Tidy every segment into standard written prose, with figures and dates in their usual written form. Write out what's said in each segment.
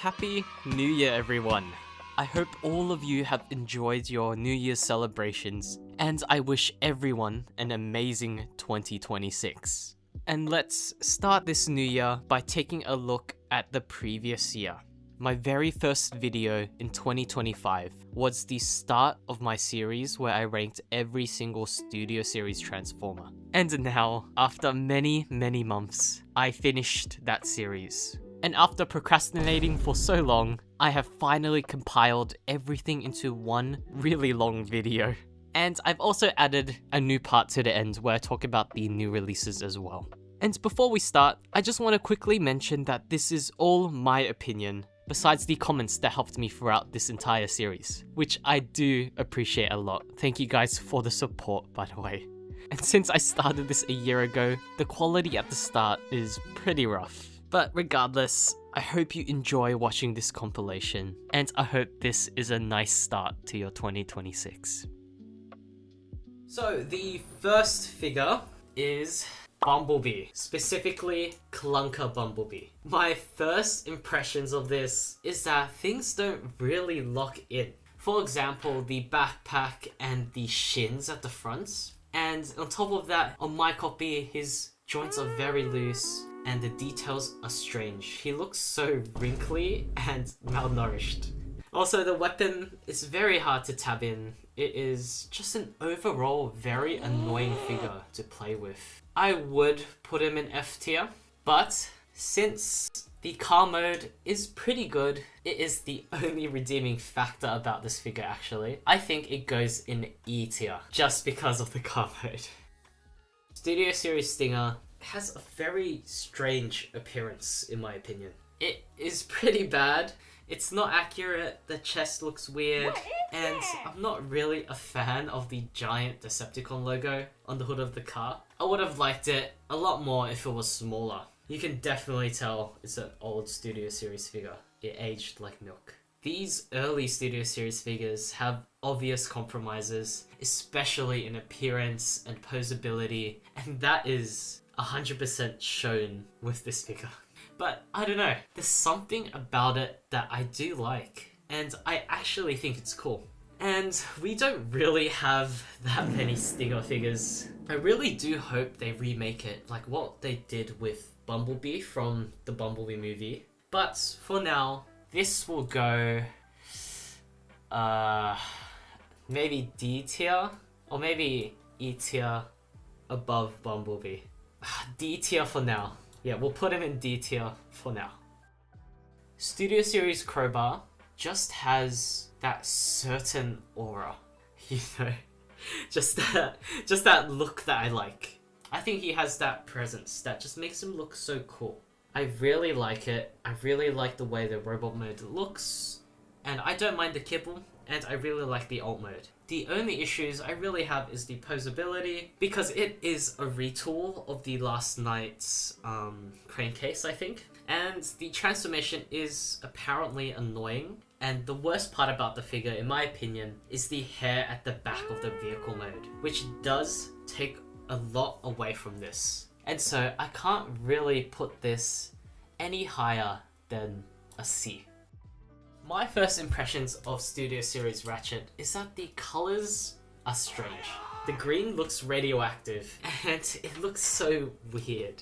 Happy New Year, everyone! I hope all of you have enjoyed your New Year's celebrations, and I wish everyone an amazing 2026. And let's start this new year by taking a look at the previous year. My very first video in 2025 was the start of my series where I ranked every single Studio Series Transformer. And now, after many months, I finished that series. And after procrastinating for so long, I have finally compiled everything into one really long video. And I've also added a new part to the end where I talk about the new releases as well. And before we start, I just want to quickly mention that this is all my opinion, besides the comments that helped me throughout this entire series, which I do appreciate a lot. Thank you guys for the support, by the way. And since I started this a year ago, the quality at the start is pretty rough. But regardless, I hope you enjoy watching this compilation, and I hope this is a nice start to your 2026. So the first figure is Bumblebee, specifically Clunker Bumblebee. My first impressions of this is that things don't really lock in. For example, the backpack and the shins at the front. And on top of that, on my copy, his joints are very loose and the details are strange. He looks so wrinkly and malnourished. Also, the weapon is very hard to tab in. It is just an overall very annoying figure to play with. I would put him in F tier, but since the car mode is pretty good, it is the only redeeming factor about this figure actually. I think it goes in E tier, just because of the car mode. Studio Series Stinger has a very strange appearance in my opinion. It is pretty bad. It's not accurate, the chest looks weird, and I'm not really a fan of the giant Decepticon logo on the hood of the car. I would have liked it a lot more if it was smaller. You can definitely tell it's an old Studio Series figure. It aged like milk. These early Studio Series figures have obvious compromises, especially in appearance and posability, and that is 100% shown with this figure. But I don't know, there's something about it that I do like, and I actually think it's cool. And we don't really have that many Stinger figures. I really do hope they remake it like what they did with Bumblebee from the Bumblebee movie. But for now, this will go maybe D tier or maybe E tier above Bumblebee. D tier for now. Yeah, we'll put him in D tier for now. Studio Series Crowbar just has that certain aura, you know, just that look that I like. I think he has that presence that just makes him look so cool. I really like it. I really like the way the robot mode looks, and I don't mind the kibble, and I really like the alt mode. The only issues I really have is the posability, because it is a retool of the last night's crankcase, I think. And the transformation is apparently annoying. And the worst part about the figure, in my opinion, is the hair at the back of the vehicle mode, which does take a lot away from this. And so I can't really put this any higher than a C. My first impressions of Studio Series Ratchet is that the colors are strange. The green looks radioactive and it looks so weird.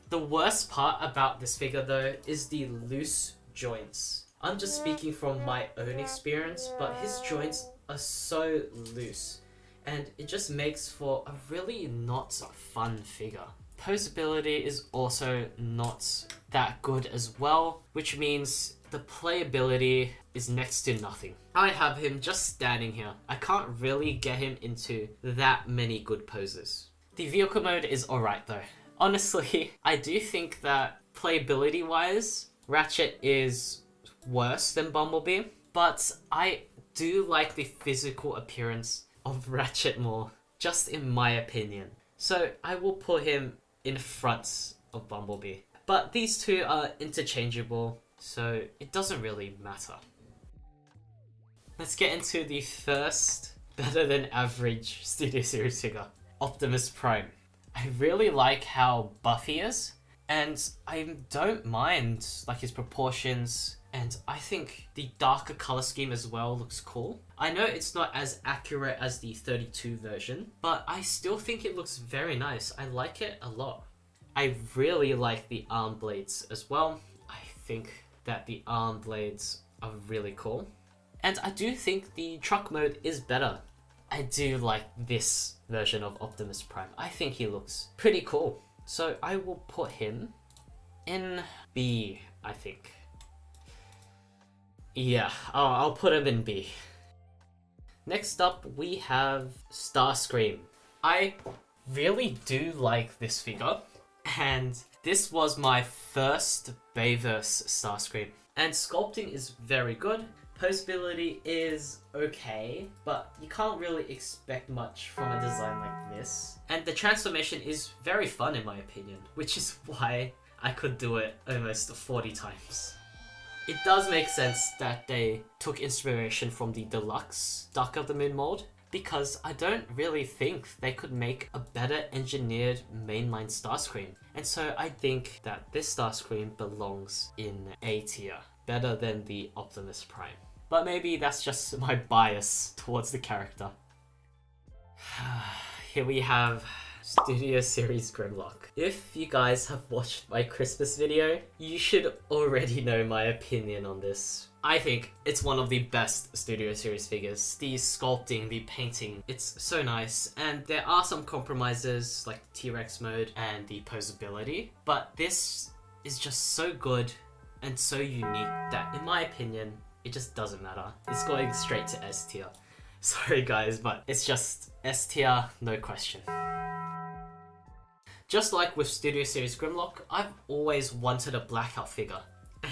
The worst part about this figure though is the loose joints. I'm just speaking from my own experience, but his joints are so loose and it just makes for a really not fun figure. Posability is also not that good as well, which means the playability is next to nothing. I have him just standing here. I can't really get him into that many good poses. The vehicle mode is alright though. Honestly, I do think that playability wise, Ratchet is worse than Bumblebee, but I do like the physical appearance of Ratchet more, just in my opinion. So I will put him in front of Bumblebee. But these two are interchangeable, so it doesn't really matter. Let's get into the first better than average Studio Series figure, Optimus Prime. I really like how buff he is, and I don't mind like his proportions And I think the darker color scheme as well looks cool. I know it's not as accurate as the 32 version, but I still think it looks very nice. I like it a lot. I really like the arm blades as well. I think that the arm blades are really cool. And I do think the truck mode is better. I do like this version of Optimus Prime. I think he looks pretty cool. So I will put him in B, I think. Yeah, I'll put him in B. Next up, we have Starscream. I really do like this figure, and this was my first Bayverse Starscream. And sculpting is very good. Posability is okay, but you can't really expect much from a design like this. And the transformation is very fun in my opinion, which is why I could do it almost 40 times. It does make sense that they took inspiration from the Deluxe Dark of the Moon mold, because I don't really think they could make a better engineered mainline Starscream. And so I think that this Starscream belongs in A tier, better than the Optimus Prime. But maybe that's just my bias towards the character. Here we have Studio Series Grimlock. If you guys have watched my Christmas video, you should already know my opinion on this. I think it's one of the best Studio Series figures. The sculpting, the painting, it's so nice. And there are some compromises like T-Rex mode and the posability, but this is just so good and so unique that in my opinion, it just doesn't matter. It's going straight to S tier. Sorry guys, but it's just S tier, no question. Just like with Studio Series Grimlock, I've always wanted a Blackout figure.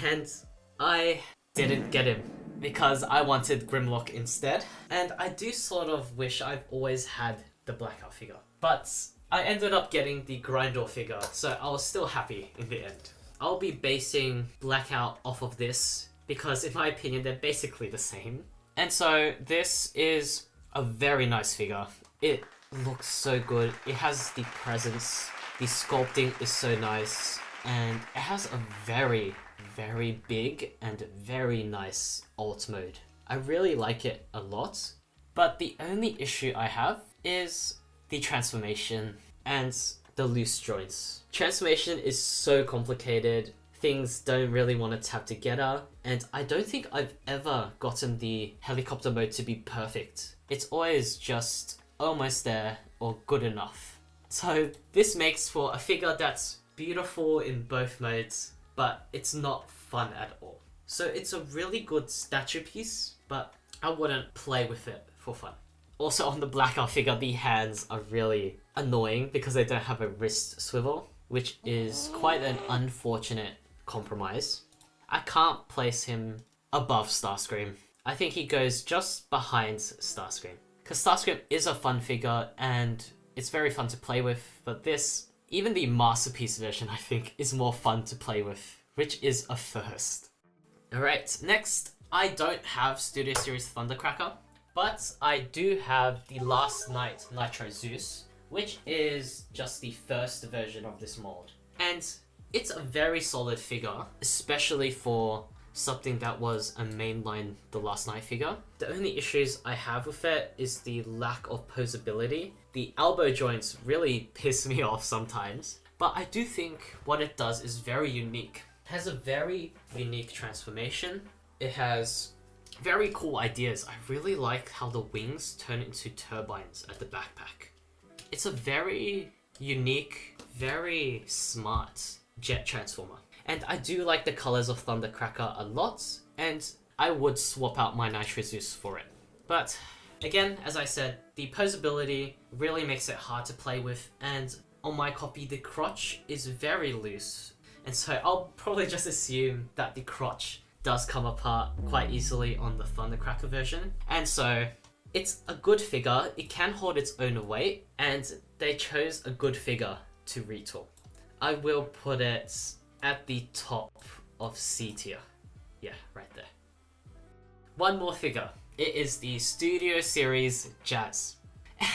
And I didn't get him because I wanted Grimlock instead. And I do sort of wish I've always had the Blackout figure. But I ended up getting the Grindor figure, so I was still happy in the end. I'll be basing Blackout off of this because in my opinion, they're basically the same. And so this is a very nice figure. It looks so good. It has the presence. The sculpting is so nice, and it has a very, very big and very nice alt mode. I really like it a lot, but the only issue I have is the transformation and the loose joints. Transformation is so complicated, things don't really want to tap together, and I don't think I've ever gotten the helicopter mode to be perfect. It's always just almost there or good enough. So this makes for a figure that's beautiful in both modes, but it's not fun at all. So it's a really good statue piece, but I wouldn't play with it for fun. Also on the Blackout figure, the hands are really annoying because they don't have a wrist swivel, which is quite an unfortunate compromise. I can't place him above Starscream. I think he goes just behind Starscream. Because Starscream is a fun figure and it's very fun to play with, but this, even the Masterpiece version, I think, is more fun to play with, which is a first. Alright, next, I don't have Studio Series Thundercracker, but I do have the Last Night Nitro Zeus, which is just the first version of this mold. And it's a very solid figure, especially for something that was a mainline The Last Night figure. The only issues I have with it is the lack of posability. The elbow joints really piss me off sometimes, but I do think what it does is very unique. It has a very unique transformation. It has very cool ideas. I really like how the wings turn into turbines at the backpack. It's a very unique, very smart jet transformer. And I do like the colors of Thundercracker a lot, and I would swap out my Nitro Zeus for it. But again, as I said, the posability really makes it hard to play with, and on my copy the crotch is very loose, and so I'll probably just assume that the crotch does come apart quite easily on the Thundercracker version. And so it's a good figure, it can hold its own weight, and they chose a good figure to retool. I will put it at the top of C tier. Yeah, right there. One more figure. It is the Studio Series Jazz.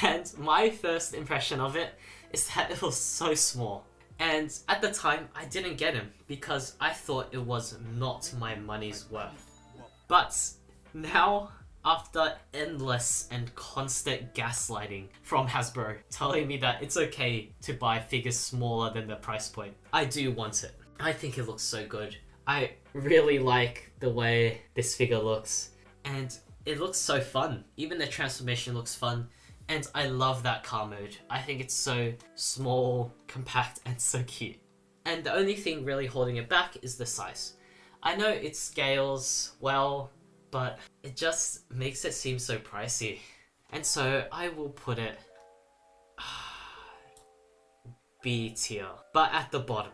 And my first impression of it is that it was so small. And at the time, I didn't get him because I thought it was not my money's worth. But now, after endless and constant gaslighting from Hasbro telling me that it's okay to buy figures smaller than the price point, I do want it. I think it looks so good. I really like the way this figure looks, and it looks so fun. Even the transformation looks fun, and I love that car mode. I think it's so small, compact, and so cute. And the only thing really holding it back is the size. I know it scales well, but it just makes it seem so pricey. And so I will put it B tier, but at the bottom.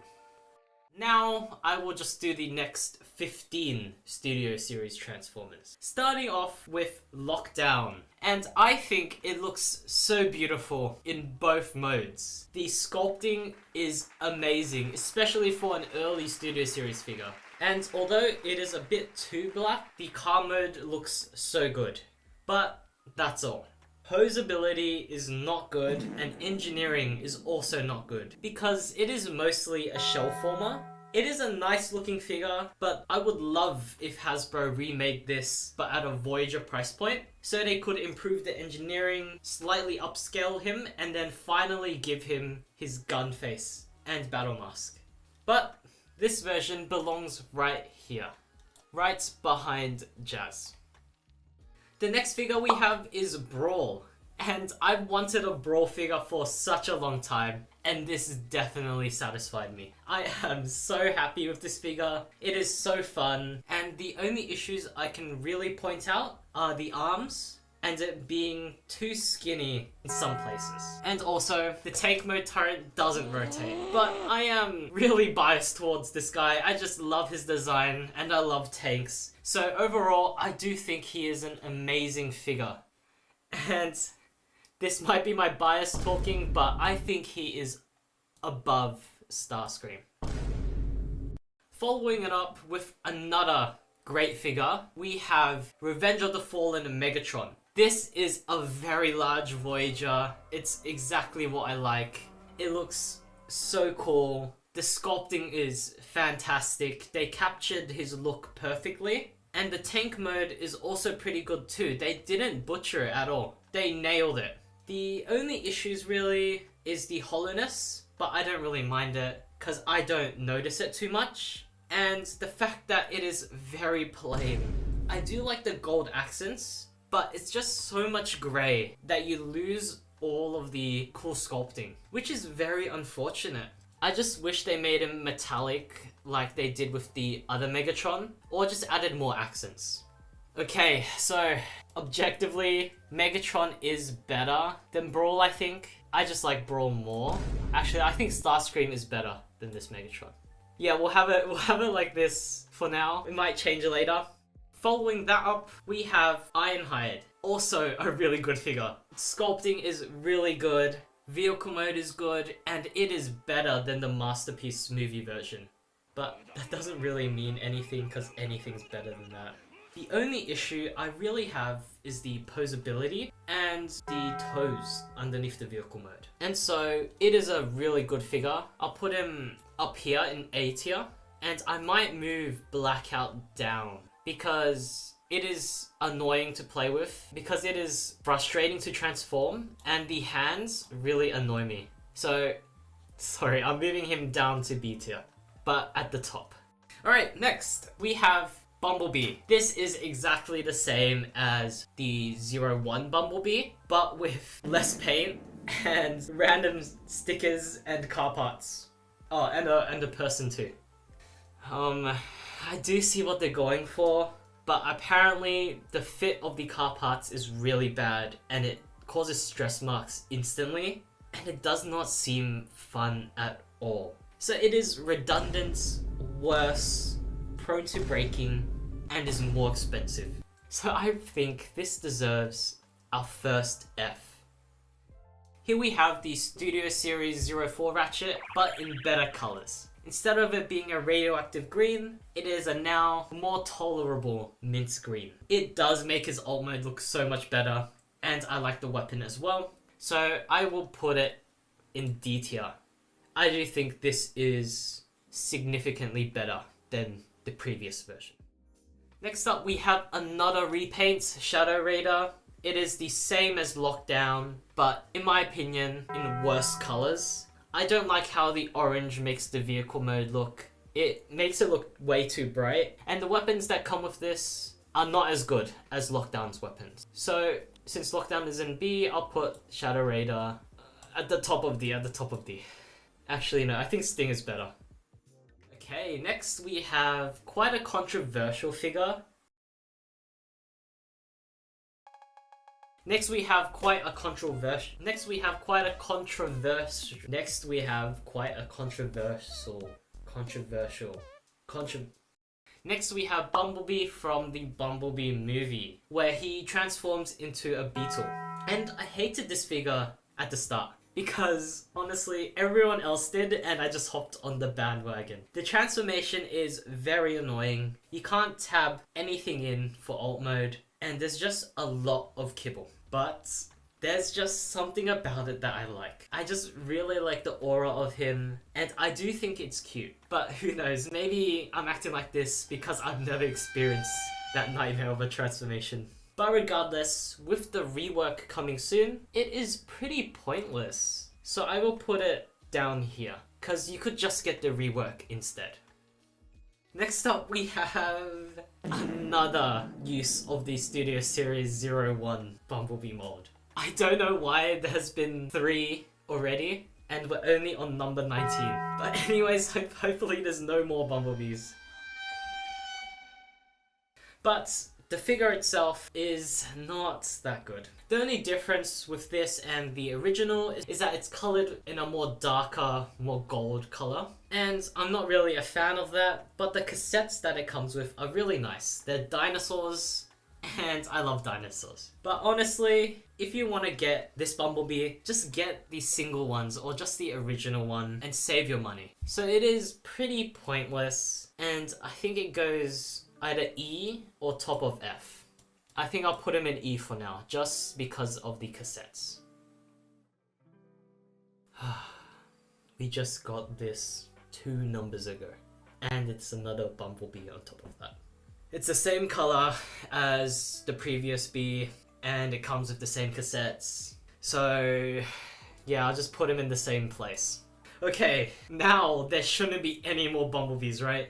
Now I will just do the next 15 Studio Series Transformers. Starting off with Lockdown. And I think it looks so beautiful in both modes. The sculpting is amazing, especially for an early Studio Series figure. And although it is a bit too black, the car mode looks so good. But that's all. Posability is not good, and engineering is also not good, because it is mostly a shell former. It is a nice looking figure, but I would love if Hasbro remade this but at a Voyager price point, so they could improve the engineering, slightly upscale him, and then finally give him his gun face and battle mask. But this version belongs right here, right behind Jazz. The next figure we have is Brawl, and I've wanted a Brawl figure for such a long time, and this definitely satisfied me. I am so happy with this figure. It is so fun, and the only issues I can really point out are the arms and it being too skinny in some places. And also, the tank mode turret doesn't rotate. But I am really biased towards this guy. I just love his design, and I love tanks. So overall, I do think he is an amazing figure. And this might be my bias talking, but I think he is above Starscream. Following it up with another great figure, we have Revenge of the Fallen Megatron. This is a very large Voyager. It's exactly what I like. It looks so cool. The sculpting is fantastic. They captured his look perfectly. And the tank mode is also pretty good too. They didn't butcher it at all. They nailed it. The only issues really is the hollowness, but I don't really mind it because I don't notice it too much. And the fact that it is very plain. I do like the gold accents, but it's just so much grey that you lose all of the cool sculpting, which is very unfortunate. I just wish they made him metallic like they did with the other Megatron, or just added more accents. Okay, so objectively, Megatron is better than Brawl, I think. I just like Brawl more. Actually, I think Starscream is better than this Megatron. Yeah, we'll have it like this for now. It might change later. Following that up, we have Ironhide. Also a really good figure. Sculpting is really good, vehicle mode is good, and it is better than the Masterpiece movie version. But that doesn't really mean anything because anything's better than that. The only issue I really have is the posability and the toes underneath the vehicle mode. And so it is a really good figure. I'll put him up here in A tier, and I might move Blackout down because it is annoying to play with, because it is frustrating to transform, and the hands really annoy me. So, sorry, I'm moving him down to B tier, but at the top. Alright, next we have Bumblebee. This is exactly the same as the 01 Bumblebee, but with less paint and random stickers and car parts. Oh, and a person too. I do see what they're going for, but apparently the fit of the car parts is really bad and it causes stress marks instantly, and it does not seem fun at all. So it is redundant, worse, prone to breaking, and is more expensive. So I think this deserves our first F. Here we have the Studio Series 04 Ratchet, but in better colors. Instead of it being a radioactive green, it is a now more tolerable mint green. It does make his alt mode look so much better, and I like the weapon as well. So I will put it in D tier. I do think this is significantly better than the previous version. Next up, we have another Repaints Shadow Raider. It is the same as Lockdown, but in my opinion, in worse colors. I don't like how the orange makes the vehicle mode look. It makes it look way too bright, and the weapons that come with this are not as good as Lockdown's weapons. So, since Lockdown is in B, I'll put Shadow Raider at the top of the. Actually, no, I think Sting is better. Okay, next we have quite a controversial figure. Next we have quite a controversial. Next we have Bumblebee from the Bumblebee movie, where he transforms into a beetle. And I hated this figure at the start, because honestly, everyone else did, and I just hopped on the bandwagon. The transformation is very annoying. You can't tab anything in for alt mode, and there's just a lot of kibble. But there's just something about it that I like. I just really like the aura of him, and I do think it's cute. But who knows, maybe I'm acting like this because I've never experienced that nightmare of a transformation. But regardless, with the rework coming soon, it is pretty pointless. So I will put it down here, because you could just get the rework instead. Next up, we have another use of the Studio Series 01 Bumblebee mold. I don't know why there's been 3 already, and we're only on number 19. But anyways, hopefully there's no more Bumblebees. But the figure itself is not that good. The only difference with this and the original is that it's colored in a more darker, more gold color. And I'm not really a fan of that, but the cassettes that it comes with are really nice. They're dinosaurs, and I love dinosaurs. But honestly, if you want to get this Bumblebee, just get the single ones or just the original one and save your money. So it is pretty pointless, and I think it goes either E or top of F. I think I'll put him in E for now, just because of the cassettes. We just got this 2 numbers ago, and it's another Bumblebee on top of that. It's the same color as the previous B, and it comes with the same cassettes. So yeah, I'll just put him in the same place. Okay, now there shouldn't be any more Bumblebees, right?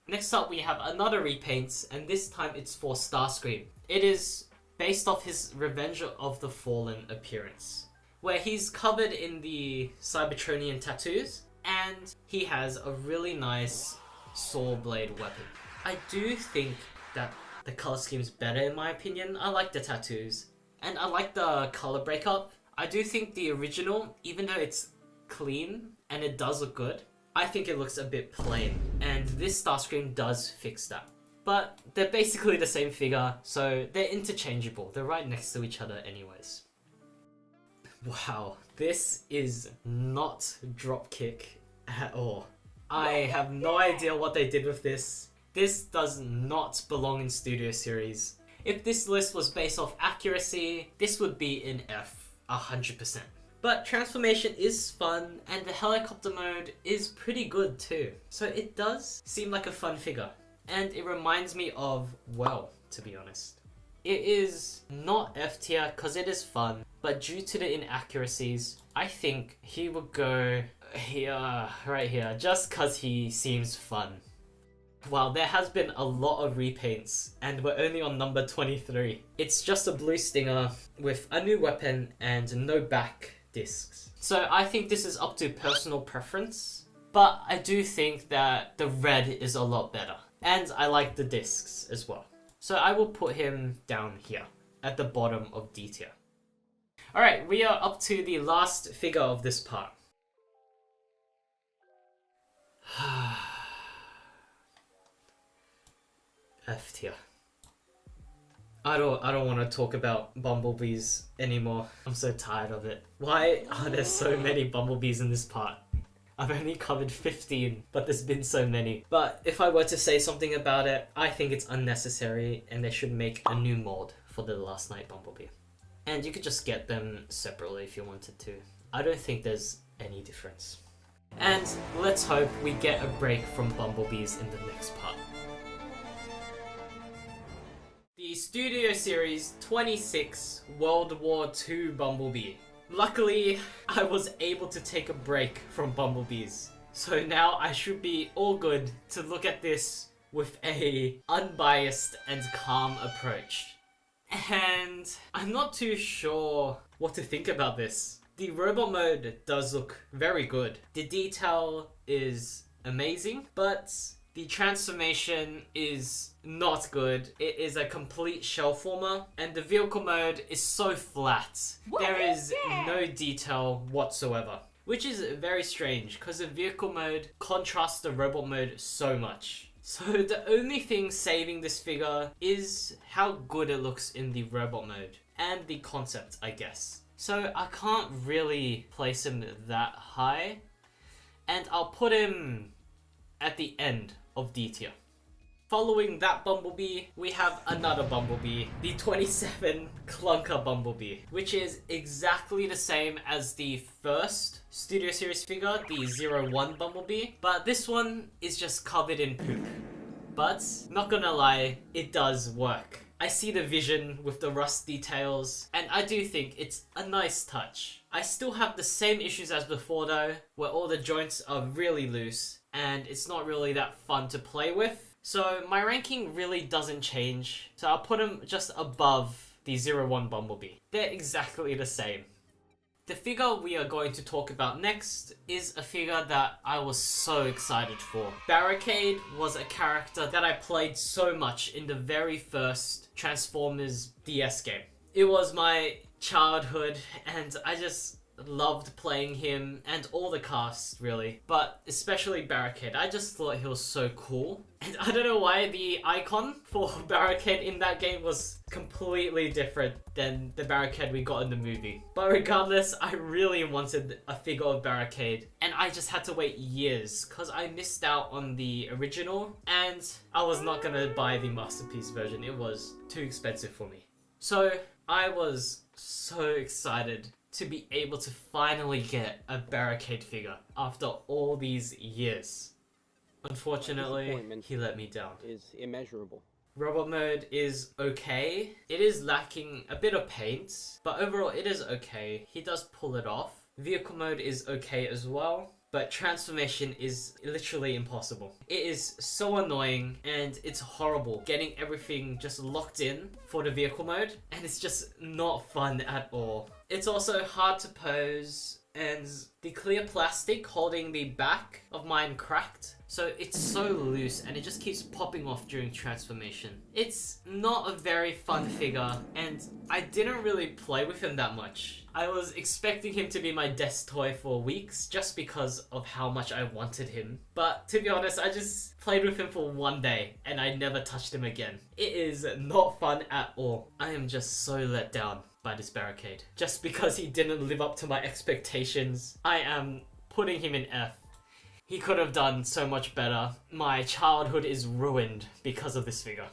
Next up, we have another Repaints, and this time it's for Starscream. It is based off his Revenge of the Fallen appearance, where he's covered in the Cybertronian tattoos, and he has a really nice saw blade weapon. I do think that the color scheme's better in my opinion. I like the tattoos, and I like the color breakup. I do think the original, even though it's clean and it does look good, I think it looks a bit plain, and this Starscream does fix that. But they're basically the same figure, so they're interchangeable. They're right next to each other anyways. Wow, this is not Dropkick at all. I have no idea what they did with this. This does not belong in Studio Series. If this list was based off accuracy, this would be in F 100%. But transformation is fun, and the helicopter mode is pretty good too. So it does seem like a fun figure. And it reminds me of, well, to be honest. It is not F tier because it is fun, but due to the inaccuracies, I think he would go here, right here, just because he seems fun. Wow, there has been a lot of repaints, and we're only on number 23. It's just a blue stinger with a new weapon and no back discs. So I think this is up to personal preference, but I do think that the red is a lot better. And I like the discs as well. So I will put him down here at the bottom of D tier. Alright, we are up to the last figure of this part. F tier. I don't want to talk about Bumblebees anymore. I'm so tired of it. Why are there so many Bumblebees in this part? I've only covered 15, but there's been so many. But if I were to say something about it, I think it's unnecessary and they should make a new mold for the Last Night Bumblebee. And you could just get them separately if you wanted to. I don't think there's any difference. And let's hope we get a break from Bumblebees in the next part. The Studio Series 26 World War II Bumblebee. Luckily, I was able to take a break from Bumblebees. So now I should be all good to look at this with a unbiased and calm approach. And I'm not too sure what to think about this. The robot mode does look very good. The detail is amazing, but the transformation is not good. It is a complete shell former, and the vehicle mode is so flat. There is no detail whatsoever, which is very strange because the vehicle mode contrasts the robot mode so much. So the only thing saving this figure is how good it looks in the robot mode and the concept, I guess. So I can't really place him that high, and I'll put him at the end of D tier. Following that Bumblebee, we have another Bumblebee, the 27 Clunker Bumblebee, which is exactly the same as the first Studio Series figure, the 01 Bumblebee, but this one is just covered in poop. But, not gonna lie, it does work. I see the vision with the rust details, and I do think it's a nice touch. I still have the same issues as before though, where all the joints are really loose, and it's not really that fun to play with. So my ranking really doesn't change, so I'll put him just above the 01 Bumblebee. They're exactly the same. The figure we are going to talk about next is a figure that I was so excited for. Barricade was a character that I played so much in the very first Transformers DS game. It was my childhood and I just loved playing him and all the cast really, but especially Barricade. I just thought he was so cool. And I don't know why the icon for Barricade in that game was completely different than the Barricade we got in the movie. But regardless, I really wanted a figure of Barricade and I just had to wait years because I missed out on the original and I was not gonna buy the Masterpiece version. It was too expensive for me. So I was so excited to be able to finally get a Barricade figure after all these years. Unfortunately, he let me down. Is immeasurable. Robot mode is okay. It is lacking a bit of paint, but overall it is okay. He does pull it off. Vehicle mode is okay as well, but transformation is literally impossible. It is so annoying and it's horrible getting everything just locked in for the vehicle mode, and it's just not fun at all. It's also hard to pose, and the clear plastic holding the back of mine cracked, so it's so loose and it just keeps popping off during transformation. It's not a very fun figure and I didn't really play with him that much. I was expecting him to be my desk toy for weeks just because of how much I wanted him. But to be honest, I just played with him for one day and I never touched him again. It is not fun at all. I am just so let down by this Barricade. Just because he didn't live up to my expectations, I am putting him in F. He could have done so much better. My childhood is ruined because of this figure.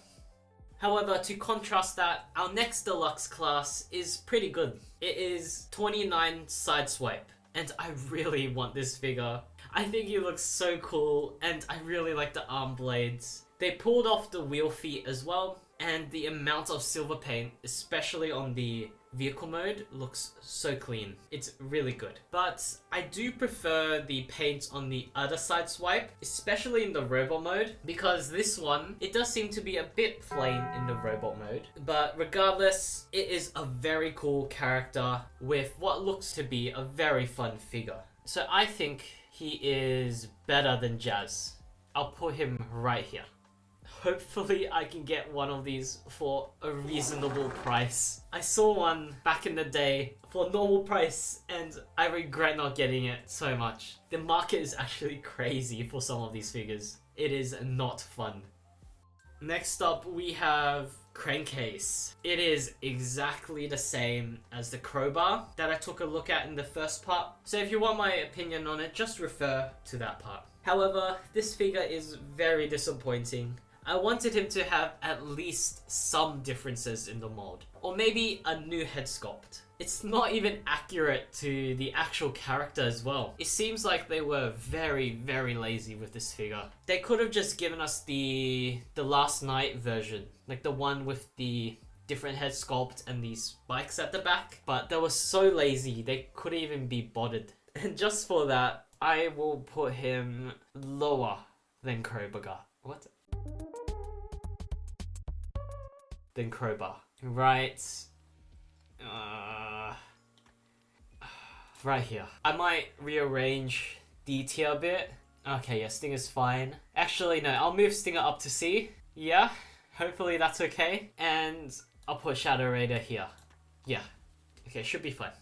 However, to contrast that, our next Deluxe class is pretty good. It is 29 Sideswipe, and I really want this figure. I think he looks so cool, and I really like the arm blades. They pulled off the wheel feet as well, and the amount of silver paint, especially on the vehicle mode, looks so clean. It's really good. But I do prefer the paint on the other side swipe, especially in the robot mode, because this one, it does seem to be a bit plain in the robot mode. But regardless, it is a very cool character with what looks to be a very fun figure. So I think he is better than Jazz. I'll put him right here. Hopefully I can get one of these for a reasonable price. I saw one back in the day for normal price and I regret not getting it so much. The market is actually crazy for some of these figures. It is not fun. Next up we have crankcase. It is exactly the same as the crowbar that I took a look at in the first part. So if you want my opinion on it, just refer to that part. However, this figure is very disappointing. I wanted him to have at least some differences in the mold, or maybe a new head sculpt. It's not even accurate to the actual character as well. It seems like they were very, very lazy with this figure. They could have just given us the Last Night version, like the one with the different head sculpt and these spikes at the back, but they were so lazy they couldn't even be bothered. And just for that, I will put him lower than Crowbar. What? Than Crowbar. Right. Right here. I might rearrange D tier a bit. Okay, yeah, Stinger's fine. Actually, no, I'll move Stinger up to C. Yeah, hopefully that's okay. And I'll put Shadow Raider here. Yeah. Okay, should be fine.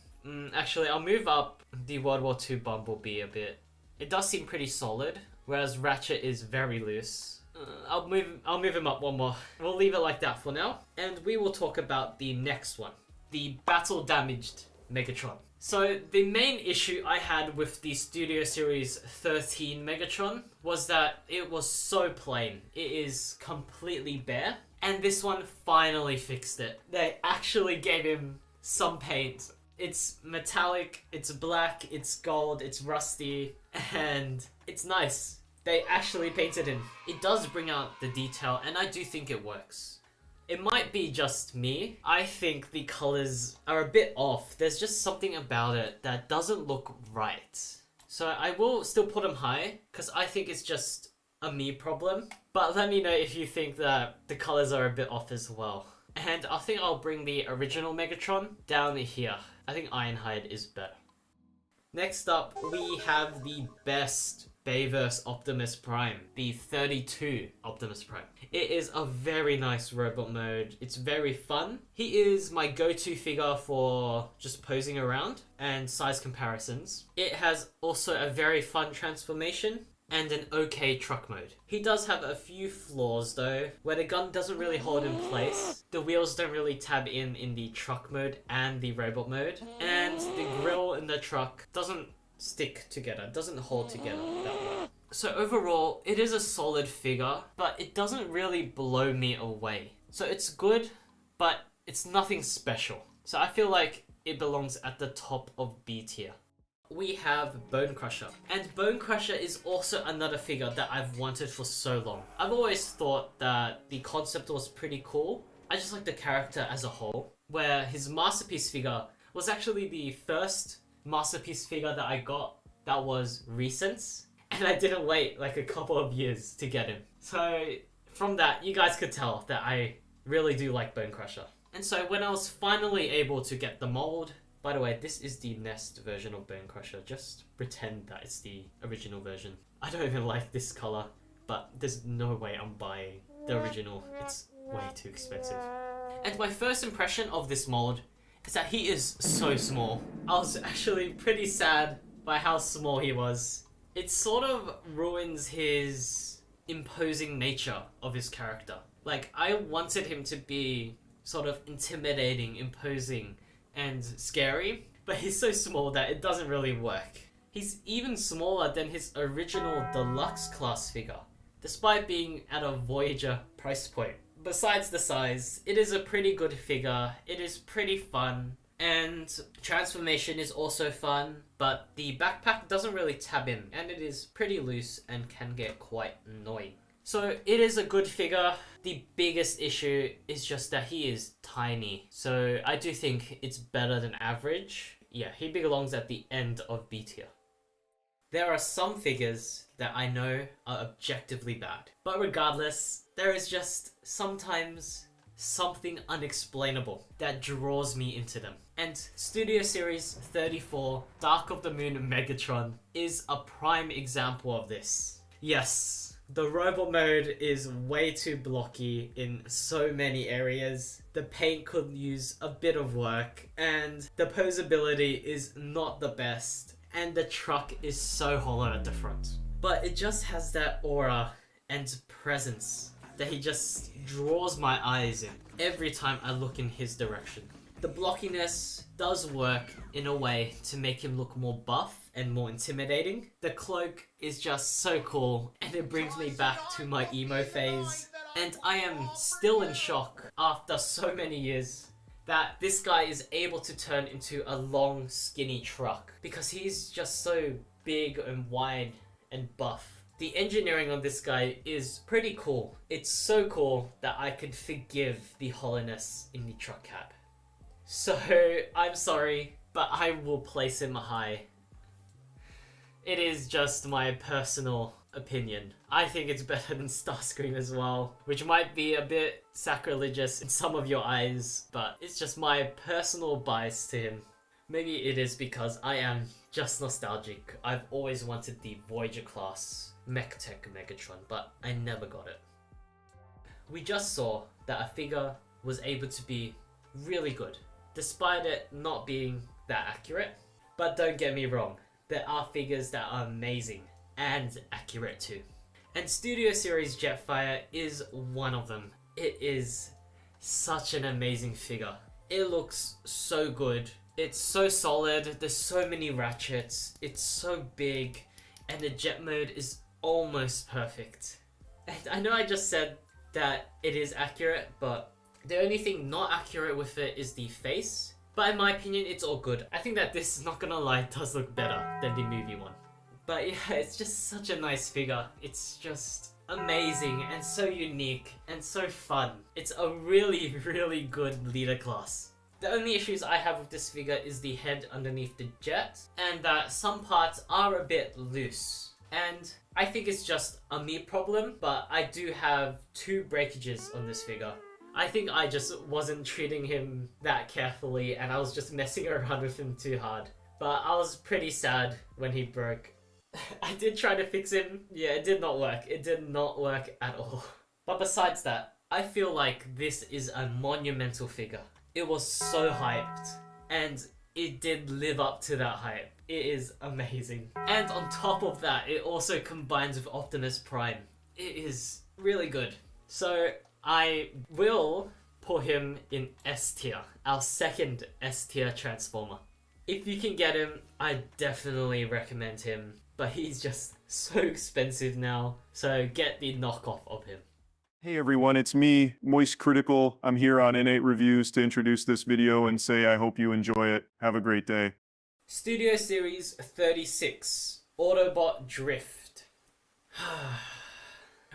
Actually, I'll move up the World War II Bumblebee a bit. It does seem pretty solid, whereas Ratchet is very loose. I'll move him up one more. We'll leave it like that for now. And we will talk about the next one. The battle damaged Megatron. So the main issue I had with the Studio Series 13 Megatron was that it was so plain. It is completely bare. And this one finally fixed it. They actually gave him some paint. It's metallic, it's black, it's gold, it's rusty, and it's nice. They actually painted him. It does bring out the detail, and I do think it works. It might be just me. I think the colors are a bit off. There's just something about it that doesn't look right. So I will still put him high, because I think it's just a me problem. But let me know if you think that the colors are a bit off as well. And I think I'll bring the original Megatron down here. I think Ironhide is better. Next up, we have the best Bayverse Optimus Prime, the 32 Optimus Prime. It is a very nice robot mode. It's very fun. He is my go-to figure for just posing around and size comparisons. It has also a very fun transformation and an okay truck mode. He does have a few flaws though, where the gun doesn't really hold in place, the wheels don't really tab in the truck mode and the robot mode, and the grille in the truck doesn't stick together, doesn't hold together that well. So overall, it is a solid figure, but it doesn't really blow me away. So it's good, but it's nothing special. So I feel like it belongs at the top of B tier. We have Bone Crusher. And Bone Crusher is also another figure that I've wanted for so long. I've always thought that the concept was pretty cool. I just like the character as a whole, where his Masterpiece figure was actually the first Masterpiece figure that I got that was recent, and I didn't wait like a couple of years to get him. So from that, you guys could tell that I really do like Bone Crusher. And so when I was finally able to get the mold, by the way, this is the Nest version of Bone Crusher. Just pretend that it's the original version. I don't even like this color, but there's no way I'm buying the original. It's way too expensive. And my first impression of this mold is that he is so small. I was actually pretty sad by how small he was. It sort of ruins his imposing nature of his character. Like, I wanted him to be sort of intimidating, imposing, and scary, but he's so small that it doesn't really work. He's even smaller than his original Deluxe class figure, despite being at a Voyager price point. Besides the size, it is a pretty good figure, it is pretty fun, and transformation is also fun, but the backpack doesn't really tab in, and it is pretty loose and can get quite annoying. So it is a good figure. The biggest issue is just that he is tiny. So I do think it's better than average. Yeah, he belongs at the end of B tier. There are some figures that I know are objectively bad. But regardless, there is just sometimes something unexplainable that draws me into them. And Studio Series 34 Dark of the Moon Megatron is a prime example of this. Yes. The robot mode is way too blocky in so many areas. The paint could use a bit of work, and the posability is not the best, and the truck is so hollow at the front. But it just has that aura and presence that he just draws my eyes in. every time I look in his direction. The blockiness does work in a way to make him look more buff and more intimidating. The cloak is just so cool, and it brings me back to my emo phase. And I am still in shock after so many years that this guy is able to turn into a long, skinny truck, because he's just so big and wide and buff. The engineering on this guy is pretty cool. It's so cool that I could forgive the hollowness in the truck cap. So, I'm sorry, but I will place him high. It is just my personal opinion. I think it's better than Starscream as well, which might be a bit sacrilegious in some of your eyes, but it's just my personal bias to him. Maybe it is because I am just nostalgic. I've always wanted the Voyager class Mech-Tech Megatron, but I never got it. We just saw that a figure was able to be really good, despite it not being that accurate. But don't get me wrong, there are figures that are amazing and accurate too. And Studio Series Jetfire is one of them. It is such an amazing figure. It looks so good. It's so solid, there's so many ratchets, it's so big, and the jet mode is almost perfect. And I know I just said that it is accurate, but the only thing not accurate with it is the face. But in my opinion, it's all good. I think that this, not gonna lie, does look better than the movie one. But yeah, it's just such a nice figure. It's just amazing and so unique and so fun. It's a really, really good leader class. The only issues I have with this figure is the head underneath the jet, and that some parts are a bit loose. And I think it's just a me problem, but I do have 2 breakages on this figure. I think I just wasn't treating him that carefully, and I was just messing around with him too hard. But I was pretty sad when he broke. I did try to fix him. Yeah, it did not work. It did not work at all. But besides that, I feel like this is a monumental figure. It was so hyped, and it did live up to that hype. It is amazing. And on top of that, it also combines with Optimus Prime. It is really good. So I will put him in S tier, our second S tier Transformer. If you can get him, I definitely recommend him, but he's just so expensive now, so get the knockoff of him. Hey everyone, it's me, Moist Critical. I'm here on N8 Reviews to introduce this video and say I hope you enjoy it. Have a great day. Studio Series 36, Autobot Drift.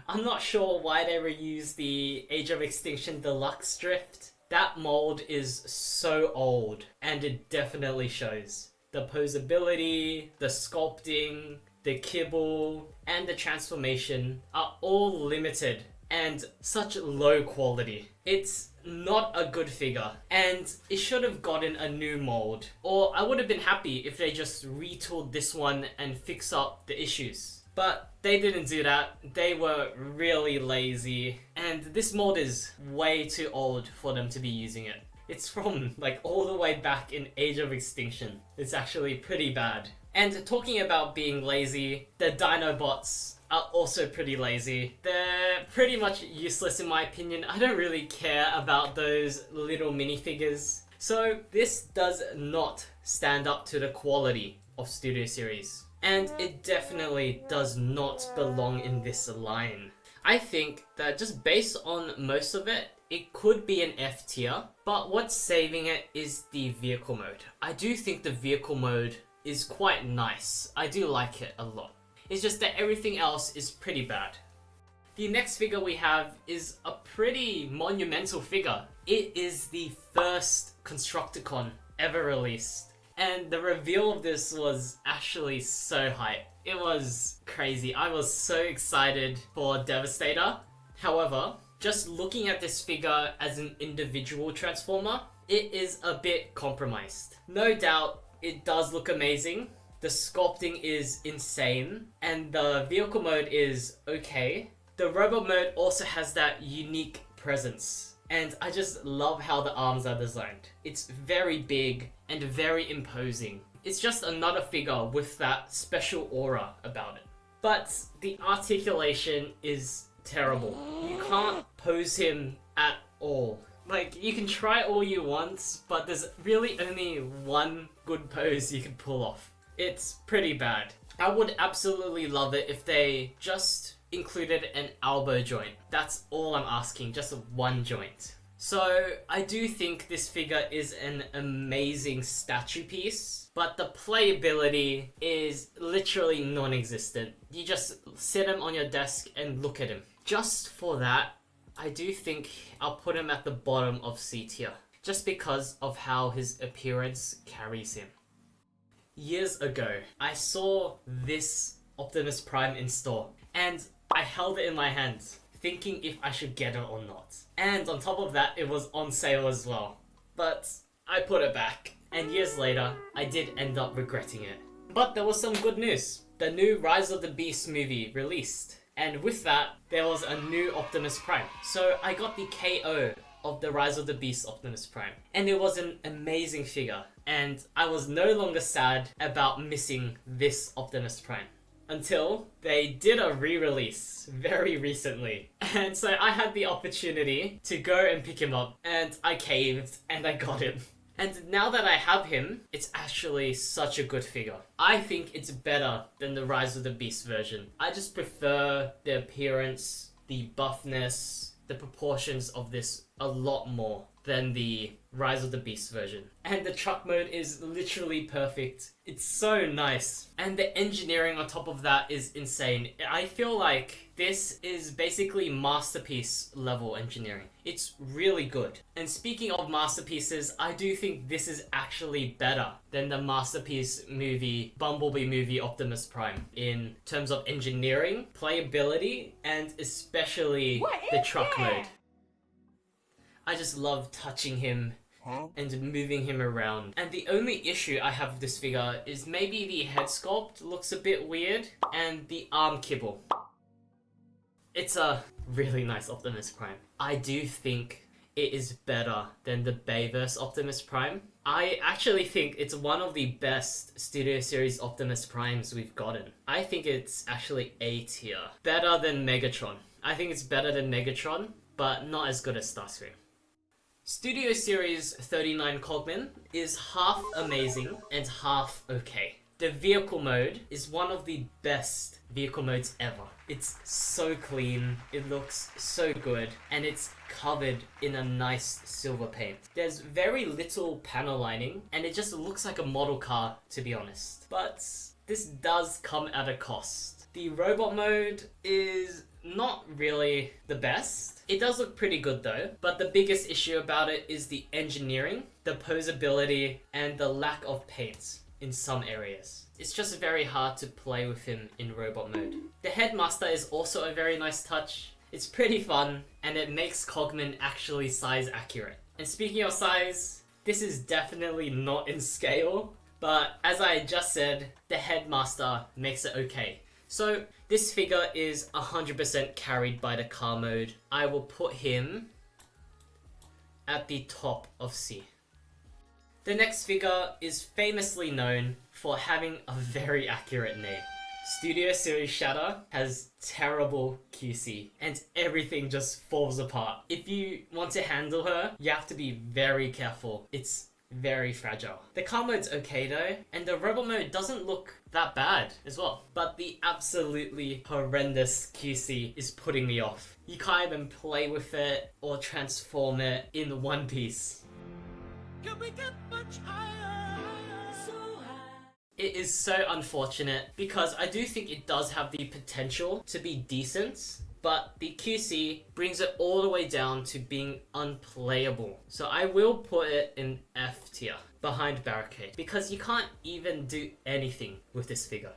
I'm not sure why they reused the Age of Extinction Deluxe Drift. That mold is so old, and it definitely shows. The posability, the sculpting, the kibble, and the transformation are all limited and such low quality. It's not a good figure, and it should have gotten a new mold. Or I would have been happy if they just retooled this one and fix up the issues. But they didn't do that. They were really lazy, and this mold is way too old for them to be using it. It's from like all the way back in Age of Extinction. It's actually pretty bad. And talking about being lazy, the Dinobots are also pretty lazy. They're pretty much useless in my opinion. I don't really care about those little minifigures. So this does not stand up to the quality of Studio Series. And it definitely does not belong in this line. I think that just based on most of it, it could be an F tier, but what's saving it is the vehicle mode. I do think the vehicle mode is quite nice. I do like it a lot. It's just that everything else is pretty bad. The next figure we have is a pretty monumental figure. It is the first Constructicon ever released. And the reveal of this was actually so hype. It was crazy. I was so excited for Devastator. However, just looking at this figure as an individual Transformer, it is a bit compromised. No doubt, it does look amazing. The sculpting is insane, and the vehicle mode is okay. The robot mode also has that unique presence, and I just love how the arms are designed. It's very big and very imposing. It's just another figure with that special aura about it. But the articulation is terrible. You can't pose him at all. Like, you can try all you want, but there's really only one good pose you can pull off. It's pretty bad. I would absolutely love it if they just included an elbow joint. That's all I'm asking, just one joint. So, I do think this figure is an amazing statue piece, but the playability is literally non-existent. You just sit him on your desk and look at him. Just for that, I do think I'll put him at the bottom of C tier, just because of how his appearance carries him. Years ago, I saw this Optimus Prime in store, and I held it in my hands, thinking if I should get it or not. And on top of that, it was on sale as well. But I put it back, and years later, I did end up regretting it. But there was some good news. The new Rise of the Beast movie released, and with that, there was a new Optimus Prime. So I got the KO of the Rise of the Beast Optimus Prime, and it was an amazing figure, and I was no longer sad about missing this Optimus Prime. Until they did a re-release very recently. And so I had the opportunity to go and pick him up, and I caved, and I got him. And now that I have him, it's actually such a good figure. I think it's better than the Rise of the Beast version. I just prefer the appearance, the buffness, the proportions of this a lot more than the Rise of the Beast version. And the truck mode is literally perfect. It's so nice. And the engineering on top of that is insane. I feel like this is basically masterpiece level engineering. It's really good. And speaking of masterpieces, I do think this is actually better than the masterpiece movie, Bumblebee movie Optimus Prime, in terms of engineering, playability, and especially the truck mode. I just love touching him and moving him around. And the only issue I have with this figure is maybe the head sculpt looks a bit weird and the arm kibble. It's a really nice Optimus Prime. I do think it is better than the Bayverse Optimus Prime. I actually think it's one of the best Studio Series Optimus Primes we've gotten. I think it's actually A tier. Better than Megatron. I think it's better than Megatron, but not as good as Starscream. Studio Series 39 Cogman is half amazing and half okay. The vehicle mode is one of the best vehicle modes ever. It's so clean, it looks so good, and it's covered in a nice silver paint. There's very little panel lining, and it just looks like a model car, to be honest. But this does come at a cost. The robot mode is not really the best. It does look pretty good though, but the biggest issue about it is the engineering, the posability, and the lack of paint in some areas. It's just very hard to play with him in robot mode. The Headmaster is also a very nice touch. It's pretty fun, and it makes Cogman actually size accurate. And speaking of size, this is definitely not in scale, but as I just said, the Headmaster makes it okay. So this figure is 100% carried by the car mode. I will put him at the top of C. The next figure is famously known for having a very accurate name. Studio Series Shatter has terrible QC and everything just falls apart. If you want to handle her, you have to be very careful. It's very fragile. The car mode's okay though, and the robot mode doesn't look that bad as well. But the absolutely horrendous QC is putting me off. You can't even play with it or transform it in one piece. Can we get much higher? So high. It is so unfortunate because I do think it does have the potential to be decent, but the QC brings it all the way down to being unplayable. So I will put it in F tier, behind Barricade, because you can't even do anything with this figure.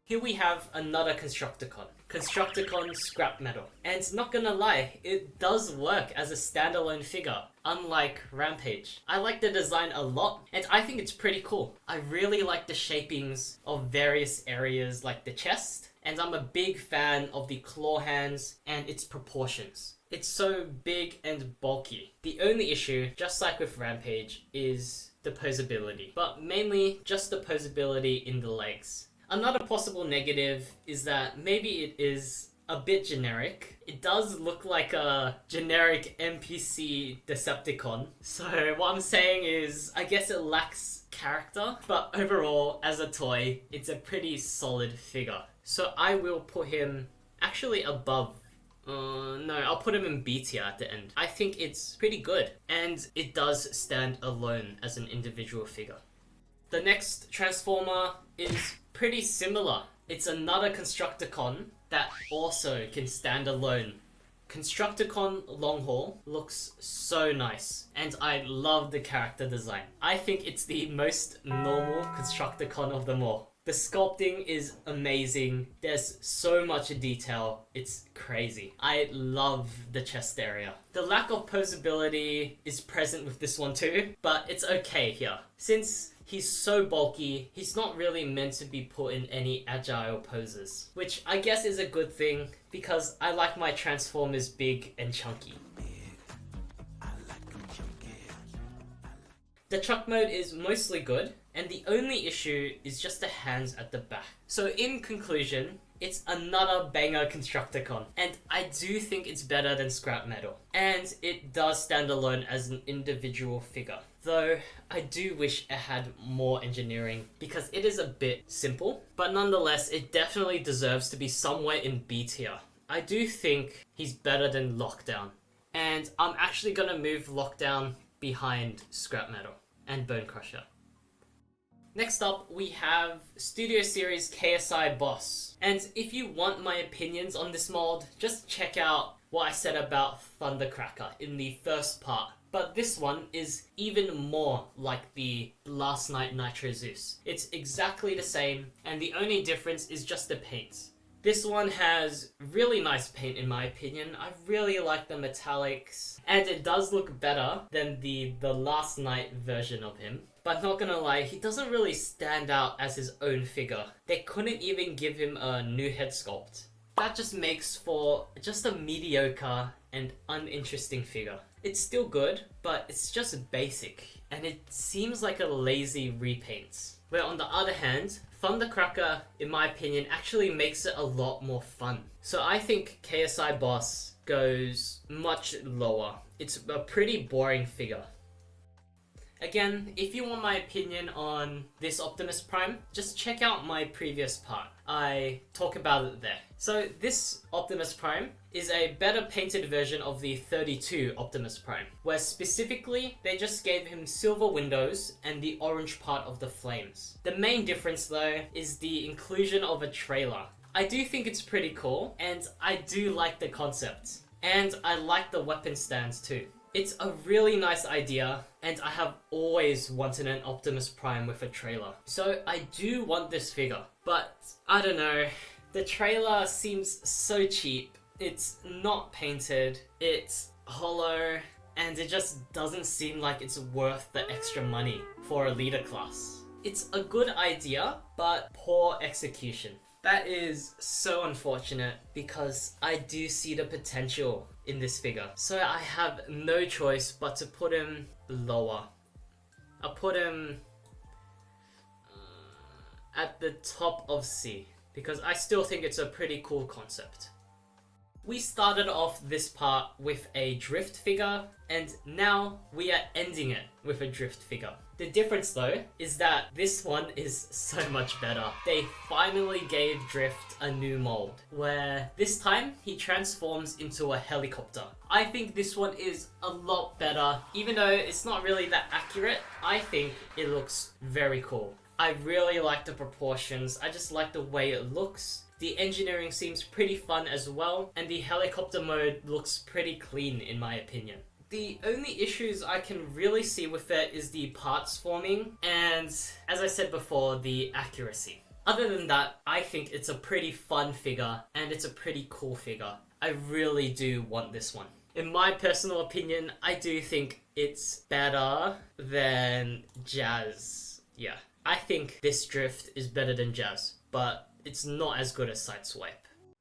Here we have another Constructicon, Constructicon Scrap Metal. And not gonna lie, it does work as a standalone figure, unlike Rampage. I like the design a lot, and I think it's pretty cool. I really like the shapings of various areas like the chest, and I'm a big fan of the claw hands and its proportions. It's so big and bulky. The only issue, just like with Rampage, is the posability, but mainly just the posability in the legs. Another possible negative is that maybe it is a bit generic. It does look like a generic NPC Decepticon. So what I'm saying is, I guess it lacks character, but overall, as a toy, it's a pretty solid figure. So I will put him actually above. No, I'll put him in B tier at the end. I think it's pretty good, and it does stand alone as an individual figure. The next Transformer is pretty similar. It's another Constructicon that also can stand alone. Constructicon Long Haul looks so nice, and I love the character design. I think it's the most normal Constructicon of them all. The sculpting is amazing. There's so much detail. It's crazy. I love the chest area. The lack of posability is present with this one too, but it's okay here. Since he's so bulky, he's not really meant to be put in any agile poses, which I guess is a good thing because I like my Transformers big and chunky. The truck mode is mostly good, and the only issue is just the hands at the back. So in conclusion, it's another banger Constructicon, and I do think it's better than scrap metal. And it does stand alone as an individual figure. Though, I do wish it had more engineering, because it is a bit simple, but nonetheless, it definitely deserves to be somewhere in B tier. I do think he's better than Lockdown, and I'm actually gonna move Lockdown behind scrap metal and Bone Crusher. Next up, we have Studio Series KSI Boss. And if you want my opinions on this mold, just check out what I said about Thundercracker in the first part. But this one is even more like the Last Night Nitro Zeus. It's exactly the same, and the only difference is just the paint. This one has really nice paint in my opinion. I really like the metallics, and it does look better than the Last Night version of him. But not gonna lie, he doesn't really stand out as his own figure. They couldn't even give him a new head sculpt. That just makes for just a mediocre and uninteresting figure. It's still good, but it's just basic, and it seems like a lazy repaint. Where on the other hand, Thundercracker, in my opinion, actually makes it a lot more fun. So I think KSI Boss goes much lower. It's a pretty boring figure. Again, if you want my opinion on this Optimus Prime, just check out my previous part. I talk about it there. So this Optimus Prime is a better painted version of the 32 Optimus Prime, where specifically they just gave him silver windows and the orange part of the flames. The main difference though is the inclusion of a trailer. I do think it's pretty cool, and I do like the concept. And I like the weapon stands too. It's a really nice idea, and I have always wanted an Optimus Prime with a trailer. So I do want this figure, but I don't know. The trailer seems so cheap. It's not painted, it's hollow, and it just doesn't seem like it's worth the extra money for a leader class. It's a good idea, but poor execution. That is so unfortunate because I do see the potential in this figure. So I have no choice but to put him lower. I'll put him at the top of C because I still think it's a pretty cool concept. We started off this part with a drift figure, and now we are ending it with a drift figure. The difference though is that this one is so much better. They finally gave Drift a new mold, where this time he transforms into a helicopter. I think this one is a lot better. Even though it's not really that accurate, I think it looks very cool. I really like the proportions, I just like the way it looks. The engineering seems pretty fun as well, and the helicopter mode looks pretty clean in my opinion. The only issues I can really see with it is the parts forming, and as I said before, the accuracy. Other than that, I think it's a pretty fun figure, and it's a pretty cool figure. I really do want this one. In my personal opinion, I do think it's better than Jazz. Yeah, I think this Drift is better than Jazz, but it's not as good as Sideswipe.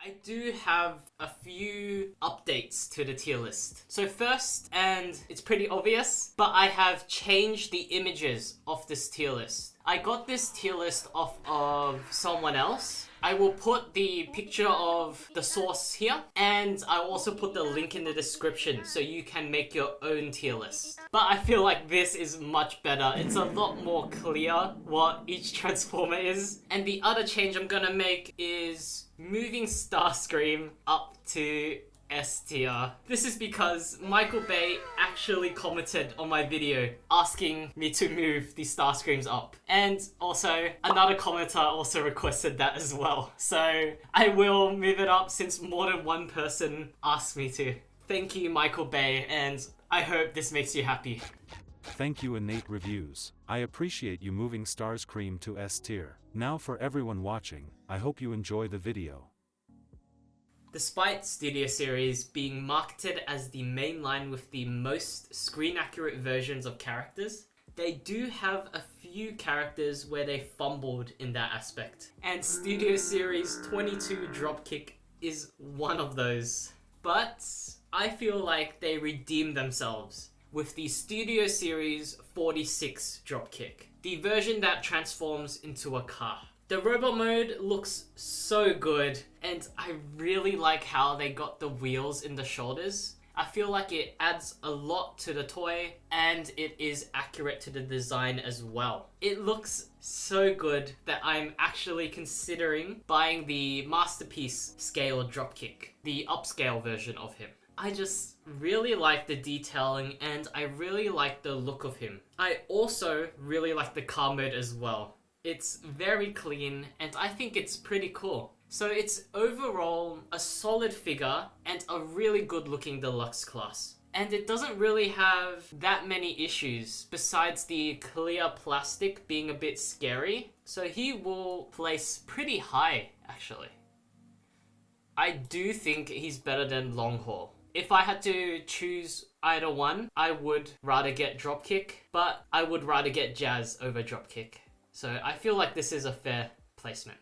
I do have a few updates to the tier list. So first, and it's pretty obvious, but I have changed the images of this tier list. I got this tier list off of someone else, I will put the picture of the source here, and I'll also put the link in the description so you can make your own tier list. But I feel like this is much better. It's a lot more clear what each Transformer is. And the other change I'm gonna make is moving Starscream up to S tier. This is because Michael Bay actually commented on my video asking me to move the Starscreams up. And also, another commenter also requested that as well. So I will move it up since more than one person asked me to. Thank you, Michael Bay, and I hope this makes you happy. Thank you, Innate Reviews. I appreciate you moving Starscream to S tier. Now for everyone watching, I hope you enjoy the video. Despite Studio Series being marketed as the main line with the most screen-accurate versions of characters, they do have a few characters where they fumbled in that aspect. And Studio Series 22 Dropkick is one of those. But I feel like they redeemed themselves with the Studio Series 46 Dropkick, the version that transforms into a car. The robot mode looks so good, and I really like how they got the wheels in the shoulders. I feel like it adds a lot to the toy, and it is accurate to the design as well. It looks so good that I'm actually considering buying the Masterpiece scale Dropkick, the upscale version of him. I just really like the detailing, and I really like the look of him. I also really like the car mode as well. It's very clean, and I think it's pretty cool. So it's overall a solid figure and a really good looking deluxe class. And it doesn't really have that many issues besides the clear plastic being a bit scary. So he will place pretty high, actually. I do think he's better than Long Haul. If I had to choose either one, I would rather get Dropkick, but I would rather get Jazz over Dropkick. So I feel like this is a fair placement.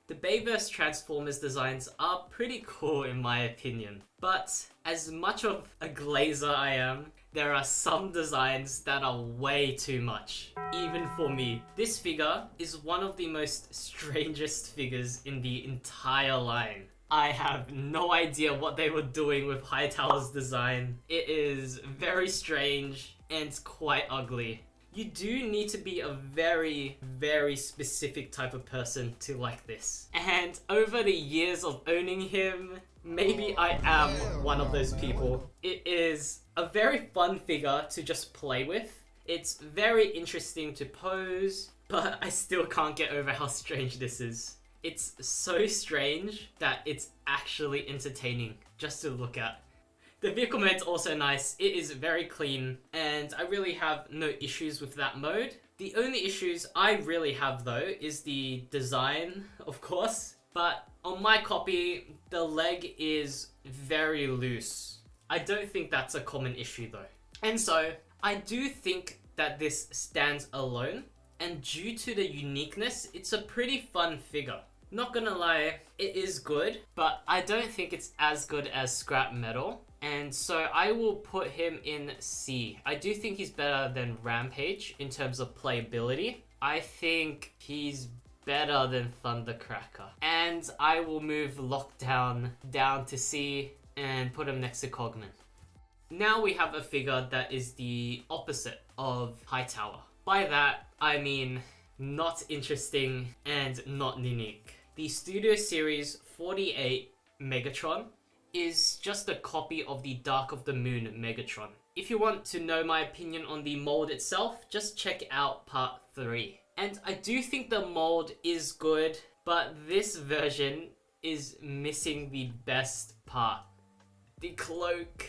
The Bayverse Transformers designs are pretty cool in my opinion, but as much of a glazer I am, there are some designs that are way too much, even for me. This figure is one of the most strangest figures in the entire line. I have no idea what they were doing with Hightower's design. It is very strange and quite ugly. You do need to be a very, very specific type of person to like this. And over the years of owning him, maybe I am one of those people. It is a very fun figure to just play with. It's very interesting to pose, but I still can't get over how strange this is. It's so strange that it's actually entertaining just to look at. The vehicle mode's also nice. It is very clean, and I really have no issues with that mode. The only issues I really have though is the design, of course, but on my copy, the leg is very loose. I don't think that's a common issue though. And so, I do think that this stands alone, and due to the uniqueness, it's a pretty fun figure. Not gonna lie, it is good, but I don't think it's as good as Scrap Metal. And so I will put him in C. I do think he's better than Rampage in terms of playability. I think he's better than Thundercracker. And I will move Lockdown down to C and put him next to Cogman. Now we have a figure that is the opposite of Hightower. By that, I mean not interesting and not unique. The Studio Series 48 Megatron is just a copy of the Dark of the Moon Megatron. If you want to know my opinion on the mold itself, just check out part 3. And I do think the mold is good, but this version is missing the best part. The cloak.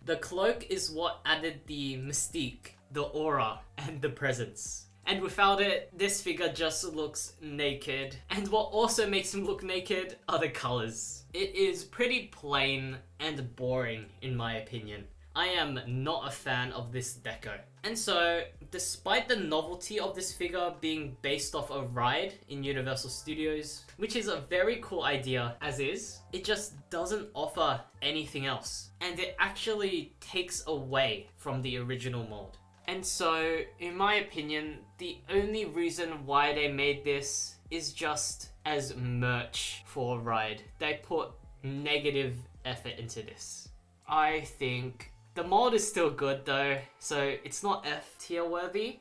The cloak is what added the mystique, the aura, and the presence. And without it, this figure just looks naked. And what also makes him look naked are the colors. It is pretty plain and boring in my opinion. I am not a fan of this deco. And so, despite the novelty of this figure being based off a ride in Universal Studios, which is a very cool idea as is, it just doesn't offer anything else. And it actually takes away from the original mold. And so, in my opinion, the only reason why they made this is just as merch for a ride. They put negative effort into this. I think the mold is still good though, so it's not F tier worthy.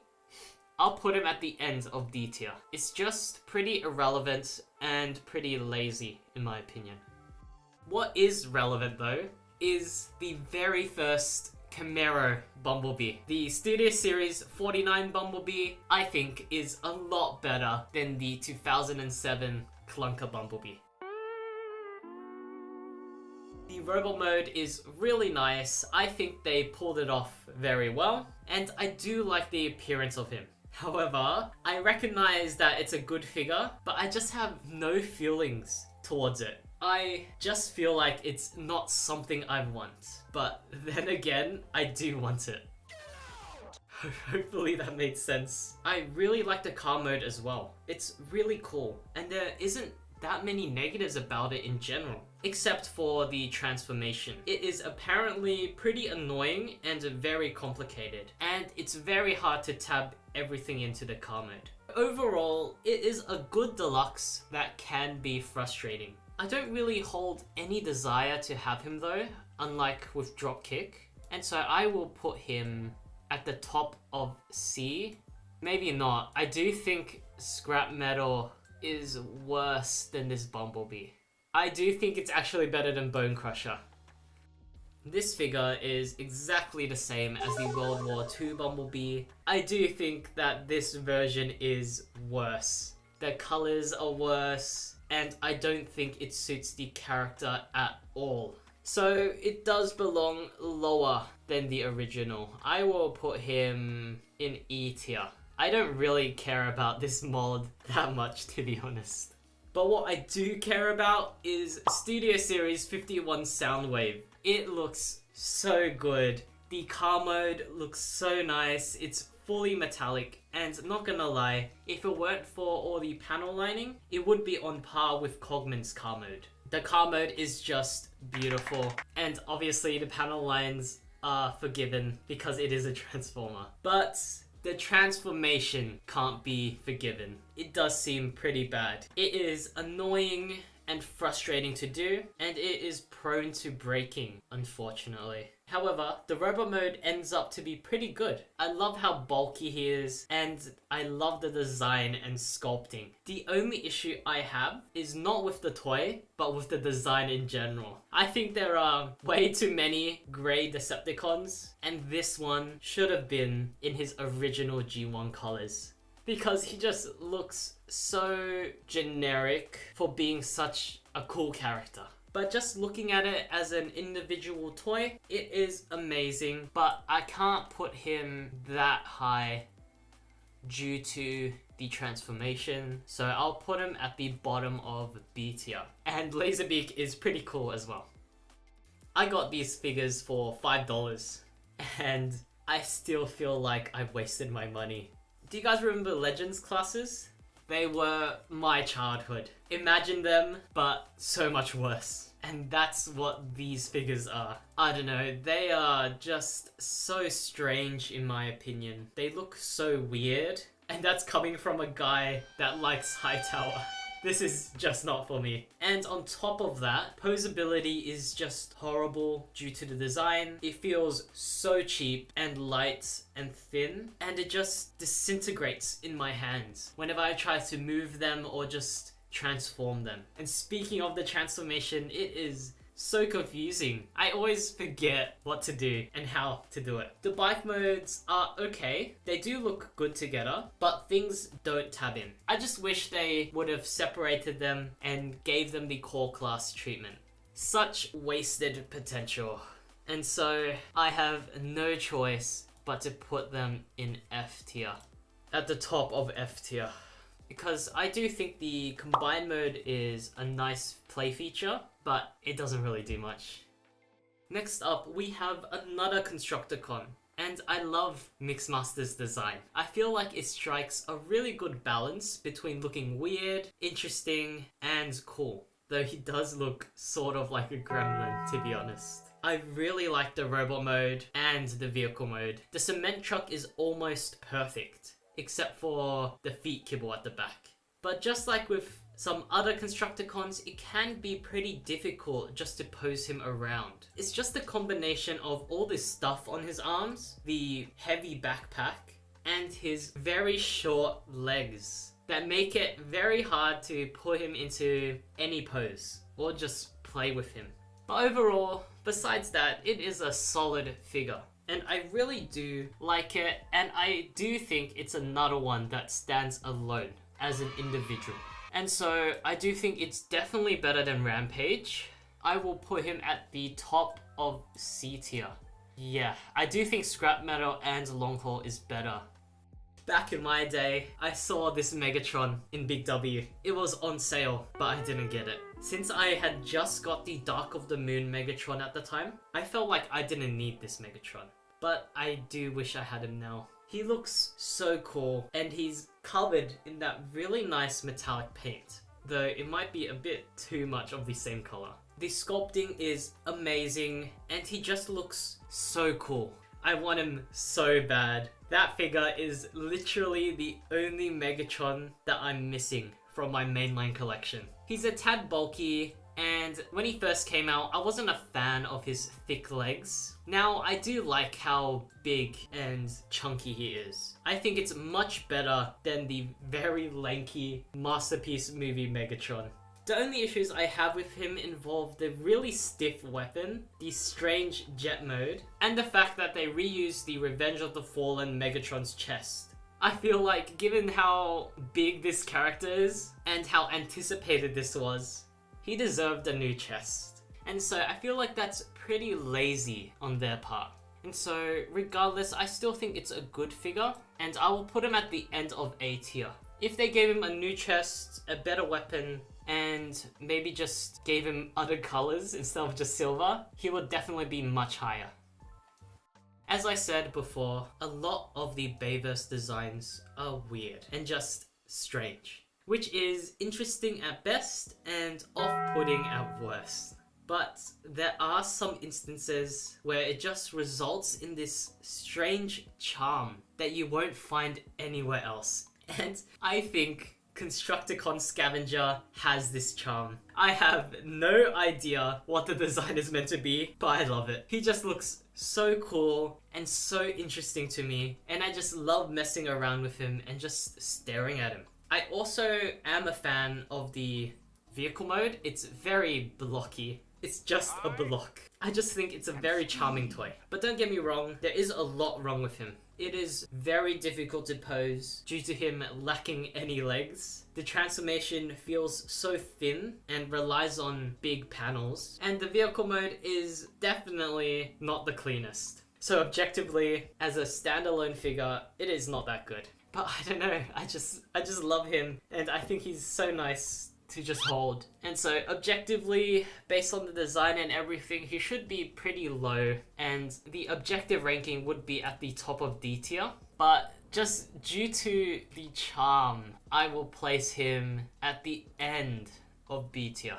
I'll put him at the end of D tier. It's just pretty irrelevant and pretty lazy in my opinion. What is relevant though is the very first Camaro Bumblebee. The Studio Series 49 Bumblebee, I think, is a lot better than the 2007 Clunker Bumblebee. The robot mode is really nice. I think they pulled it off very well, and I do like the appearance of him. However, I recognize that it's a good figure, but I just have no feelings towards it. I just feel like it's not something I want. But then again, I do want it. Hopefully that made sense. I really like the car mode as well. It's really cool, and there isn't that many negatives about it in general, except for the transformation. It is apparently pretty annoying and very complicated, and it's very hard to tab everything into the car mode. Overall, it is a good deluxe that can be frustrating. I don't really hold any desire to have him though, unlike with Dropkick, and so I will put him at the top of C. Maybe not. I do think Scrap Metal is worse than this Bumblebee. I do think it's actually better than Bone Crusher. This figure is exactly the same as the World War II Bumblebee. I do think that this version is worse. The colors are worse, and I don't think it suits the character at all. So it does belong lower than the original. I will put him in E tier. I don't really care about this mold that much, to be honest. But what I do care about is Studio Series 51 Soundwave. It looks so good. The car mode looks so nice. It's fully metallic, and not gonna lie, if it weren't for all the panel lining, it would be on par with Cogman's car mode. The car mode is just beautiful, and obviously the panel lines are forgiven because it is a Transformer. But the transformation can't be forgiven. It does seem pretty bad. It is annoying and frustrating to do, and it is prone to breaking, unfortunately. However, the robot mode ends up to be pretty good. I love how bulky he is, and I love the design and sculpting. The only issue I have is not with the toy, but with the design in general. I think there are way too many grey Decepticons, and this one should have been in his original G1 colors, because he just looks so generic for being such a cool character. But just looking at it as an individual toy, it is amazing, but I can't put him that high due to the transformation, so I'll put him at the bottom of B tier. And Laserbeak is pretty cool as well. I got these figures for $5, and I still feel like I've wasted my money. Do you guys remember Legends classes? They were my childhood. Imagine them, but so much worse. And that's what these figures are. I don't know, they are just so strange in my opinion. They look so weird, and that's coming from a guy that likes Hightower. This is just not for me. And on top of that, posability is just horrible due to the design. It feels so cheap and light and thin, and it just disintegrates in my hands whenever I try to move them or just transform them. And speaking of the transformation, it is so confusing. I always forget what to do and how to do it. The bike modes are okay. They do look good together, but things don't tab in. I just wish they would have separated them and gave them the core class treatment. Such wasted potential. And so I have no choice but to put them in F tier. At the top of F tier. Because I do think the combined mode is a nice play feature, but it doesn't really do much. Next up, we have another Constructicon, and I love Mixmaster's design. I feel like it strikes a really good balance between looking weird, interesting, and cool. Though he does look sort of like a gremlin, to be honest. I really like the robot mode and the vehicle mode. The cement truck is almost perfect, except for the feet kibble at the back. But just like with some other Constructicons, it can be pretty difficult just to pose him around. It's just a combination of all this stuff on his arms, the heavy backpack, and his very short legs that make it very hard to put him into any pose or just play with him. But overall, besides that, it is a solid figure. And I really do like it, and I do think it's another one that stands alone as an individual. And so I do think it's definitely better than Rampage. I will put him at the top of C tier. Yeah, I do think Scrap Metal and Long Haul is better. Back in my day, I saw this Megatron in Big W. It was on sale, but I didn't get it. Since I had just got the Dark of the Moon Megatron at the time, I felt like I didn't need this Megatron. But I do wish I had him now. He looks so cool, and he's covered in that really nice metallic paint, though it might be a bit too much of the same color. The sculpting is amazing, and he just looks so cool. I want him so bad. That figure is literally the only Megatron that I'm missing from my mainline collection. He's a tad bulky, and when he first came out, I wasn't a fan of his thick legs. Now, I do like how big and chunky he is. I think it's much better than the very lanky Masterpiece movie Megatron. The only issues I have with him involve the really stiff weapon, the strange jet mode, and the fact that they reused the Revenge of the Fallen Megatron's chest. I feel like, given how big this character is, and how anticipated this was, he deserved a new chest. And so I feel like that's pretty lazy on their part. And so regardless, I still think it's a good figure, and I will put him at the end of A tier. If they gave him a new chest, a better weapon, and maybe just gave him other colors instead of just silver, he would definitely be much higher. As I said before, a lot of the Bayverse designs are weird and just strange, which is interesting at best and off-putting at worst. But there are some instances where it just results in this strange charm that you won't find anywhere else. And I think Constructicon Scavenger has this charm. I have no idea what the design is meant to be, but I love it. He just looks so cool and so interesting to me, and I just love messing around with him and just staring at him. I also am a fan of the vehicle mode. It's very blocky. It's just a block. I just think it's a very charming toy. But don't get me wrong, there is a lot wrong with him. It is very difficult to pose due to him lacking any legs. The transformation feels so thin and relies on big panels. And the vehicle mode is definitely not the cleanest. So objectively, as a standalone figure, it is not that good. But I don't know, I just love him, and I think he's so nice to just hold. And so objectively, based on the design and everything, he should be pretty low, and the objective ranking would be at the top of D tier. But just due to the charm, I will place him at the end of B tier.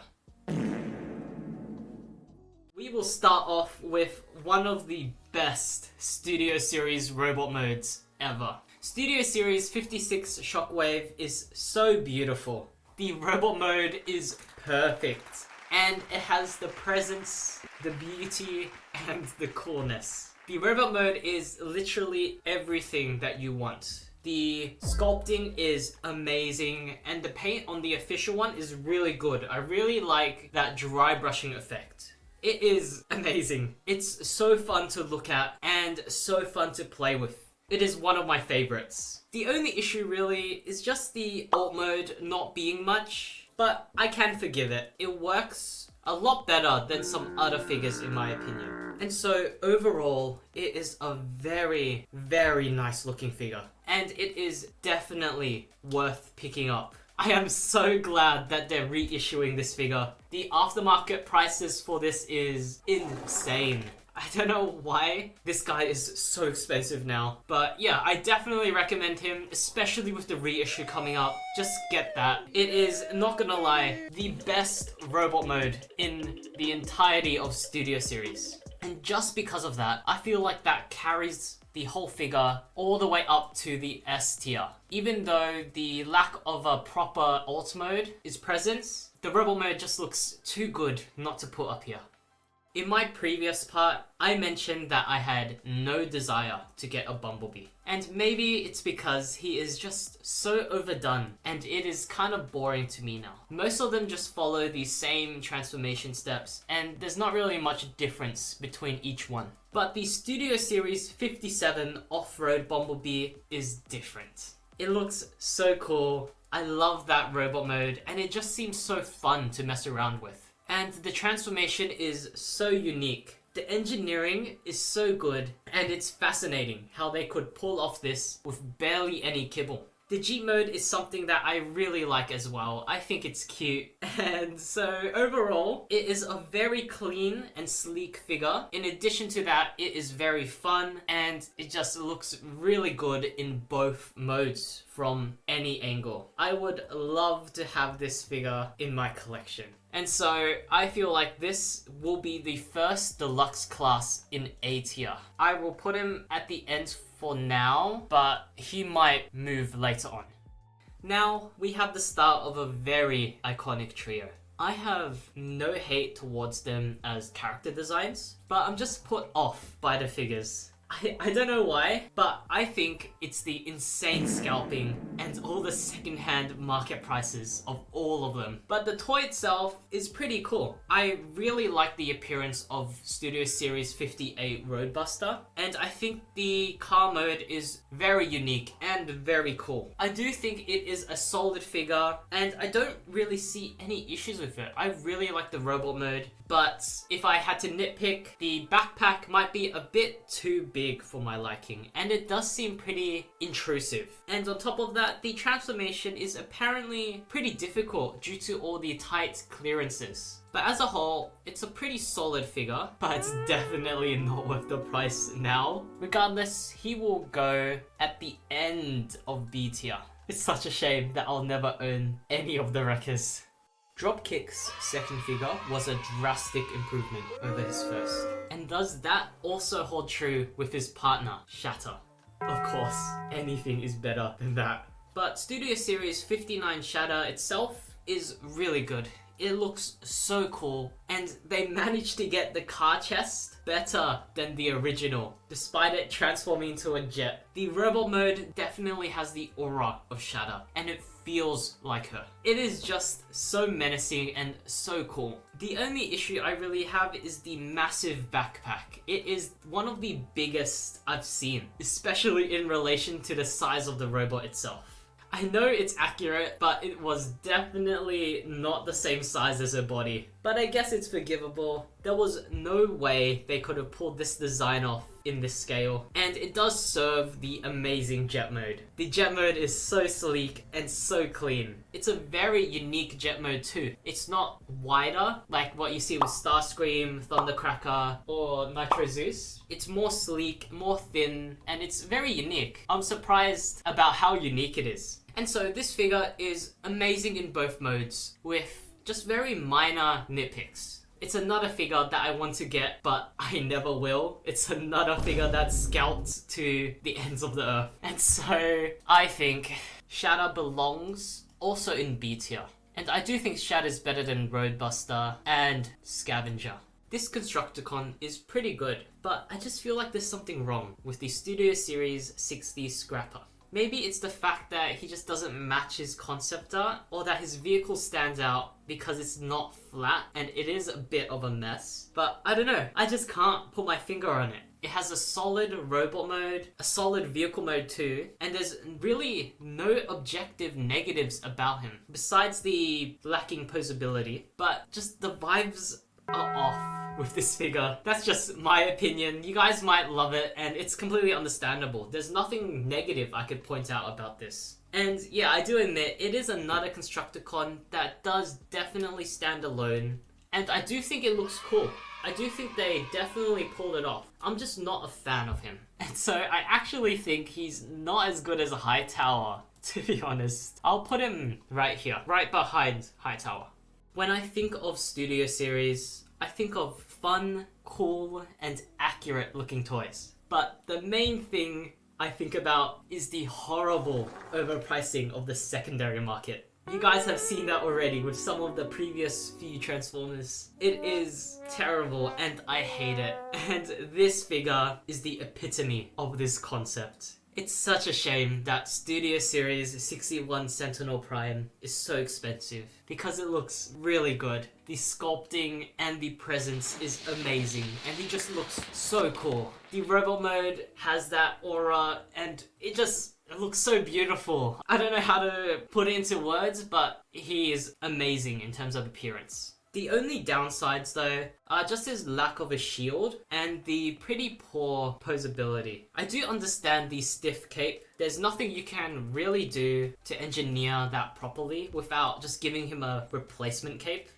We will start off with one of the best Studio Series robot modes ever. Studio Series 56 Shockwave is so beautiful. The robot mode is perfect, and it has the presence, the beauty, and the coolness. The robot mode is literally everything that you want. The sculpting is amazing, and the paint on the official one is really good. I really like that dry brushing effect. It is amazing. It's so fun to look at and so fun to play with. It is one of my favorites. The only issue really is just the alt mode not being much, but I can forgive it. It works a lot better than some other figures in my opinion. And so overall, it is a very, very nice looking figure. And it is definitely worth picking up. I am so glad that they're reissuing this figure. The aftermarket prices for this is insane. I don't know why this guy is so expensive now. But yeah, I definitely recommend him, especially with the reissue coming up. Just get that. It is, not gonna lie, the best robot mode in the entirety of Studio Series. And just because of that, I feel like that carries the whole figure all the way up to the S tier. Even though the lack of a proper alt mode is present, the robot mode just looks too good not to put up here. In my previous part, I mentioned that I had no desire to get a Bumblebee. And maybe it's because he is just so overdone and it is kind of boring to me now. Most of them just follow the same transformation steps and there's not really much difference between each one. But the Studio Series 57 Off-Road Bumblebee is different. It looks so cool. I love that robot mode and it just seems so fun to mess around with. And the transformation is so unique. The engineering is so good and it's fascinating how they could pull off this with barely any kibble. The Jeep mode is something that I really like as well. I think it's cute. And so overall, it is a very clean and sleek figure. In addition to that, it is very fun and it just looks really good in both modes from any angle. I would love to have this figure in my collection. And so I feel like this will be the first deluxe class in A tier. I will put him at the end for now, but he might move later on. Now we have the start of a very iconic trio. I have no hate towards them as character designs, but I'm just put off by the figures. I don't know why, but I think it's the insane scalping and all the secondhand market prices of all of them. But the toy itself is pretty cool. I really like the appearance of Studio Series 58 Roadbuster, and I think the car mode is very unique and very cool. I do think it is a solid figure, and I don't really see any issues with it. I really like the robot mode, but if I had to nitpick, the backpack might be a bit too big for my liking, and it does seem pretty intrusive. And on top of that, the transformation is apparently pretty difficult due to all the tight clearances. But as a whole, it's a pretty solid figure, but it's definitely not worth the price now. Regardless, he will go at the end of B tier. It's such a shame that I'll never own any of the Wreckers. Dropkick's second figure was a drastic improvement over his first. And does that also hold true with his partner, Shatter? Of course, anything is better than that. But Studio Series 59 Shatter itself is really good. It looks so cool, and they managed to get the car chest better than the original, despite it transforming into a jet. The robot mode definitely has the aura of Shatter, and it feels like her. It is just so menacing and so cool. The only issue I really have is the massive backpack. It is one of the biggest I've seen, especially in relation to the size of the robot itself. I know it's accurate, but it was definitely not the same size as her body. But I guess it's forgivable. There was no way they could have pulled this design off in this scale. And it does serve the amazing jet mode. The jet mode is so sleek and so clean. It's a very unique jet mode too. It's not wider like what you see with Starscream, Thundercracker, or Nitro Zeus. It's more sleek, more thin, and it's very unique. I'm surprised about how unique it is. And so this figure is amazing in both modes with just very minor nitpicks. It's another figure that I want to get, but I never will. It's another figure that's scalped to the ends of the earth. And so I think Shatter belongs also in B tier. And I do think Shatter's better than Roadbuster and Scavenger. This Constructicon is pretty good, but I just feel like there's something wrong with the Studio Series 60 Scrapper. Maybe it's the fact that he just doesn't match his concept art, or that his vehicle stands out because it's not flat and it is a bit of a mess. But I don't know, I just can't put my finger on it. It has a solid robot mode, a solid vehicle mode too, and there's really no objective negatives about him, besides the lacking posability, but just the vibes are off with this figure. That's just my opinion. You guys might love it, and it's completely understandable. There's nothing negative I could point out about this. And yeah, I do admit, it is another Constructicon that does definitely stand alone, and I do think it looks cool. I do think they definitely pulled it off. I'm just not a fan of him. And so I actually think he's not as good as a Hightower, to be honest. I'll put him right here, right behind Hightower. When I think of Studio Series, I think of fun, cool, and accurate looking toys. But the main thing I think about is the horrible overpricing of the secondary market. You guys have seen that already with some of the previous few Transformers. It is terrible and I hate it. And this figure is the epitome of this concept. It's such a shame that Studio Series 61 Sentinel Prime is so expensive because it looks really good. The sculpting and the presence is amazing and he just looks so cool. The robot mode has that aura and it looks so beautiful. I don't know how to put it into words, but he is amazing in terms of appearance. The only downsides though are just his lack of a shield and the pretty poor posability. I do understand the stiff cape. There's nothing you can really do to engineer that properly without just giving him a replacement cape.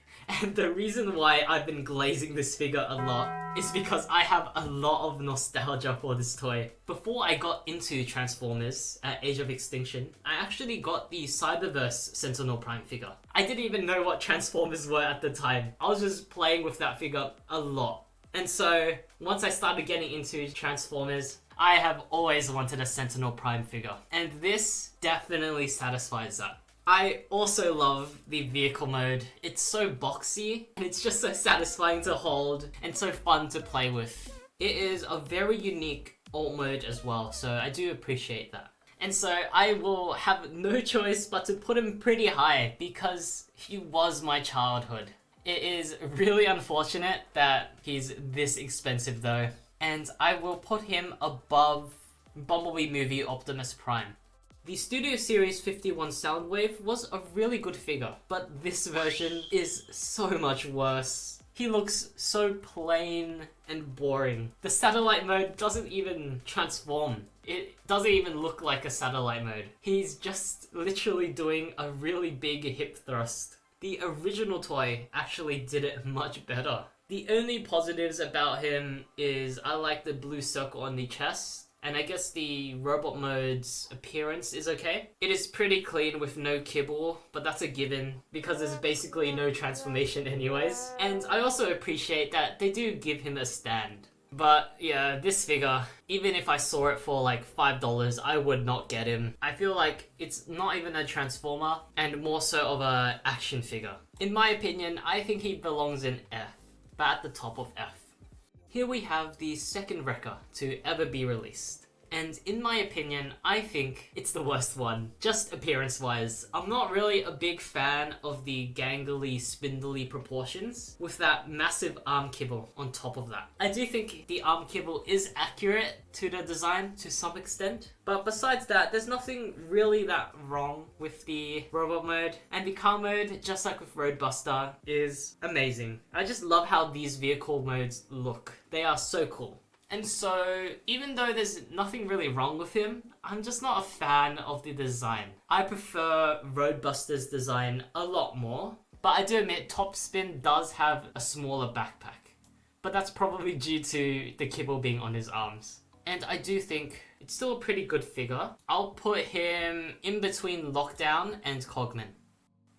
And the reason why I've been glazing this figure a lot is because I have a lot of nostalgia for this toy. Before I got into Transformers at Age of Extinction, I actually got the Cyberverse Sentinel Prime figure. I didn't even know what Transformers were at the time. I was just playing with that figure a lot. And so, once I started getting into Transformers, I have always wanted a Sentinel Prime figure. And this definitely satisfies that. I also love the vehicle mode. It's so boxy and it's just so satisfying to hold and so fun to play with. It is a very unique alt mode as well, so I do appreciate that. And so I will have no choice but to put him pretty high because he was my childhood. It is really unfortunate that he's this expensive though, and I will put him above Bumblebee movie Optimus Prime. The Studio Series 51 Soundwave was a really good figure, but this version is so much worse. He looks so plain and boring. The satellite mode doesn't even transform. It doesn't even look like a satellite mode. He's just literally doing a really big hip thrust. The original toy actually did it much better. The only positives about him is I like the blue circle on the chest. And I guess the robot mode's appearance is okay. It is pretty clean with no kibble, but that's a given because there's basically no transformation anyways. And I also appreciate that they do give him a stand. But yeah, this figure, even if I saw it for like $5, I would not get him. I feel like it's not even a Transformer and more so of a action figure. In my opinion, I think he belongs in F, but at the top of F. Here we have the second Wrecker to ever be released. And in my opinion, I think it's the worst one, just appearance-wise. I'm not really a big fan of the gangly, spindly proportions with that massive arm kibble on top of that. I do think the arm kibble is accurate to the design to some extent, but besides that, there's nothing really that wrong with the robot mode. And the car mode, just like with Roadbuster, is amazing. I just love how these vehicle modes look. They are so cool. And so, even though there's nothing really wrong with him, I'm just not a fan of the design. I prefer Roadbuster's design a lot more, but I do admit Topspin does have a smaller backpack. But that's probably due to the kibble being on his arms. And I do think it's still a pretty good figure. I'll put him in between Lockdown and Cogman.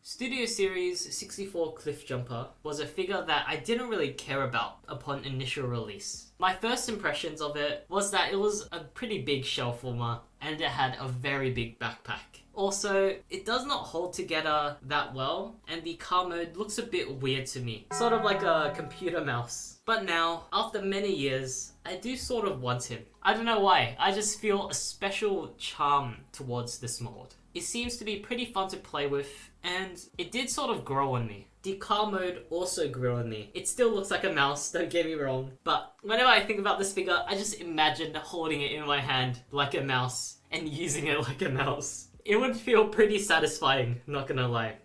Studio Series 64 Cliffjumper was a figure that I didn't really care about upon initial release. My first impressions of it was that it was a pretty big shell former and it had a very big backpack. Also, it does not hold together that well and the car mode looks a bit weird to me, sort of like a computer mouse. But now, after many years, I do sort of want him. I don't know why, I just feel a special charm towards this mold. It seems to be pretty fun to play with, and it did sort of grow on me. The car mode also grew on me. It still looks like a mouse, don't get me wrong, but whenever I think about this figure, I just imagine holding it in my hand like a mouse and using it like a mouse. It would feel pretty satisfying, not gonna lie.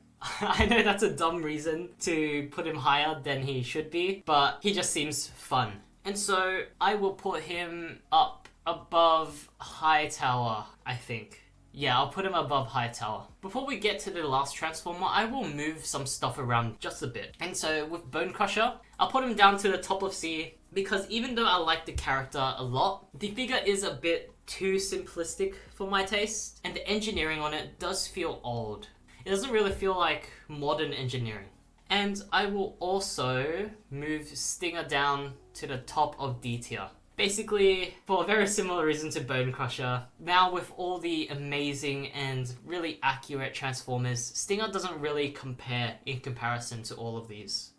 I know that's a dumb reason to put him higher than he should be, but he just seems fun. And so I will put him up above Hightower, I think. Yeah, I'll put him above Hightower. Before we get to the last Transformer, I will move some stuff around just a bit. And so with Bone Crusher, I'll put him down to the top of C because even though I like the character a lot, the figure is a bit too simplistic for my taste, and the engineering on it does feel old. It doesn't really feel like modern engineering. And I will also move Stinger down to the top of D tier. Basically, for a very similar reason to Bone Crusher, now with all the amazing and really accurate Transformers, Stinger doesn't really compare in comparison to all of these.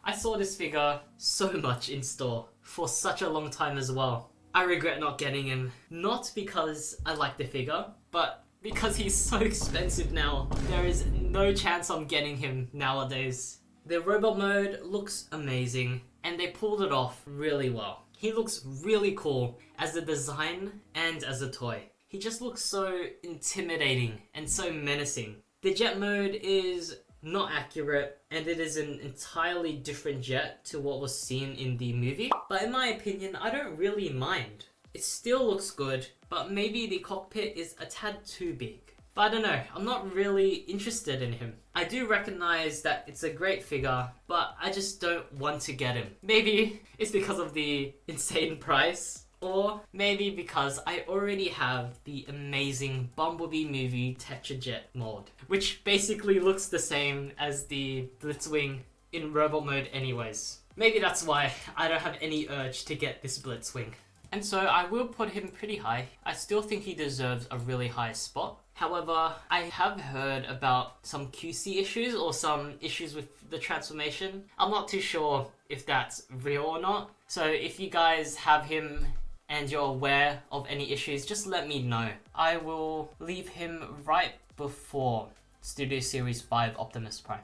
I saw this figure so much in store for such a long time as well. I regret not getting him, not because I like the figure, but because he's so expensive now. There is no chance I'm getting him nowadays. The robot mode looks amazing, and they pulled it off really well. He looks really cool as a design and as a toy. He just looks so intimidating and so menacing. The jet mode is not accurate, and it is an entirely different jet to what was seen in the movie. But in my opinion, I don't really mind. It still looks good, but maybe the cockpit is a tad too big. But I don't know, I'm not really interested in him. I do recognize that it's a great figure, but I just don't want to get him. Maybe it's because of the insane price, or maybe because I already have the amazing Bumblebee movie Tetrajet mold, which basically looks the same as the Blitzwing in robot mode anyways. Maybe that's why I don't have any urge to get this Blitzwing. And so I will put him pretty high. I still think he deserves a really high spot. However, I have heard about some QC issues or some issues with the transformation. I'm not too sure if that's real or not. So if you guys have him and you're aware of any issues, just let me know. I will leave him right before Studio Series 5 Optimus Prime.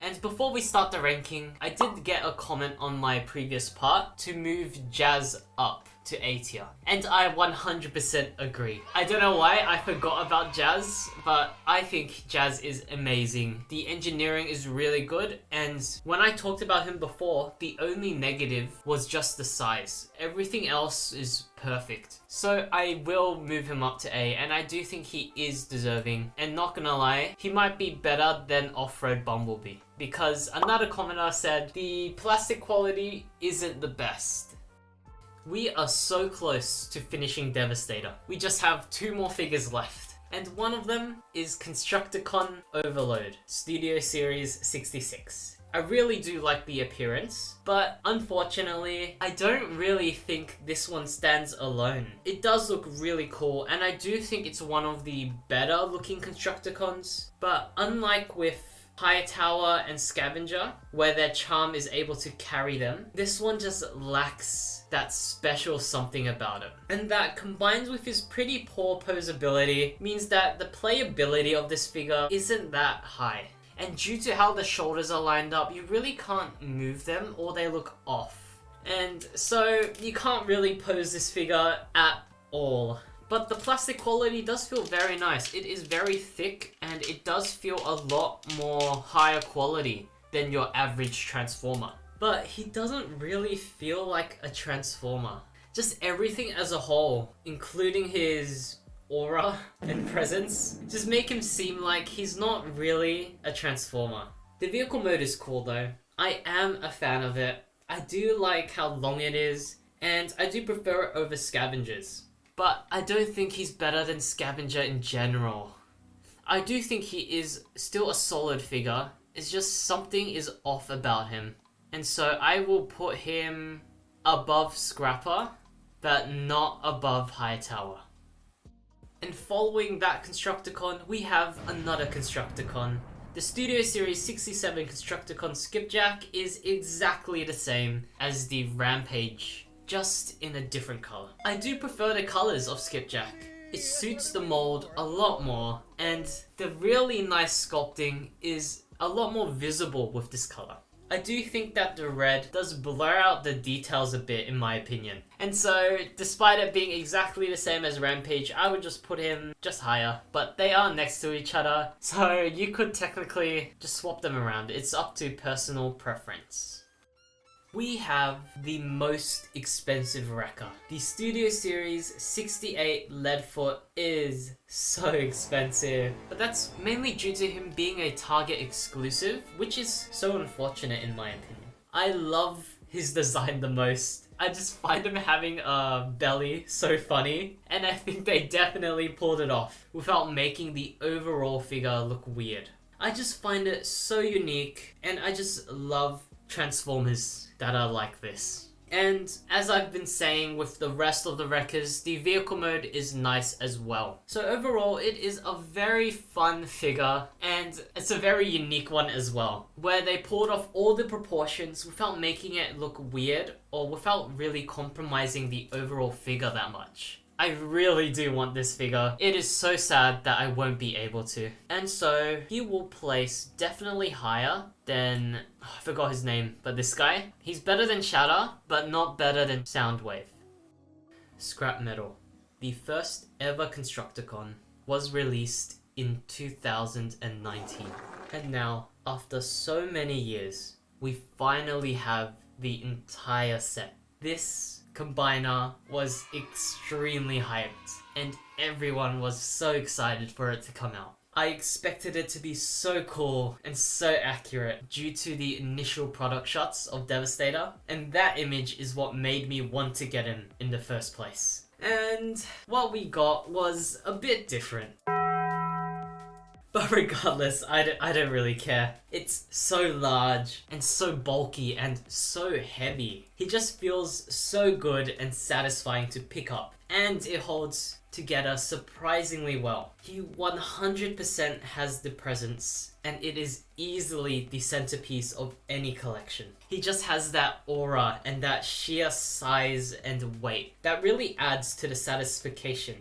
And before we start the ranking, I did get a comment on my previous part to move Jazz up to A tier. And I 100% agree. I don't know why I forgot about Jazz, but I think Jazz is amazing. The engineering is really good, and when I talked about him before, the only negative was just the size. Everything else is perfect. So I will move him up to A, and I do think he is deserving. And not gonna lie, he might be better than Off-Road Bumblebee, because another commenter said the plastic quality isn't the best. We are so close to finishing Devastator. We just have 2 more figures left. And one of them is Constructicon Overload, Studio Series 66. I really do like the appearance, but unfortunately, I don't really think this one stands alone. It does look really cool, and I do think it's one of the better looking Constructicons, but unlike with Hightower and Scavenger, where their charm is able to carry them, this one just lacks that special something about him. And that, combined with his pretty poor posability, means that the playability of this figure isn't that high. And due to how the shoulders are lined up, you really can't move them or they look off. And so you can't really pose this figure at all. But the plastic quality does feel very nice. It is very thick, and it does feel a lot more higher quality than your average Transformer. But he doesn't really feel like a Transformer. Just everything as a whole, including his aura and presence, just make him seem like he's not really a Transformer. The vehicle mode is cool though. I am a fan of it. I do like how long it is, and I do prefer it over Scavengers. But I don't think he's better than Scavenger in general. I do think he is still a solid figure. It's just something is off about him. And so I will put him above Scrapper, but not above Hightower. And following that Constructicon, we have another Constructicon. The Studio Series 67 Constructicon Skipjack is exactly the same as the Rampage, just in a different color. I do prefer the colors of Skipjack. It suits the mold a lot more, and the really nice sculpting is a lot more visible with this color. I do think that the red does blur out the details a bit, in my opinion. And so, despite it being exactly the same as Rampage, I would just put him just higher. But they are next to each other, so you could technically just swap them around. It's up to personal preference. We have the most expensive wrecker. The Studio Series 68 Leadfoot is so expensive, but that's mainly due to him being a Target exclusive, which is so unfortunate in my opinion. I love his design the most. I just find him having a belly so funny, and I think they definitely pulled it off without making the overall figure look weird. I just find it so unique, and I just love Transformers that are like this. And as I've been saying with the rest of the Wreckers, the vehicle mode is nice as well. So overall, it is a very fun figure, and it's a very unique one as well, where they pulled off all the proportions without making it look weird or without really compromising the overall figure that much. I really do want this figure. It is so sad that I won't be able to. And so he will place definitely higher than, I forgot his name, but this guy. He's better than Shatter, but not better than Soundwave. Scrap Metal. The first ever Constructicon was released in 2019. And now, after so many years, we finally have the entire set. This combiner was extremely hyped, and everyone was so excited for it to come out. I expected it to be so cool and so accurate due to the initial product shots of Devastator, and that image is what made me want to get him in the first place. And what we got was a bit different. But regardless, I don't really care. It's so large and so bulky and so heavy. He just feels so good and satisfying to pick up. And it holds together surprisingly well. He 100% has the presence, and it is easily the centerpiece of any collection. He just has that aura and that sheer size and weight that really adds to the satisfaction.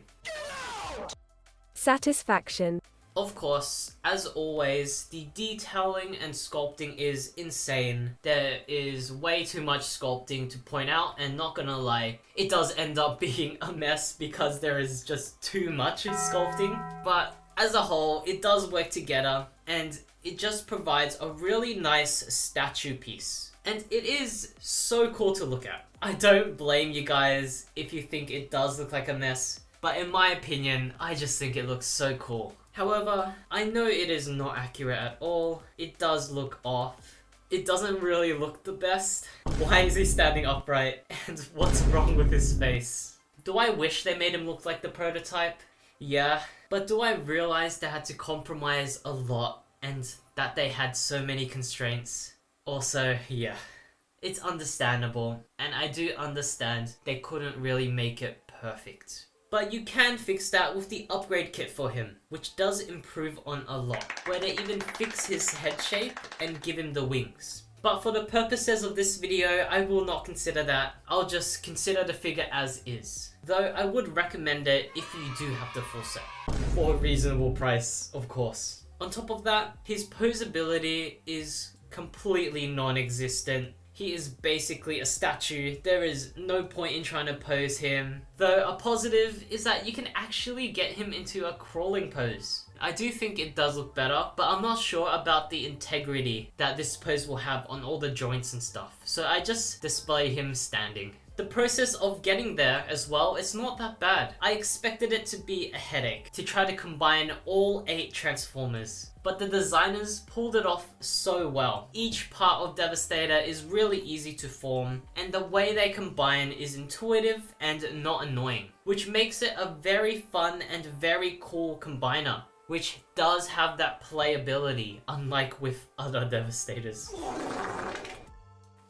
Satisfaction. Of course, as always, the detailing and sculpting is insane. There is way too much sculpting to point out, and not gonna lie, it does end up being a mess because there is just too much sculpting. But as a whole, it does work together, and it just provides a really nice statue piece. And it is so cool to look at. I don't blame you guys if you think it does look like a mess, but in my opinion, I just think it looks so cool. However, I know it is not accurate at all. It does look off. It doesn't really look the best. Why is he standing upright? And what's wrong with his face? Do I wish they made him look like the prototype? Yeah. But do I realize they had to compromise a lot and that they had so many constraints? Also, yeah. It's understandable, and I do understand they couldn't really make it perfect. But you can fix that with the upgrade kit for him, which does improve on a lot, where they even fix his head shape and give him the wings. But for the purposes of this video, I will not consider that. I'll just consider the figure as is. Though I would recommend it if you do have the full set. For a reasonable price, of course. On top of that, his posability is completely non-existent. He is basically a statue. There is no point in trying to pose him. Though a positive is that you can actually get him into a crawling pose. I do think it does look better, but I'm not sure about the integrity that this pose will have on all the joints and stuff. So I just display him standing. The process of getting there as well, it's not that bad. I expected it to be a headache to try to combine all 8 Transformers, but the designers pulled it off so well. Each part of Devastator is really easy to form, and the way they combine is intuitive and not annoying, which makes it a very fun and very cool combiner, which does have that playability, unlike with other Devastators.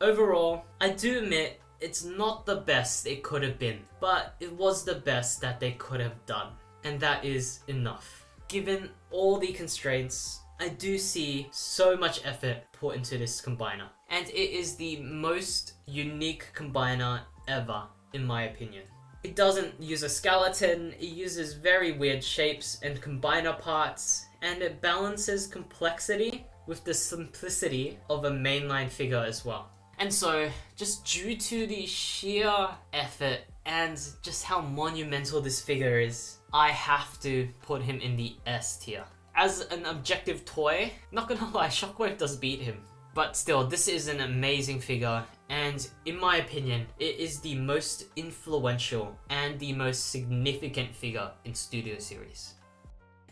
Overall, I do admit it's not the best it could have been, but it was the best that they could have done, and that is enough. Given all the constraints, I do see so much effort put into this combiner, and it is the most unique combiner ever, in my opinion. It doesn't use a skeleton, it uses very weird shapes and combiner parts, and it balances complexity with the simplicity of a mainline figure as well. And so, just due to the sheer effort and just how monumental this figure is, I have to put him in the S tier. As an objective toy, not gonna lie, Shockwave does beat him. But still, this is an amazing figure, and in my opinion, it is the most influential and the most significant figure in Studio Series.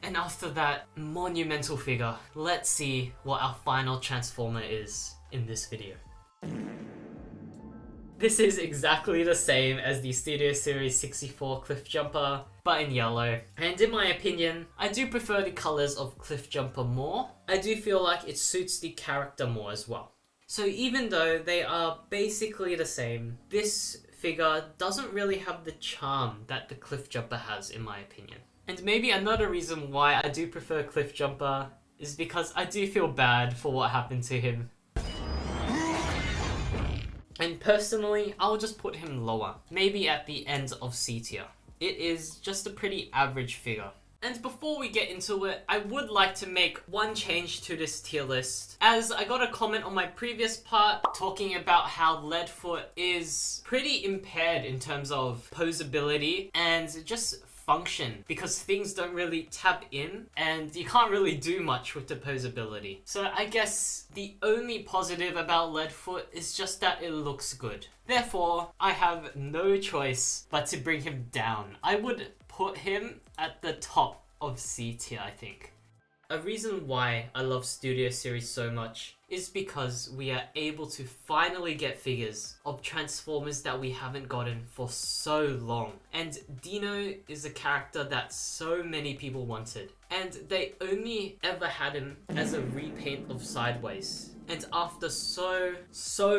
And after that monumental figure, let's see what our final Transformer is in this video. This is exactly the same as the Studio Series 64 Cliffjumper, but in yellow. And in my opinion, I do prefer the colours of Cliffjumper more. I do feel like it suits the character more as well. So even though they are basically the same, this figure doesn't really have the charm that the Cliffjumper has, in my opinion. And maybe another reason why I do prefer Cliffjumper is because I do feel bad for what happened to him. And personally, I'll just put him lower, maybe at the end of C tier. It is just a pretty average figure. And before we get into it, I would like to make one change to this tier list, as I got a comment on my previous part talking about how Leadfoot is pretty impaired in terms of posability and just function, because things don't really tap in and you can't really do much with the posability. So I guess the only positive about Leadfoot is just that it looks good. Therefore, I have no choice but to bring him down. I would put him at the top of C tier, I think. A reason why I love Studio Series so much is because we are able to finally get figures of Transformers that we haven't gotten for so long. And Dino is a character that so many people wanted, and they only ever had him as a repaint of Sideways. And after so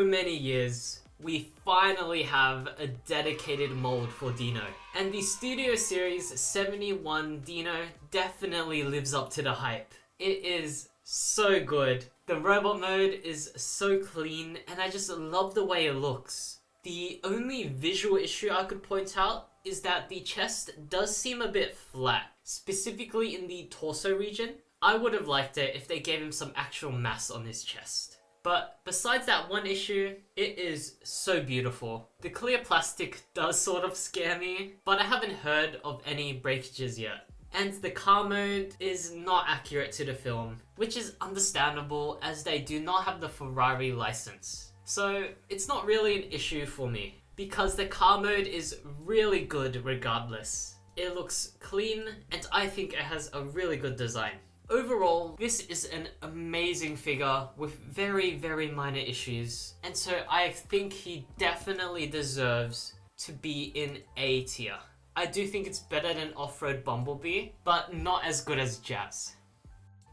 many years, we finally have a dedicated mold for Dino. And the Studio Series 71 Dino definitely lives up to the hype. It is so good. The robot mode is so clean, and I just love the way it looks. The only visual issue I could point out is that the chest does seem a bit flat, specifically in the torso region. I would have liked it if they gave him some actual mass on his chest. But besides that one issue, it is so beautiful. The clear plastic does sort of scare me, but I haven't heard of any breakages yet. And the car mode is not accurate to the film, which is understandable as they do not have the Ferrari license. So it's not really an issue for me, because the car mode is really good regardless. It looks clean, and I think it has a really good design. Overall, this is an amazing figure with very minor issues, and so I think he definitely deserves to be in A tier. I do think it's better than Off-Road Bumblebee, but not as good as Jazz.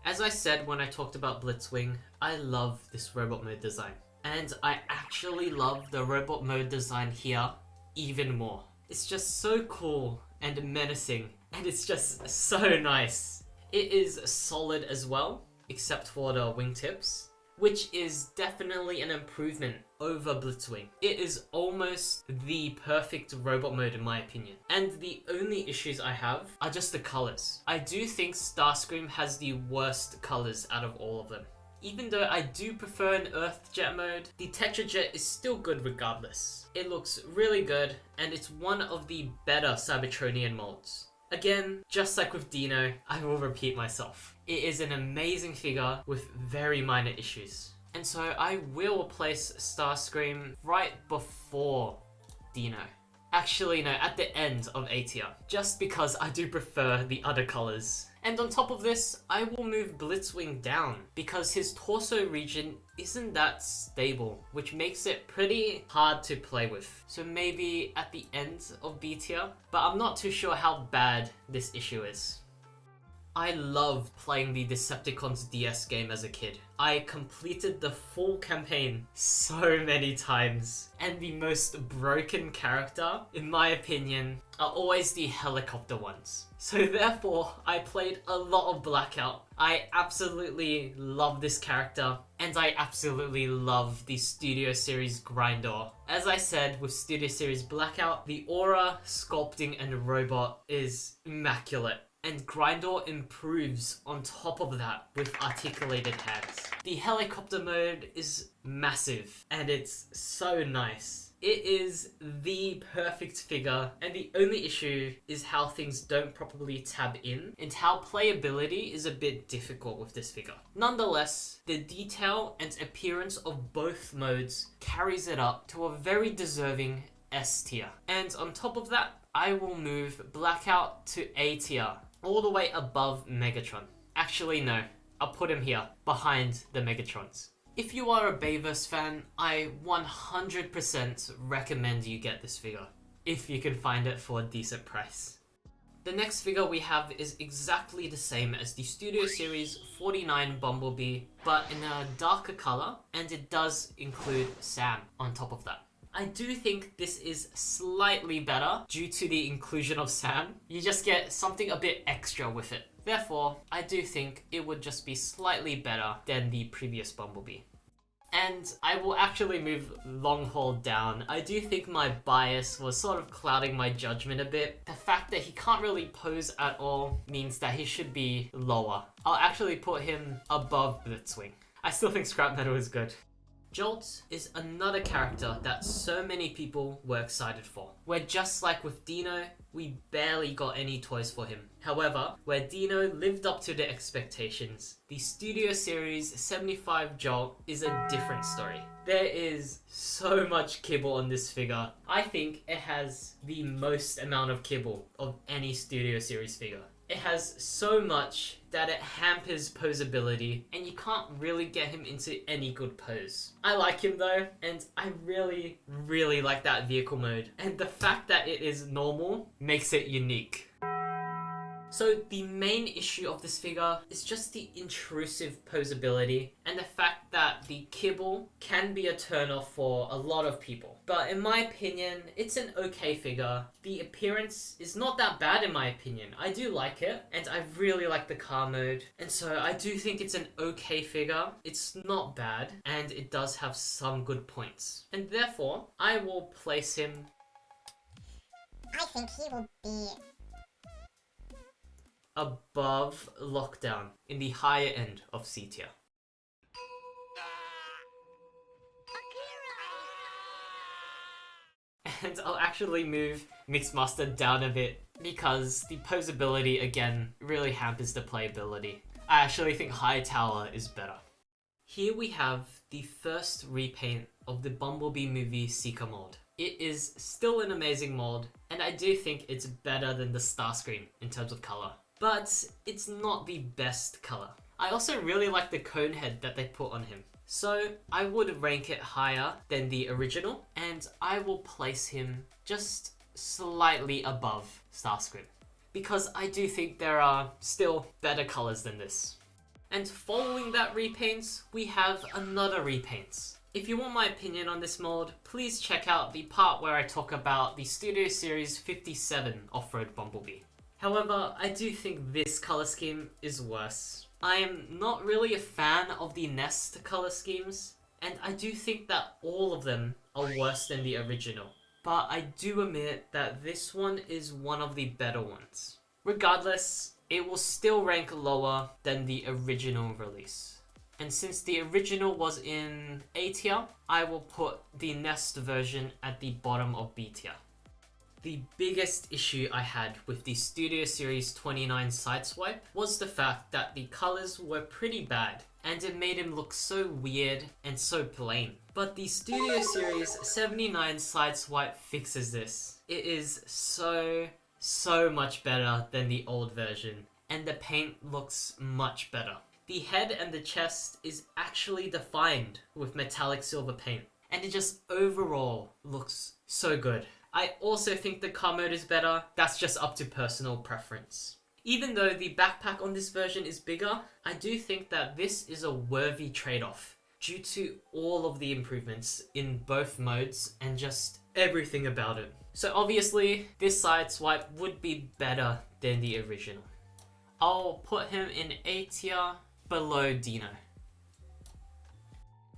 As I said when I talked about Blitzwing, I love this robot mode design. And I actually love the robot mode design here even more. It's just so cool and menacing, and it's just so nice. It is solid as well, except for the wingtips, which is definitely an improvement over Blitzwing. It is almost the perfect robot mode in my opinion. And the only issues I have are just the colors. I do think Starscream has the worst colors out of all of them. Even though I do prefer an Earthjet mode, the Tetrajet is still good regardless. It looks really good, and it's one of the better Cybertronian molds. Again, just like with Dino, I will repeat myself. It is an amazing figure with very minor issues. And so I will place Starscream right before Dino. Actually, no, at the end of A tier, just because I do prefer the other colors. And on top of this, I will move Blitzwing down because his torso region isn't that stable, which makes it pretty hard to play with. So maybe at the end of B tier, but I'm not too sure how bad this issue is. I loved playing the Decepticons DS game as a kid. I completed the full campaign so many times, and the most broken character, in my opinion, are always the helicopter ones. So therefore, I played a lot of Blackout. I absolutely love this character, and I absolutely love the Studio Series Grindor. As I said, with Studio Series Blackout, the aura, sculpting, and robot is immaculate. And Grindor improves on top of that with articulated hands. The helicopter mode is massive, and it's so nice. It is the perfect figure, and the only issue is how things don't properly tab in, and how playability is a bit difficult with this figure. Nonetheless, the detail and appearance of both modes carries it up to a very deserving S tier. And on top of that, I will move Blackout to A tier, all the way above Megatron. Actually, no, I'll put him here, behind the Megatrons. If you are a Bayverse fan, I 100% recommend you get this figure, if you can find it for a decent price. The next figure we have is exactly the same as the Studio Series 49 Bumblebee, but in a darker color, and it does include Sam on top of that. I do think this is slightly better due to the inclusion of Sam. You just get something a bit extra with it. Therefore, I do think it would just be slightly better than the previous Bumblebee. And I will actually move long haul down. I do think my bias was sort of clouding my judgment a bit. The fact that he can't really pose at all means that he should be lower. I'll actually put him above Blitzwing. I still think Scrap Metal is good. Jolt is another character that so many people were excited for. Where just like with Dino, we barely got any toys for him. However, where Dino lived up to the expectations, the Studio Series 75 Jolt is a different story. There is so much kibble on this figure. I think it has the most amount of kibble of any Studio Series figure. It has so much that it hampers posability, and you can't really get him into any good pose. I like him though, and I really like that vehicle mode. And the fact that it is normal makes it unique. So the main issue of this figure is just the intrusive posability and the fact that the kibble can be a turnoff for a lot of people. But in my opinion, it's an okay figure. The appearance is not that bad in my opinion. I do like it, and I really like the car mode. And so I do think it's an okay figure. It's not bad, and it does have some good points. And therefore, I will place him... I think he will be above Lockdown in the higher end of C tier. And I'll actually move Mixmaster down a bit because the posability again really hampers the playability. I actually think Hightower is better. Here we have the first repaint of the Bumblebee movie Seeker mold. It is still an amazing mold, and I do think it's better than the Starscream in terms of color. But it's not the best color. I also really like the cone head that they put on him. So I would rank it higher than the original, and I will place him just slightly above Starscream. Because I do think there are still better colors than this. And following that Repaints, we have another Repaints. If you want my opinion on this mold, please check out the part where I talk about the Studio Series 57 Off-Road Bumblebee. However, I do think this color scheme is worse. I am not really a fan of the Nest color schemes, and I do think that all of them are worse than the original. But I do admit that this one is one of the better ones. Regardless, it will still rank lower than the original release. And since the original was in A tier, I will put the Nest version at the bottom of B tier. The biggest issue I had with the Studio Series 29 Sideswipe was the fact that the colors were pretty bad, and it made him look so weird and so plain. But the Studio Series 79 Sideswipe fixes this. It is so much better than the old version, and the paint looks much better. The head and the chest is actually defined with metallic silver paint, and it just overall looks so good. I also think the car mode is better. That's just up to personal preference. Even though the backpack on this version is bigger, I do think that this is a worthy trade-off due to all of the improvements in both modes and just everything about it. So obviously, this Sideswipe would be better than the original. I'll put him in A tier below Dino.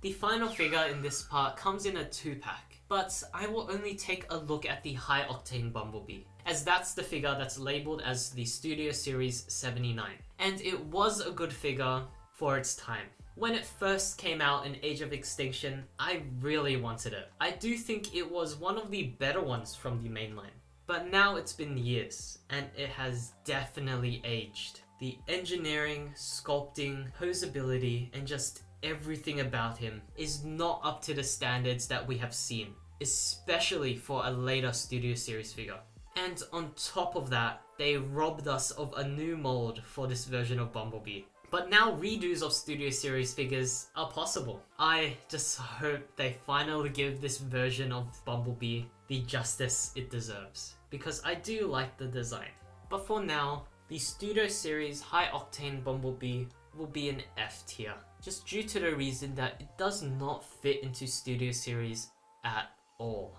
The final figure in this part comes in a 2-pack. But I will only take a look at the High Octane Bumblebee, as that's the figure that's labeled as the Studio Series 79. And it was a good figure for its time. When it first came out in Age of Extinction, I really wanted it. I do think it was one of the better ones from the mainline. But now it's been years, and it has definitely aged. The engineering, sculpting, posability, and just everything about him is not up to the standards that we have seen, especially for a later Studio Series figure. And on top of that, they robbed us of a new mold for this version of Bumblebee. But now redos of Studio Series figures are possible. I just hope they finally give this version of Bumblebee the justice it deserves, because I do like the design. But for now, the Studio Series High Octane Bumblebee will be an F tier, just due to the reason that it does not fit into Studio Series at all.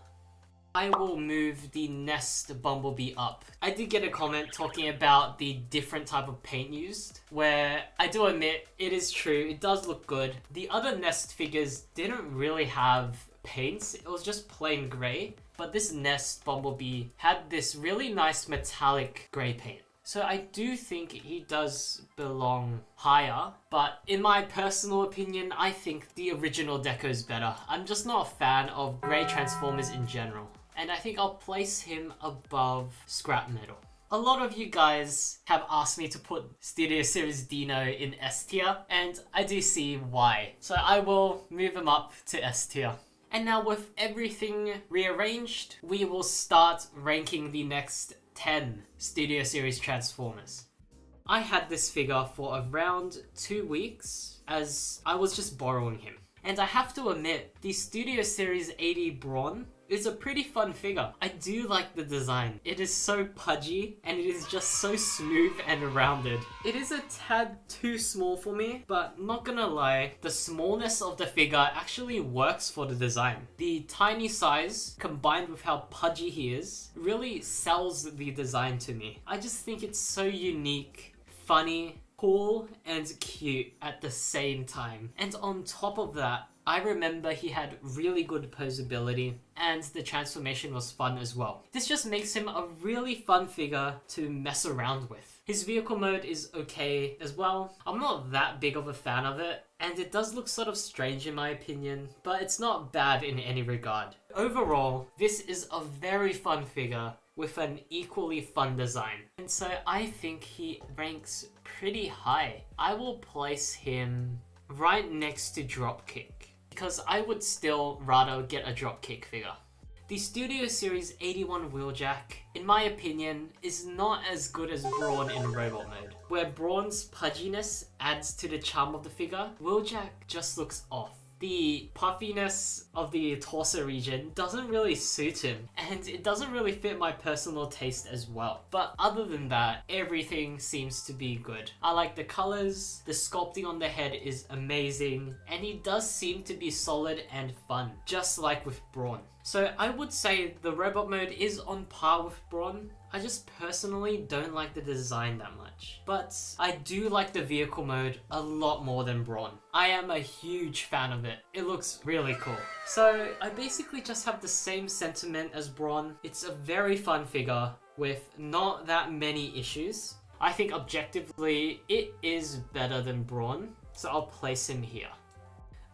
I will move the Nest Bumblebee up. I did get a comment talking about the different type of paint used, where I do admit it is true, it does look good. The other Nest figures didn't really have paints, it was just plain grey, but this Nest Bumblebee had this really nice metallic grey paint. So I do think he does belong higher, but in my personal opinion, I think the original deco is better. I'm just not a fan of grey Transformers in general, and I think I'll place him above Scrap Metal. A lot of you guys have asked me to put Studio Series Dino in S tier, and I do see why. So I will move him up to S tier. And now with everything rearranged, we will start ranking the next 10 Studio Series Transformers. I had this figure for around 2 weeks as I was just borrowing him. And I have to admit, the Studio Series 80 Brawn is a pretty fun figure. I do like the design. It is so pudgy and it is just so smooth and rounded. It is a tad too small for me, but not gonna lie, the smallness of the figure actually works for the design. The tiny size combined with how pudgy he is really sells the design to me. I just think it's so unique, funny, cool and cute at the same time. And on top of that, I remember he had really good posability and the transformation was fun as well. This just makes him a really fun figure to mess around with. His vehicle mode is okay as well. I'm not that big of a fan of it, and it does look sort of strange in my opinion, but it's not bad in any regard. Overall, this is a very fun figure with an equally fun design. And so I think he ranks pretty high. I will place him right next to Dropkick, because I would still rather get a Dropkick figure. The Studio Series 81 Wheeljack, in my opinion, is not as good as Brawn in robot mode. Where Brawn's pudginess adds to the charm of the figure, Wheeljack just looks off. The puffiness of the torso region doesn't really suit him, and it doesn't really fit my personal taste as well. But other than that, everything seems to be good. I like the colors, the sculpting on the head is amazing, and he does seem to be solid and fun, just like with Brawn. So I would say the robot mode is on par with Brawn. I just personally don't like the design that much. But I do like the vehicle mode a lot more than Brawn. I am a huge fan of it. It looks really cool. So I basically just have the same sentiment as Brawn. It's a very fun figure with not that many issues. I think objectively it is better than Brawn, so I'll place him here.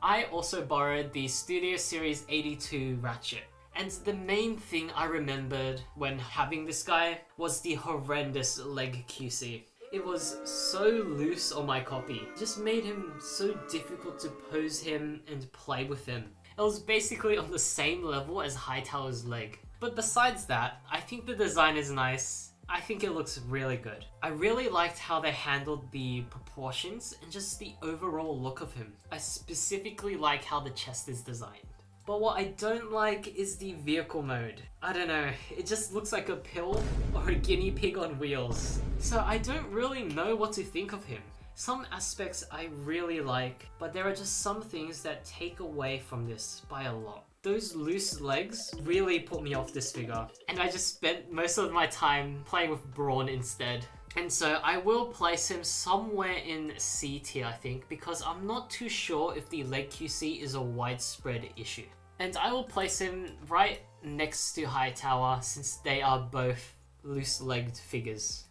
I also borrowed the Studio Series 82 Ratchet. And the main thing I remembered when having this guy was the horrendous leg QC. It was so loose on my copy. It just made him so difficult to pose him and play with him. It was basically on the same level as Hightower's leg. But besides that, I think the design is nice. I think it looks really good. I really liked how they handled the proportions and just the overall look of him. I specifically like how the chest is designed. But what I don't like is the vehicle mode. I don't know, it just looks like a pill or a guinea pig on wheels. So I don't really know what to think of him. Some aspects I really like, but there are just some things that take away from this by a lot. Those loose legs really put me off this figure, and I just spent most of my time playing with Brawn instead. And so I will place him somewhere in C tier, I think, because I'm not too sure if the leg QC is a widespread issue. And I will place him right next to Hightower since they are both loose-legged figures.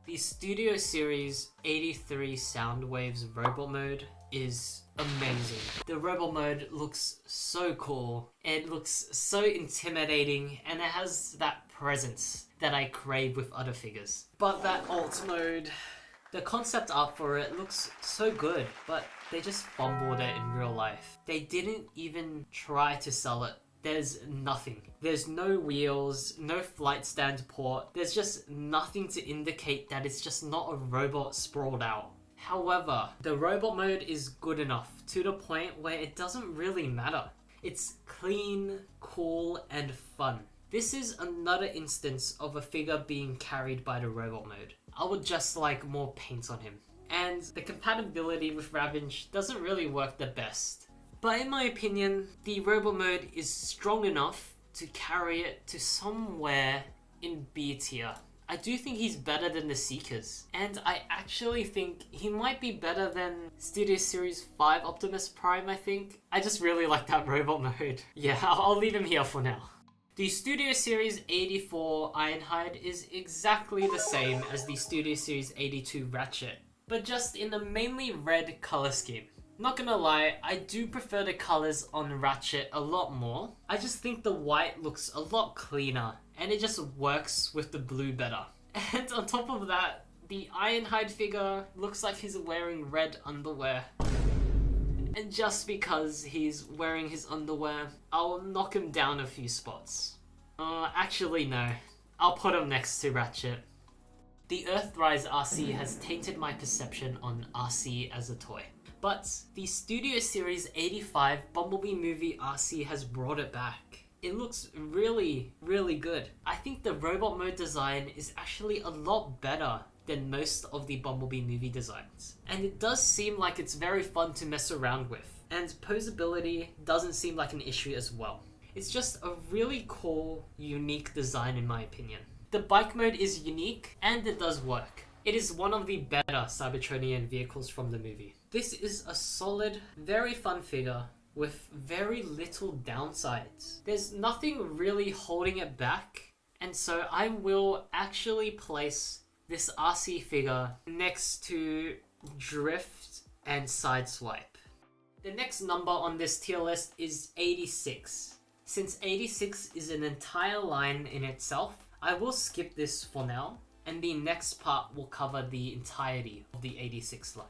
The Studio Series 83 Soundwave's robot mode is amazing. The robot mode looks so cool, it looks so intimidating, and it has that presence that I crave with other figures. But that alt mode, the concept art for it looks so good, but they just fumbled it in real life. They didn't even try to sell it. There's nothing. There's no wheels, no flight stand port. There's just nothing to indicate that it's just not a robot sprawled out. However, the robot mode is good enough to the point where it doesn't really matter. It's clean, cool, and fun. This is another instance of a figure being carried by the robot mode. I would just like more paint on him. And the compatibility with Ravage doesn't really work the best. But in my opinion, the robot mode is strong enough to carry it to somewhere in B tier. I do think he's better than the Seekers, and I actually think he might be better than Studio Series 5 Optimus Prime, I think. I just really like that robot mode. Yeah, I'll leave him here for now. The Studio Series 84 Ironhide is exactly the same as the Studio Series 82 Ratchet, but just in a mainly red color scheme. Not gonna lie, I do prefer the colors on Ratchet a lot more. I just think the white looks a lot cleaner, and it just works with the blue better. And on top of that, the Ironhide figure looks like he's wearing red underwear. And just because he's wearing his underwear, I'll knock him down a few spots. Actually no, I'll put him next to Ratchet. The Earthrise RC has tainted my perception on RC as a toy. But the Studio Series 85 Bumblebee movie RC has brought it back. It looks really, really good. I think the robot mode design is actually a lot better than most of the Bumblebee movie designs. And it does seem like it's very fun to mess around with. And posability doesn't seem like an issue as well. It's just a really cool, unique design in my opinion. The bike mode is unique and it does work. It is one of the better Cybertronian vehicles from the movie. This is a solid, very fun figure with very little downsides. There's nothing really holding it back, and so I will actually place this RC figure next to Drift and Sideswipe. The next number on this tier list is 86. Since 86 is an entire line in itself, I will skip this for now, and the next part will cover the entirety of the 86 line.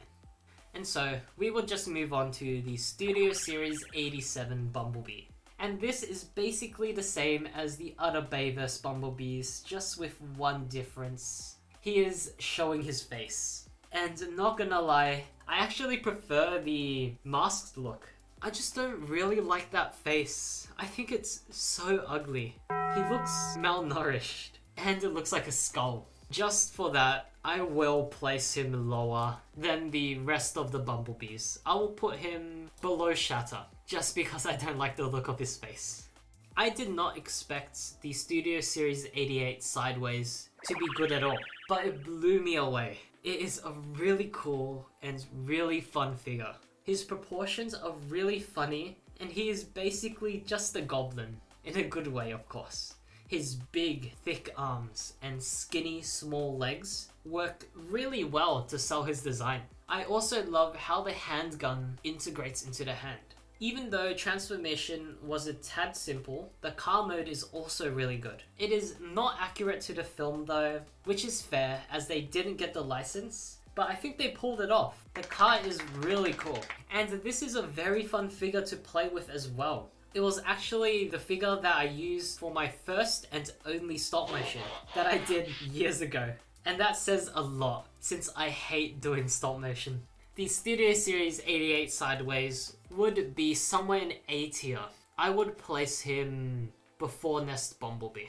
And so, we will just move on to the Studio Series 87 Bumblebee. And this is basically the same as the other Bayverse Bumblebees, just with one difference. He is showing his face. And not gonna lie, I actually prefer the masked look. I just don't really like that face. I think it's so ugly. He looks malnourished, and it looks like a skull. Just for that, I will place him lower than the rest of the Bumblebees. I will put him below Shatter, just because I don't like the look of his face. I did not expect the Studio Series 88 Sideways to be good at all, but it blew me away. It is a really cool and really fun figure. His proportions are really funny, and he is basically just a goblin, in a good way of course. His big, thick arms and skinny, small legs work really well to sell his design. I also love how the handgun integrates into the hand. Even though transformation was a tad simple, the car mode is also really good. It is not accurate to the film though, which is fair as they didn't get the license, but I think they pulled it off. The car is really cool, and this is a very fun figure to play with as well. It was actually the figure that I used for my first and only stop motion that I did years ago. And that says a lot, since I hate doing stop motion. The Studio Series 88 Sideways would be somewhere in A tier. I would place him before Nest Bumblebee.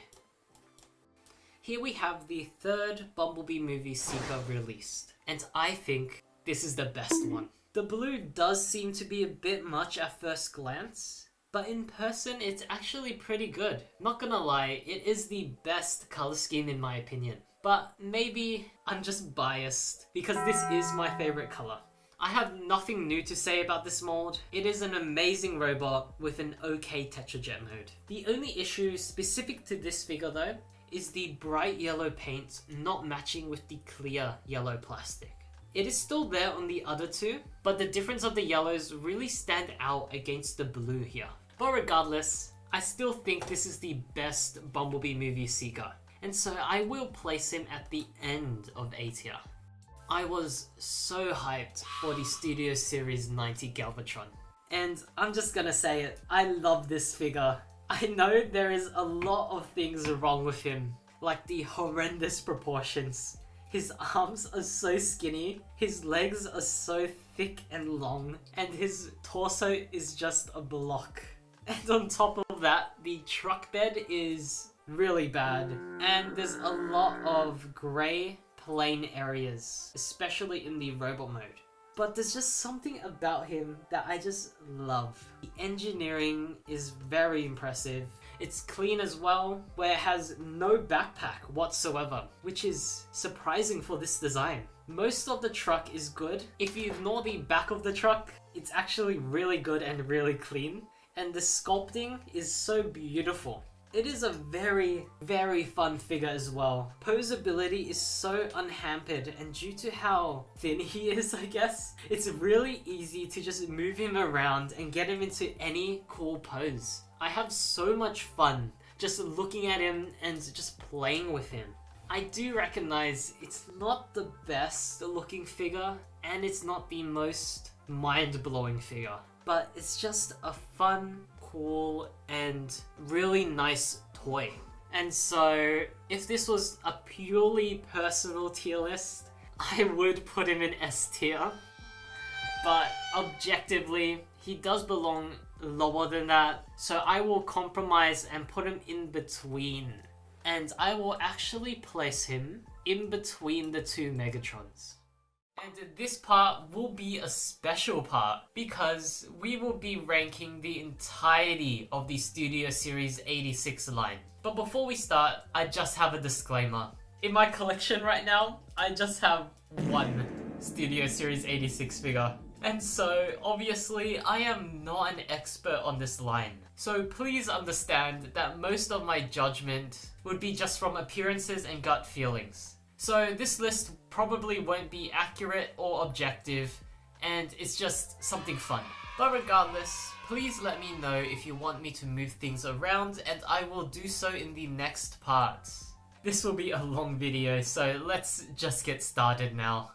Here we have the third Bumblebee movie Seeker released, and I think this is the best one. The blue does seem to be a bit much at first glance, but in person, it's actually pretty good. Not gonna lie, it is the best color scheme in my opinion. But maybe I'm just biased, because this is my favorite color. I have nothing new to say about this mold. It is an amazing robot with an okay Tetrajet mode. The only issue specific to this figure though, is the bright yellow paint not matching with the clear yellow plastic. It is still there on the other two, but the difference of the yellows really stand out against the blue here. But regardless, I still think this is the best Bumblebee movie Seeker, and so I will place him at the end of A tier. I was so hyped for the Studio Series 90 Galvatron, and I'm just gonna say it, I love this figure. I know there is a lot of things wrong with him, like the horrendous proportions. His arms are so skinny, his legs are so thick and long, and his torso is just a block. And on top of that, the truck bed is really bad. And there's a lot of grey, plain areas, especially in the robot mode. But there's just something about him that I just love. The engineering is very impressive. It's clean as well, where it has no backpack whatsoever, which is surprising for this design. Most of the truck is good. If you ignore the back of the truck, it's actually really good and really clean. And the sculpting is so beautiful. It is a very, very fun figure as well. Posability is so unhampered, and due to how thin he is, I guess, it's really easy to just move him around and get him into any cool pose. I have so much fun just looking at him and just playing with him. I do recognize it's not the best looking figure, and it's not the most mind-blowing figure, but it's just a fun, cool, and really nice toy. And so, if this was a purely personal tier list, I would put him in S tier. But objectively, he does belong lower than that, so I will compromise and put him in between. And I will actually place him in between the two Megatrons. And this part will be a special part because we will be ranking the entirety of the Studio Series 86 line. But before we start, I just have a disclaimer. In my collection right now, I just have one Studio Series 86 figure. And so, obviously, I am not an expert on this line. So please understand that most of my judgment would be just from appearances and gut feelings. So this list probably won't be accurate or objective, and it's just something fun. But regardless, please let me know if you want me to move things around, and I will do so in the next part. This will be a long video, so let's just get started now.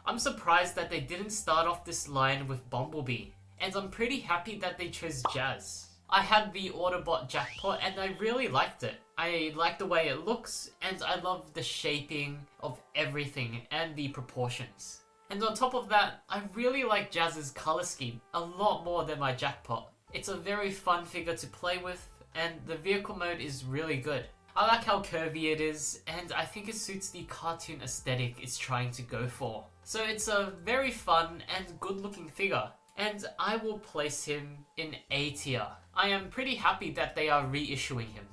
I'm surprised that they didn't start off this line with Bumblebee, and I'm pretty happy that they chose Jazz. I had the Autobot jackpot and I really liked it. I like the way it looks, and I love the shaping of everything and the proportions. And on top of that, I really like Jazz's color scheme a lot more than my jackpot. It's a very fun figure to play with, and the vehicle mode is really good. I like how curvy it is, and I think it suits the cartoon aesthetic it's trying to go for. So it's a very fun and good looking figure, and I will place him in A tier. I am pretty happy that they are reissuing him.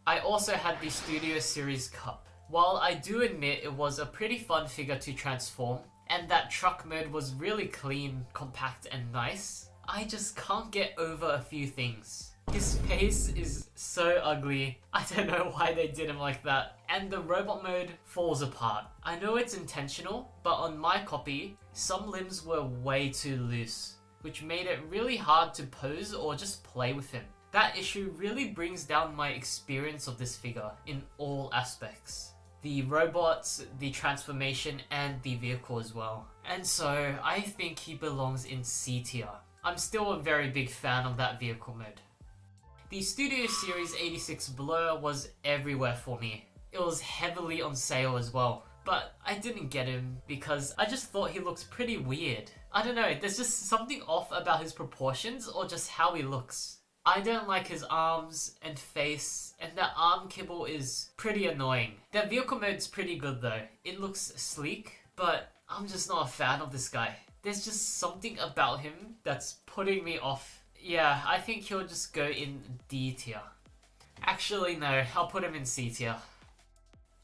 I also had the Studio Series Cup. While I do admit it was a pretty fun figure to transform, and that truck mode was really clean, compact and nice, I just can't get over a few things. His face is so ugly. I don't know why they did him like that. And the robot mode falls apart. I know it's intentional, but on my copy, some limbs were way too loose, which made it really hard to pose or just play with him. That issue really brings down my experience of this figure in all aspects. The robots, the transformation, and the vehicle as well. And so, I think he belongs in C tier. I'm still a very big fan of that vehicle mode. The Studio Series 86 Blur was everywhere for me. It was heavily on sale as well, but I didn't get him because I just thought he looks pretty weird. I don't know, there's just something off about his proportions or just how he looks. I don't like his arms and face, and that arm kibble is pretty annoying. That vehicle mode's pretty good though. It looks sleek, but I'm just not a fan of this guy. There's just something about him that's putting me off. Yeah, I think he'll just go in D tier. Actually, no, I'll put him in C tier.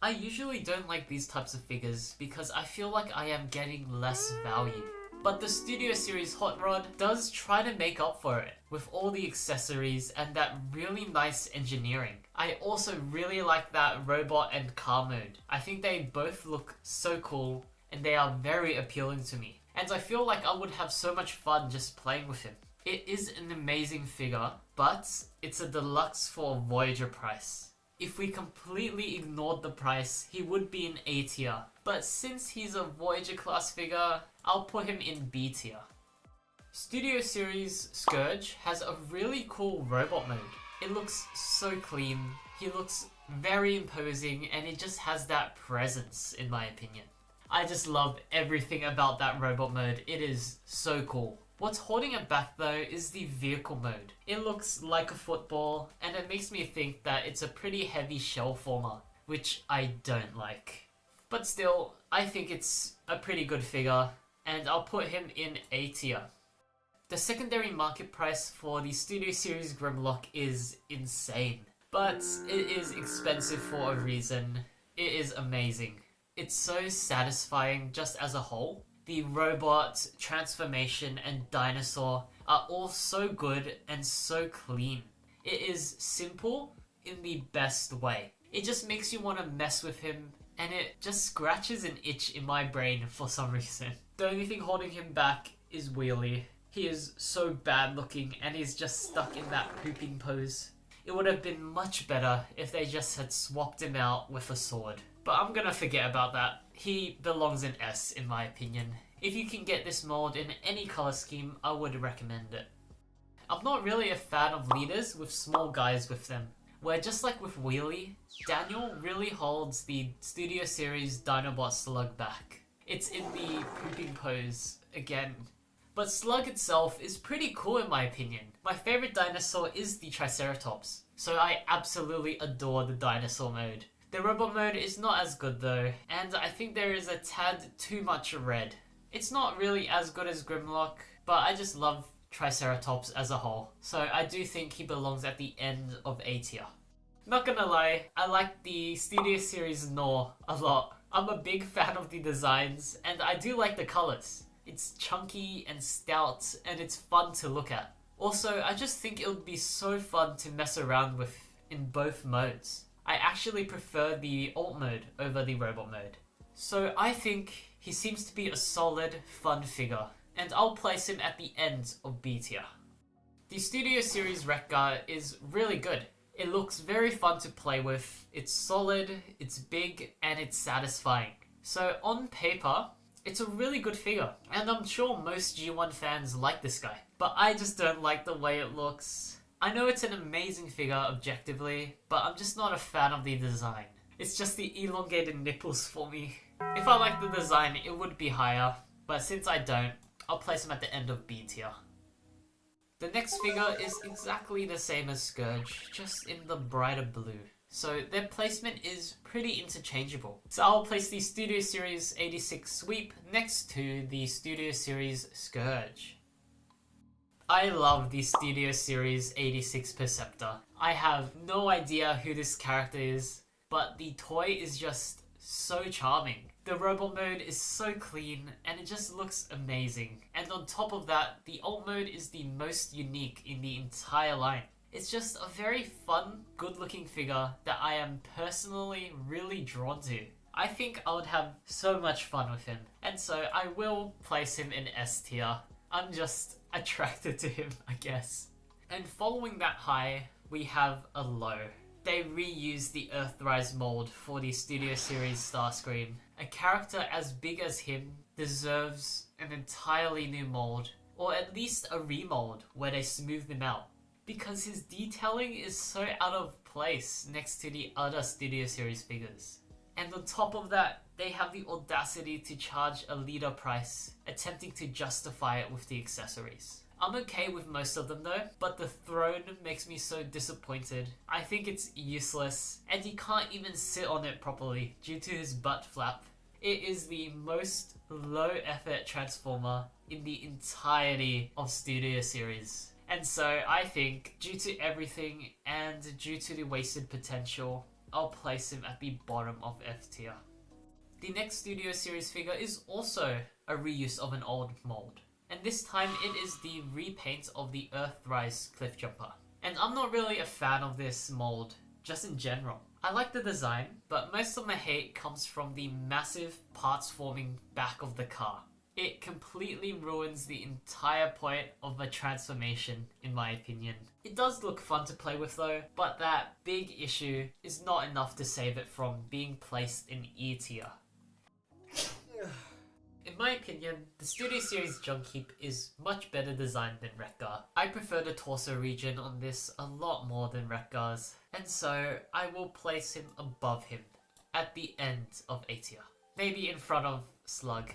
I usually don't like these types of figures because I feel like I am getting less value. But the Studio Series Hot Rod does try to make up for it with all the accessories and that really nice engineering. I also really like that robot and car mode. I think they both look so cool and they are very appealing to me. And I feel like I would have so much fun just playing with him. It is an amazing figure, but it's a deluxe for Voyager price. If we completely ignored the price, he would be in A tier. But since he's a Voyager class figure, I'll put him in B tier. Studio Series Scourge has a really cool robot mode. It looks so clean, he looks very imposing, and it just has that presence in my opinion. I just love everything about that robot mode, it is so cool. What's holding it back though is the vehicle mode. It looks like a football, and it makes me think that it's a pretty heavy shell former, which I don't like. But still, I think it's a pretty good figure, and I'll put him in A tier. The secondary market price for the Studio Series Grimlock is insane, but it is expensive for a reason. It is amazing. It's so satisfying just as a whole. The robot, transformation, and dinosaur are all so good and so clean. It is simple in the best way. It just makes you want to mess with him, and it just scratches an itch in my brain for some reason. The only thing holding him back is Wheelie. He is so bad looking, and he's just stuck in that pooping pose. It would have been much better if they just had swapped him out with a sword. But I'm gonna forget about that. He belongs in S in my opinion. If you can get this mold in any color scheme, I would recommend it. I'm not really a fan of leaders with small guys with them, where just like with Wheelie, Daniel really holds the Studio Series Dinobot Slug back. It's in the pooping pose again. But Slug itself is pretty cool in my opinion. My favorite dinosaur is the Triceratops, so I absolutely adore the dinosaur mode. The robot mode is not as good though, and I think there is a tad too much red. It's not really as good as Grimlock, but I just love Triceratops as a whole, so I do think he belongs at the end of A tier. Not gonna lie, I like the Studio Series Gnaw a lot. I'm a big fan of the designs, and I do like the colors. It's chunky and stout, and it's fun to look at. Also, I just think it would be so fun to mess around with in both modes. I actually prefer the alt mode over the robot mode. So I think he seems to be a solid, fun figure, and I'll place him at the end of B tier. The Studio Series Wreck-Gar is really good. It looks very fun to play with, it's solid, it's big, and it's satisfying. So on paper, it's a really good figure, and I'm sure most G1 fans like this guy, but I just don't like the way it looks. I know it's an amazing figure objectively, but I'm just not a fan of the design. It's just the elongated nipples for me. If I liked the design, it would be higher, but since I don't, I'll place him at the end of B tier. The next figure is exactly the same as Scourge, just in the brighter blue. So their placement is pretty interchangeable. So I'll place the Studio Series 86 Sweep next to the Studio Series Scourge. I love the Studio Series 86 Perceptor. I have no idea who this character is, but the toy is just so charming. The robot mode is so clean, and it just looks amazing. And on top of that, the alt mode is the most unique in the entire line. It's just a very fun, good-looking figure that I am personally really drawn to. I think I would have so much fun with him, and so I will place him in S tier. I'm just attracted to him, I guess. And following that high, we have a low. They reused the Earthrise mold for the Studio Series Starscream. A character as big as him deserves an entirely new mold, or at least a remold where they smooth him out, because his detailing is so out of place next to the other Studio Series figures. And on top of that, they have the audacity to charge a leader price, attempting to justify it with the accessories. I'm okay with most of them though, but the throne makes me so disappointed. I think it's useless, and he can't even sit on it properly due to his butt flap. It is the most low effort transformer in the entirety of Studio Series. And so I think, due to everything and due to the wasted potential, I'll place him at the bottom of F tier. The next Studio Series figure is also a reuse of an old mold, and this time it is the repaint of the Earthrise Cliffjumper. And I'm not really a fan of this mold, just in general. I like the design, but most of my hate comes from the massive parts forming back of the car. It completely ruins the entire point of a transformation, in my opinion. It does look fun to play with though, but that big issue is not enough to save it from being placed in E tier. In my opinion, the Studio Series Junkheap is much better designed than Wreck-Gar. I prefer the torso region on this a lot more than Wreck-Gar's, and so I will place him above him, at the end of A tier. Maybe in front of Slug.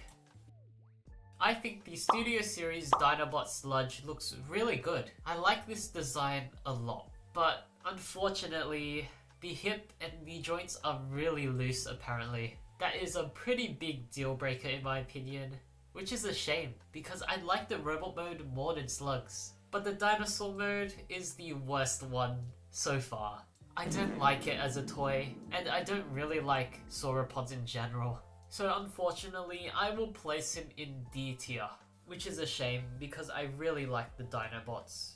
I think the Studio Series Dinobot Sludge looks really good. I like this design a lot, but unfortunately, the hip and knee joints are really loose apparently. That is a pretty big deal breaker in my opinion, which is a shame because I like the robot mode more than Slugs. But the dinosaur mode is the worst one so far. I don't like it as a toy, and I don't really like sauropods in general. So unfortunately, I will place him in D tier, which is a shame because I really like the Dinobots.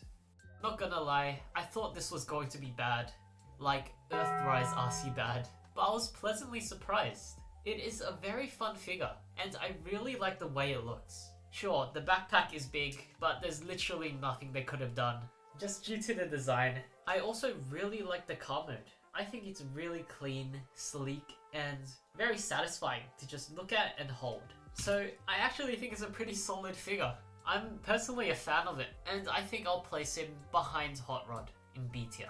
Not gonna lie, I thought this was going to be bad, like Earthrise RC bad, but I was pleasantly surprised. It is a very fun figure, and I really like the way it looks. Sure, the backpack is big, but there's literally nothing they could have done, just due to the design. I also really like the car mode. I think it's really clean, sleek, and very satisfying to just look at and hold. So I actually think it's a pretty solid figure. I'm personally a fan of it, and I think I'll place him behind Hot Rod in B tier.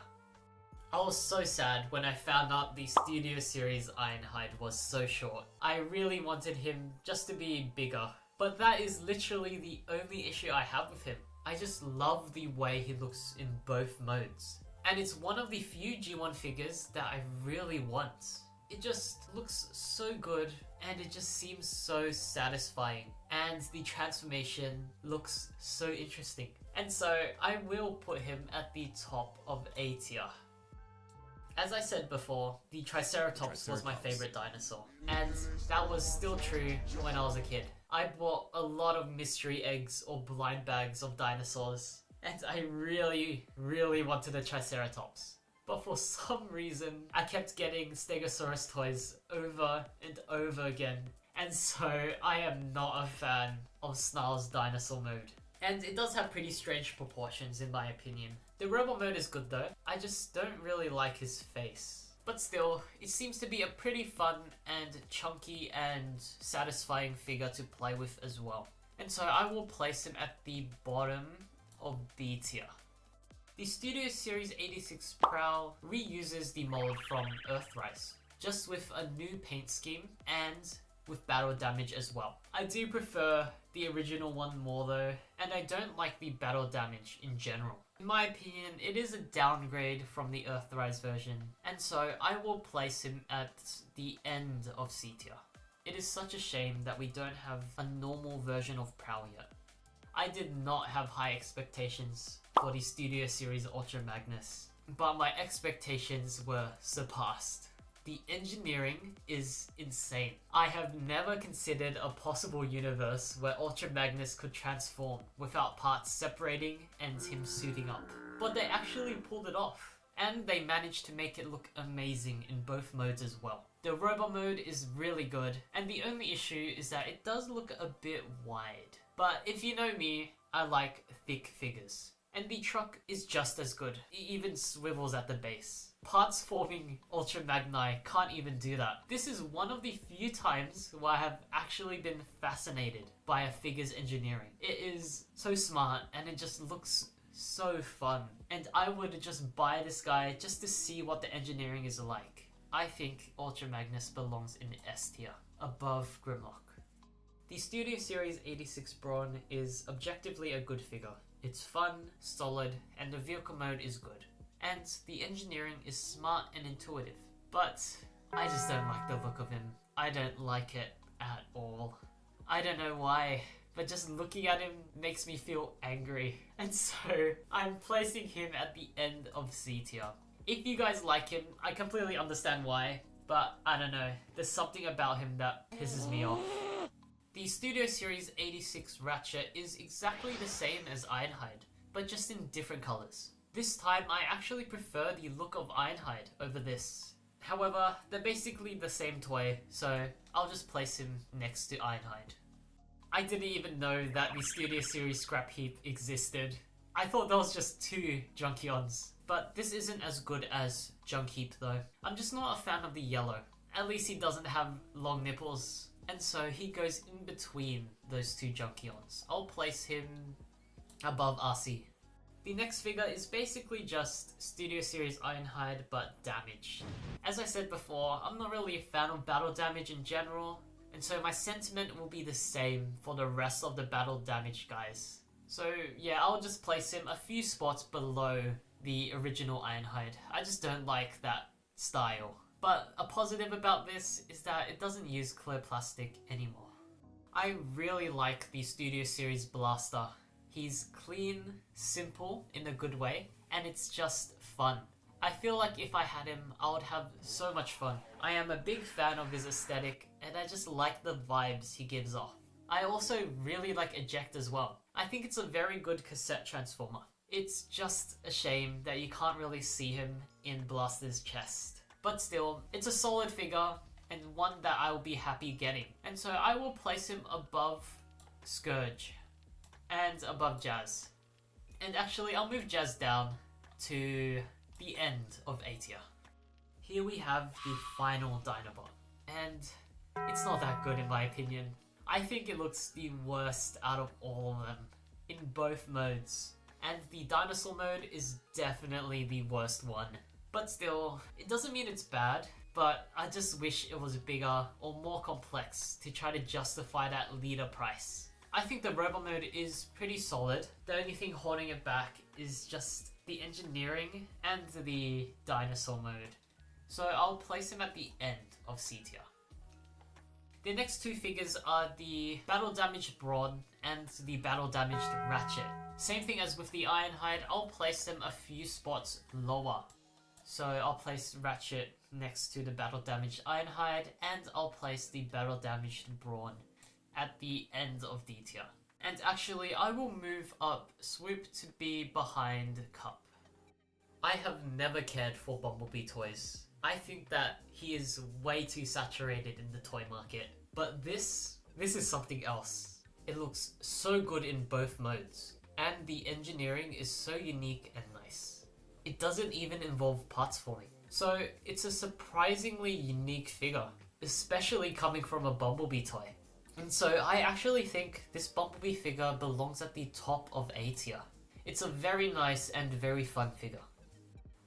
I was so sad when I found out the Studio Series Ironhide was so short. I really wanted him just to be bigger, but that is literally the only issue I have with him. I just love the way he looks in both modes. And it's one of the few G1 figures that I really want. It just looks so good and it just seems so satisfying. And the transformation looks so interesting. And so I will put him at the top of A tier. As I said before, the Triceratops was my favorite dinosaur. And that was still true when I was a kid. I bought a lot of mystery eggs or blind bags of dinosaurs. And I really wanted a Triceratops. But for some reason, I kept getting Stegosaurus toys over and over again. And so I am not a fan of Snarl's dinosaur mode. And it does have pretty strange proportions in my opinion. The robot mode is good though, I just don't really like his face. But still, it seems to be a pretty fun and chunky and satisfying figure to play with as well. And so I will place him at the bottom of B tier. The Studio Series 86 Prowl reuses the mold from Earthrise, just with a new paint scheme and with battle damage as well. I do prefer the original one more though, and I don't like the battle damage in general. In my opinion, it is a downgrade from the Earthrise version, and so I will place him at the end of C tier. It is such a shame that we don't have a normal version of Prowl yet. I did not have high expectations for the Studio Series Ultra Magnus, but my expectations were surpassed. The engineering is insane. I have never considered a possible universe where Ultra Magnus could transform without parts separating and him suiting up. But they actually pulled it off, and they managed to make it look amazing in both modes as well. The robot mode is really good, and the only issue is that it does look a bit wide. But if you know me, I like thick figures. And the truck is just as good. It even swivels at the base. Parts forming Ultra Magni can't even do that. This is one of the few times where I have actually been fascinated by a figure's engineering. It is so smart and it just looks so fun. And I would just buy this guy just to see what the engineering is like. I think Ultra Magnus belongs in S tier, above Grimlock. The Studio Series 86 Brawn is objectively a good figure. It's fun, solid, and the vehicle mode is good. And the engineering is smart and intuitive. But I just don't like the look of him. I don't like it at all. I don't know why, but just looking at him makes me feel angry. And so I'm placing him at the end of C tier. If you guys like him, I completely understand why, but I don't know. There's something about him that pisses me off. The Studio Series 86 Ratchet is exactly the same as Ironhide, but just in different colors. This time I actually prefer the look of Ironhide over this. However, they're basically the same toy, so I'll just place him next to Ironhide. I didn't even know that the Studio Series Scrap Heap existed. I thought there was just two Junkions, but this isn't as good as Junk Heap though. I'm just not a fan of the yellow. At least he doesn't have long nipples. And so he goes in between those two Junkions. I'll place him above RC. The next figure is basically just Studio Series Ironhide but damaged. As I said before, I'm not really a fan of battle damage in general, And so my sentiment will be the same for the rest of the battle damage guys. So yeah, I'll just place him a few spots below the original Ironhide. I just don't like that style. But a positive about this is that it doesn't use clear plastic anymore. I really like the Studio Series Blaster. He's clean, simple in a good way, and it's just fun. I feel like if I had him, I would have so much fun. I am a big fan of his aesthetic, and I just like the vibes he gives off. I also really like Eject as well. I think it's a very good cassette transformer. It's just a shame that you can't really see him in Blaster's chest. But still, it's a solid figure, and one that I will be happy getting. And so I will place him above Scourge and above Jazz. And actually, I'll move Jazz down to the end of A tier. Here we have the final Dinobot, and it's not that good in my opinion. I think it looks the worst out of all of them in both modes, and the dinosaur mode is definitely the worst one. But still, it doesn't mean it's bad, but I just wish it was bigger or more complex to try to justify that leader price. I think the robot mode is pretty solid. The only thing holding it back is just the engineering and the dinosaur mode. So I'll place him at the end of C tier. The next two figures are the battle damaged Brawn and the battle damaged Ratchet. Same thing as with the Ironhide, I'll place them a few spots lower. So I'll place Ratchet next to the battle damaged Ironhide, and I'll place the battle damaged Brawn at the end of D tier. And actually, I will move up Swoop to be behind Cup. I have never cared for Bumblebee toys. I think that he is way too saturated in the toy market. But this is something else. It looks so good in both modes, and the engineering is so unique and nice. It doesn't even involve parts forming. So it's a surprisingly unique figure, especially coming from a Bumblebee toy. And so I actually think this Bumblebee figure belongs at the top of A tier. It's a very nice and very fun figure.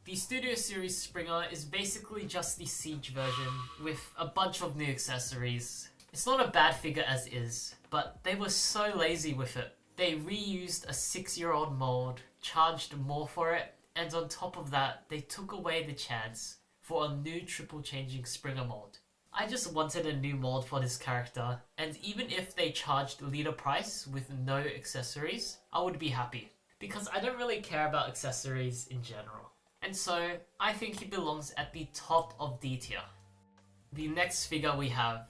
The Studio Series Springer is basically just the Siege version with a bunch of new accessories. It's not a bad figure as is, but they were so lazy with it. They reused a 6-year-old mold, charged more for it, and on top of that, they took away the chance for a new triple changing Springer mold. I just wanted a new mold for this character, and even if they charged leader price with no accessories, I would be happy, because I don't really care about accessories in general. And so, I think he belongs at the top of D tier. The next figure we have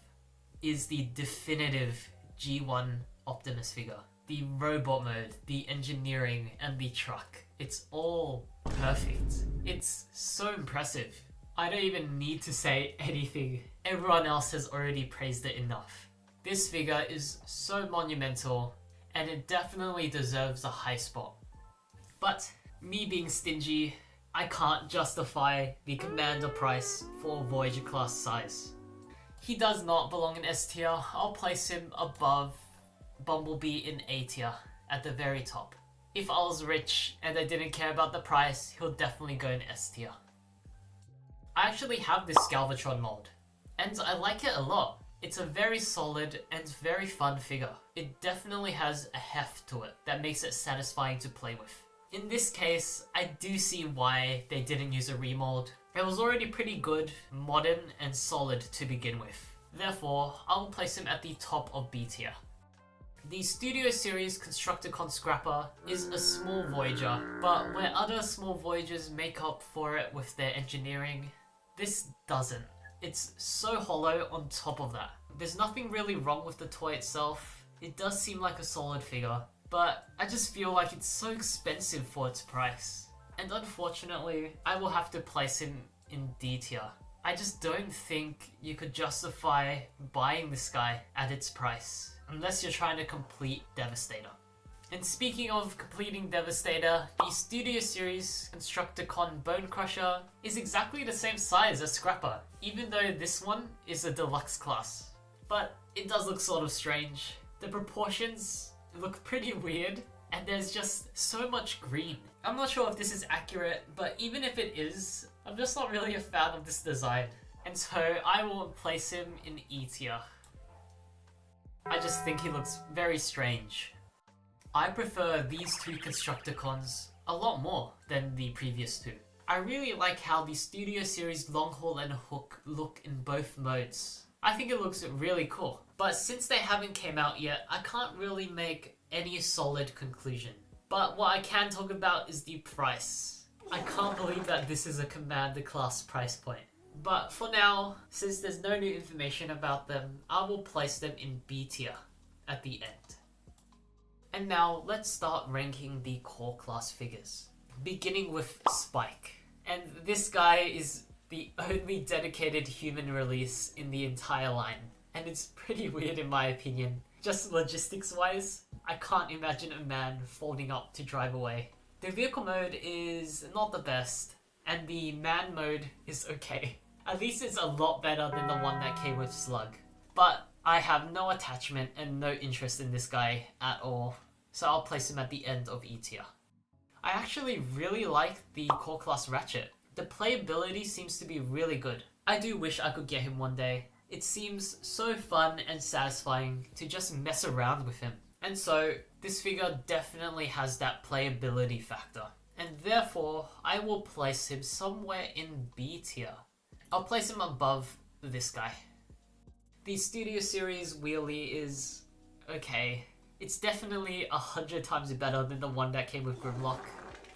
is the definitive G1 Optimus figure. The robot mode, the engineering, and the truck. It's all perfect. It's so impressive. I don't even need to say anything. Everyone else has already praised it enough. This figure is so monumental, and it definitely deserves a high spot. But me being stingy, I can't justify the commander price for Voyager class size. He does not belong in S tier. I'll place him above Bumblebee in A tier at the very top. If I was rich and I didn't care about the price, he'll definitely go in S tier. I actually have this Galvatron mold, and I like it a lot. It's a very solid and very fun figure. It definitely has a heft to it that makes it satisfying to play with. In this case, I do see why they didn't use a remold. It was already pretty good, modern, and solid to begin with. Therefore, I will place him at the top of B tier. The Studio Series Constructicon Scrapper is a small Voyager, but where other small Voyagers make up for it with their engineering, this doesn't. It's so hollow on top of that. There's nothing really wrong with the toy itself. It does seem like a solid figure, but I just feel like it's so expensive for its price. And unfortunately, I will have to place him in D tier. I just don't think you could justify buying this guy at its price, unless you're trying to complete Devastator. And speaking of completing Devastator, the Studio Series Constructicon Bone Crusher is exactly the same size as Scrapper, even though this one is a Deluxe class. But it does look sort of strange. The proportions look pretty weird, and there's just so much green. I'm not sure if this is accurate, but even if it is, I'm just not really a fan of this design. And so I will place him in E tier. I just think he looks very strange. I prefer these two Constructicons a lot more than the previous two. I really like how the Studio Series Long Haul and Hook look in both modes. I think it looks really cool. But since they haven't came out yet, I can't really make any solid conclusion. But what I can talk about is the price. I can't believe that this is a Commander class price point. But for now, since there's no new information about them, I will place them in B tier at the end. And now let's start ranking the core class figures. Beginning with Spike. And this guy is the only dedicated human release in the entire line. And it's pretty weird in my opinion. Just logistics wise, I can't imagine a man folding up to drive away. The vehicle mode is not the best, and the man mode is okay. At least it's a lot better than the one that came with Slug. But I have no attachment and no interest in this guy at all, so I'll place him at the end of E tier. I actually really like the core class Ratchet. The playability seems to be really good. I do wish I could get him one day. It seems so fun and satisfying to just mess around with him. And so, this figure definitely has that playability factor. And therefore, I will place him somewhere in B tier. I'll place him above this guy. The Studio Series wheelie is okay. It's definitely 100 times better than the one that came with Grimlock,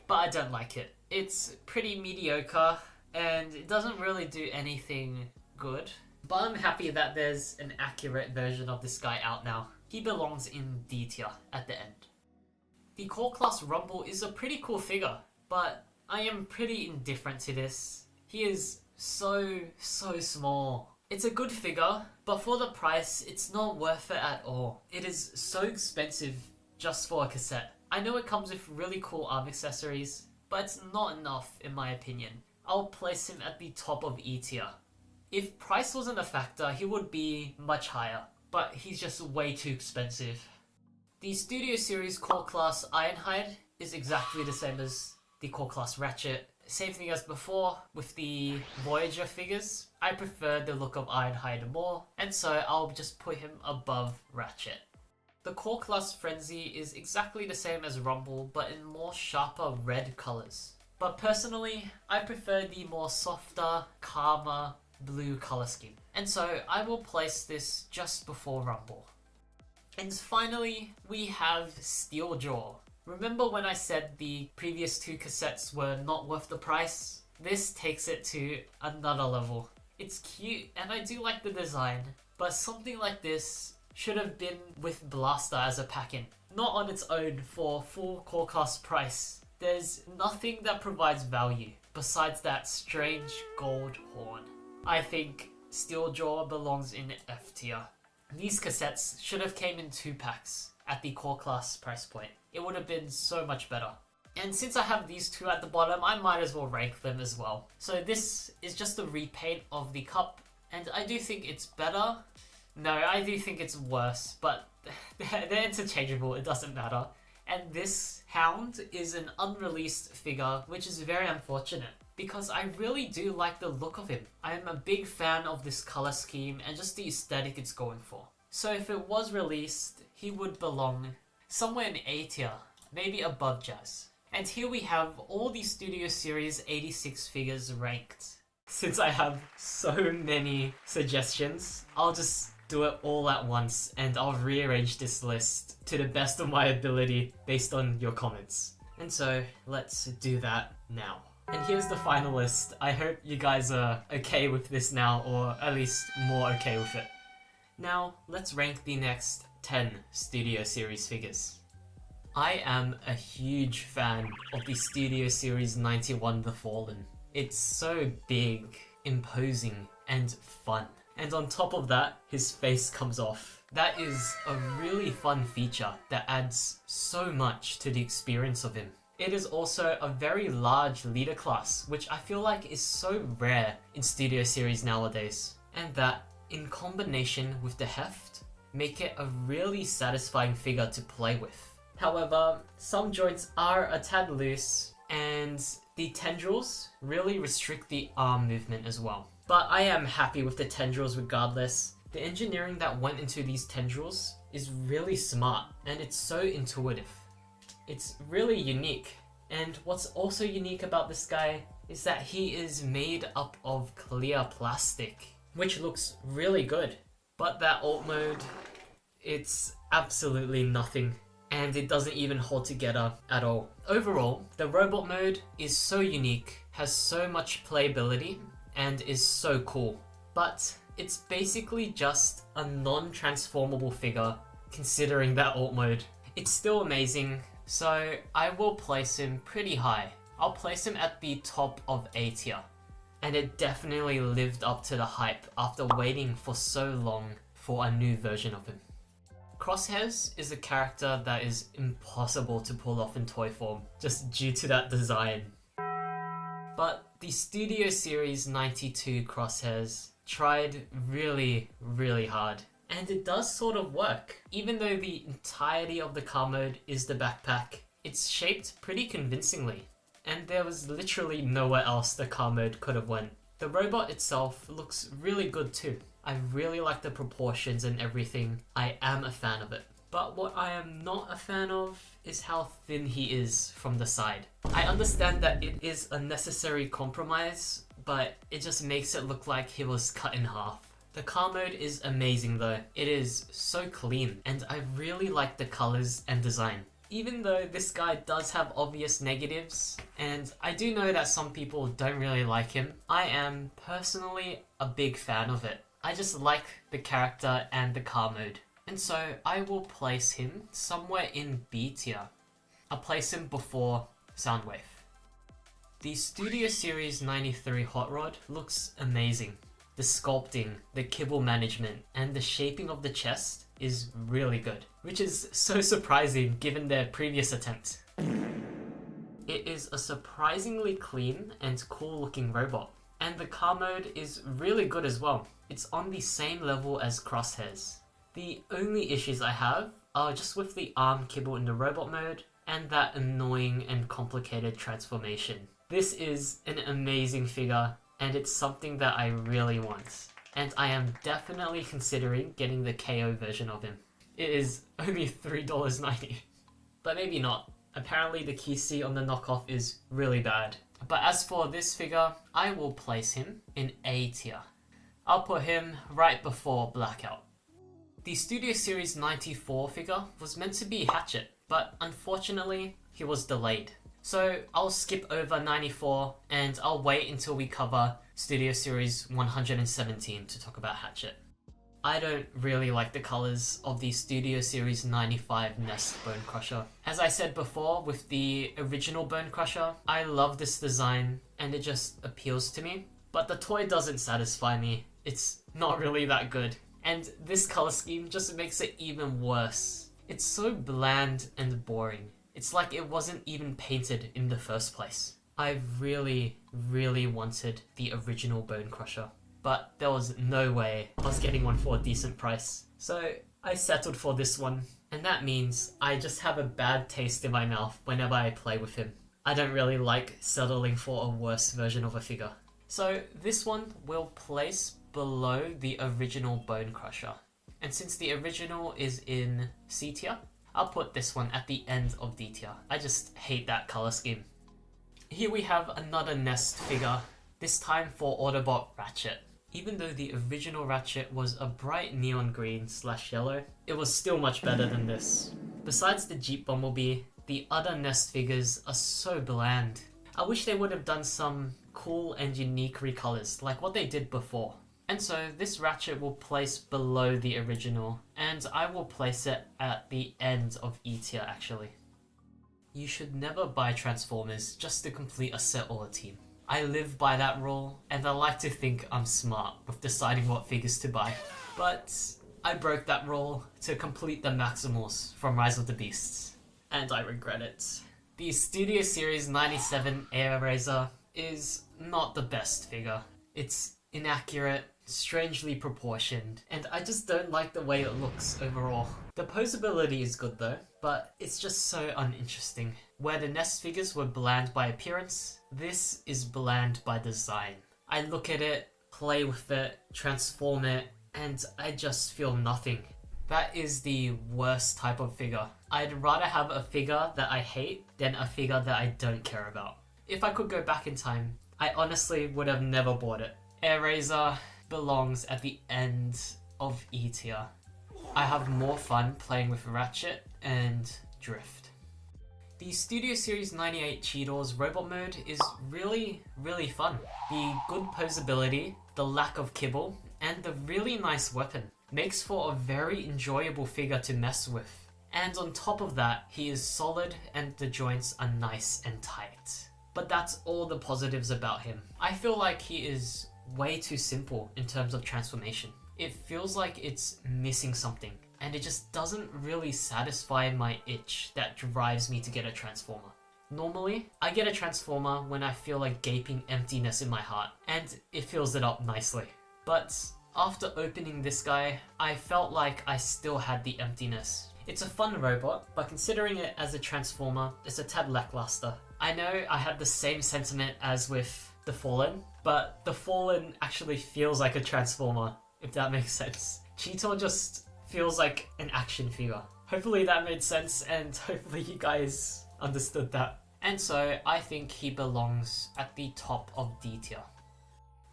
but I don't like it. It's pretty mediocre, and it doesn't really do anything good. But I'm happy that there's an accurate version of this guy out now. He belongs in D tier at the end. The core class Rumble is a pretty cool figure, but I am pretty indifferent to this. He is so small. It's a good figure, but for the price, it's not worth it at all. It is so expensive just for a cassette. I know it comes with really cool arm accessories, but it's not enough in my opinion. I'll place him at the top of E tier. If price wasn't a factor, he would be much higher, but he's just way too expensive. The Studio Series core class Ironhide is exactly the same as the core class Ratchet. Same thing as before with the Voyager figures. I prefer the look of Ironhide more, and so I'll just put him above Ratchet. The core class Frenzy is exactly the same as Rumble, but in more sharper red colours. But personally, I prefer the more softer, calmer blue colour scheme. And so I will place this just before Rumble. And finally, we have Steeljaw. Remember when I said the previous two cassettes were not worth the price? This takes it to another level. It's cute and I do like the design, but something like this should have been with Blaster as a pack-in, not on its own for full core class price. There's nothing that provides value besides that strange gold horn. I think Steeljaw belongs in F tier. These cassettes should have came in 2 packs at the core class price point. It would have been so much better. And since I have these two at the bottom, I might as well rank them as well. So this is just a repaint of the cup, and I do think it's better. No, I do think it's worse, but they're interchangeable, it doesn't matter. And this Hound is an unreleased figure, which is very unfortunate, because I really do like the look of him. I am a big fan of this color scheme and just the aesthetic it's going for. So if it was released, he would belong somewhere in A tier, maybe above Jazz. And here we have all the Studio Series 86 figures ranked. Since I have so many suggestions, I'll just do it all at once and I'll rearrange this list to the best of my ability based on your comments. And so let's do that now. And here's the final list. I hope you guys are okay with this now, or at least more okay with it. Now, let's rank the next 10 Studio Series figures. I am a huge fan of the Studio Series 91 The Fallen. It's so big, imposing, and fun. And on top of that, his face comes off. That is a really fun feature that adds so much to the experience of him. It is also a very large leader class, which I feel like is so rare in Studio Series nowadays. And that, in combination with the heft, make it a really satisfying figure to play with. However, some joints are a tad loose, and the tendrils really restrict the arm movement as well. But I am happy with the tendrils regardless. The engineering that went into these tendrils is really smart, and it's so intuitive. It's really unique, and what's also unique about this guy is that he is made up of clear plastic, which looks really good. But that alt mode, it's absolutely nothing, and it doesn't even hold together at all. Overall, the robot mode is so unique, has so much playability, and is so cool. But it's basically just a non-transformable figure considering that alt mode. It's still amazing, so I will place him pretty high. I'll place him at the top of A tier. And it definitely lived up to the hype after waiting for so long for a new version of him. Crosshairs is a character that is impossible to pull off in toy form, just due to that design. But the Studio Series 92 Crosshairs tried really, really hard. And it does sort of work. Even though the entirety of the car mode is the backpack, it's shaped pretty convincingly. And there was literally nowhere else the car mode could have went. The robot itself looks really good too. I really like the proportions and everything. I am a fan of it. But what I am not a fan of is how thin he is from the side. I understand that it is a necessary compromise, but it just makes it look like he was cut in half. The car mode is amazing though. It is so clean, and I really like the colors and design. Even though this guy does have obvious negatives, and I do know that some people don't really like him, I am personally a big fan of it. I just like the character and the car mode. And so I will place him somewhere in B tier. I'll place him before Soundwave. The Studio Series 93 Hot Rod looks amazing. The sculpting, the kibble management, and the shaping of the chest is really good, which is so surprising given their previous attempt. It is a surprisingly clean and cool looking robot, and the car mode is really good as well. It's on the same level as Crosshairs. The only issues I have are just with the arm kibble in the robot mode and that annoying and complicated transformation. This is an amazing figure, and it's something that I really want. And I am definitely considering getting the KO version of him. It is only $3.90. But maybe not. Apparently the key on the knockoff is really bad. But as for this figure, I will place him in A tier. I'll put him right before Blackout. The Studio Series 94 figure was meant to be Hatchet, but unfortunately he was delayed. So I'll skip over 94 and I'll wait until we cover Studio Series 117 to talk about Hatchet. I don't really like the colours of the Studio Series 95 Nest Bone Crusher. As I said before with the original Bone Crusher, I love this design and it just appeals to me. But the toy doesn't satisfy me. It's not really that good. And this colour scheme just makes it even worse. It's so bland and boring. It's like it wasn't even painted in the first place. I really, really wanted the original Bone Crusher, but there was no way I was getting one for a decent price. So I settled for this one, and that means I just have a bad taste in my mouth whenever I play with him. I don't really like settling for a worse version of a figure. So this one will place below the original Bone Crusher. And since the original is in C tier, I'll put this one at the end of D tier. I just hate that color scheme. Here we have another Nest figure, this time for Autobot Ratchet. Even though the original Ratchet was a bright neon green / yellow, it was still much better than this. Besides the Jeep Bumblebee, the other Nest figures are so bland. I wish they would have done some cool and unique recolors like what they did before. And so this Ratchet will place below the original, and I will place it at the end of E tier actually. You should never buy Transformers just to complete a set or a team. I live by that rule, and I like to think I'm smart with deciding what figures to buy. But I broke that rule to complete the Maximals from Rise of the Beasts, and I regret it. The Studio Series 97 Air Razor is not the best figure. It's inaccurate, strangely proportioned, and I just don't like the way it looks overall. The posability is good though, but it's just so uninteresting. Where the Nest figures were bland by appearance, this is bland by design. I look at it, play with it, transform it, and I just feel nothing. That is the worst type of figure. I'd rather have a figure that I hate than a figure that I don't care about. If I could go back in time, I honestly would have never bought it. Airazor belongs at the end of E tier. I have more fun playing with Ratchet and Drift. The Studio Series 98 Cheetor's robot mode is really fun. The good posability, the lack of kibble, and the really nice weapon makes for a very enjoyable figure to mess with. And on top of that, he is solid and the joints are nice and tight. But that's all the positives about him. I feel like he is way too simple in terms of transformation. It feels like it's missing something, and it just doesn't really satisfy my itch that drives me to get a Transformer. Normally, I get a Transformer when I feel a gaping emptiness in my heart, and it fills it up nicely. But after opening this guy, I felt like I still had the emptiness. It's a fun robot, but considering it as a Transformer, it's a tad lackluster. I know I had the same sentiment as with the Fallen, but the Fallen actually feels like a Transformer, if that makes sense. Cheetor just feels like an action figure. Hopefully that made sense, and hopefully you guys understood that. And so I think he belongs at the top of D tier.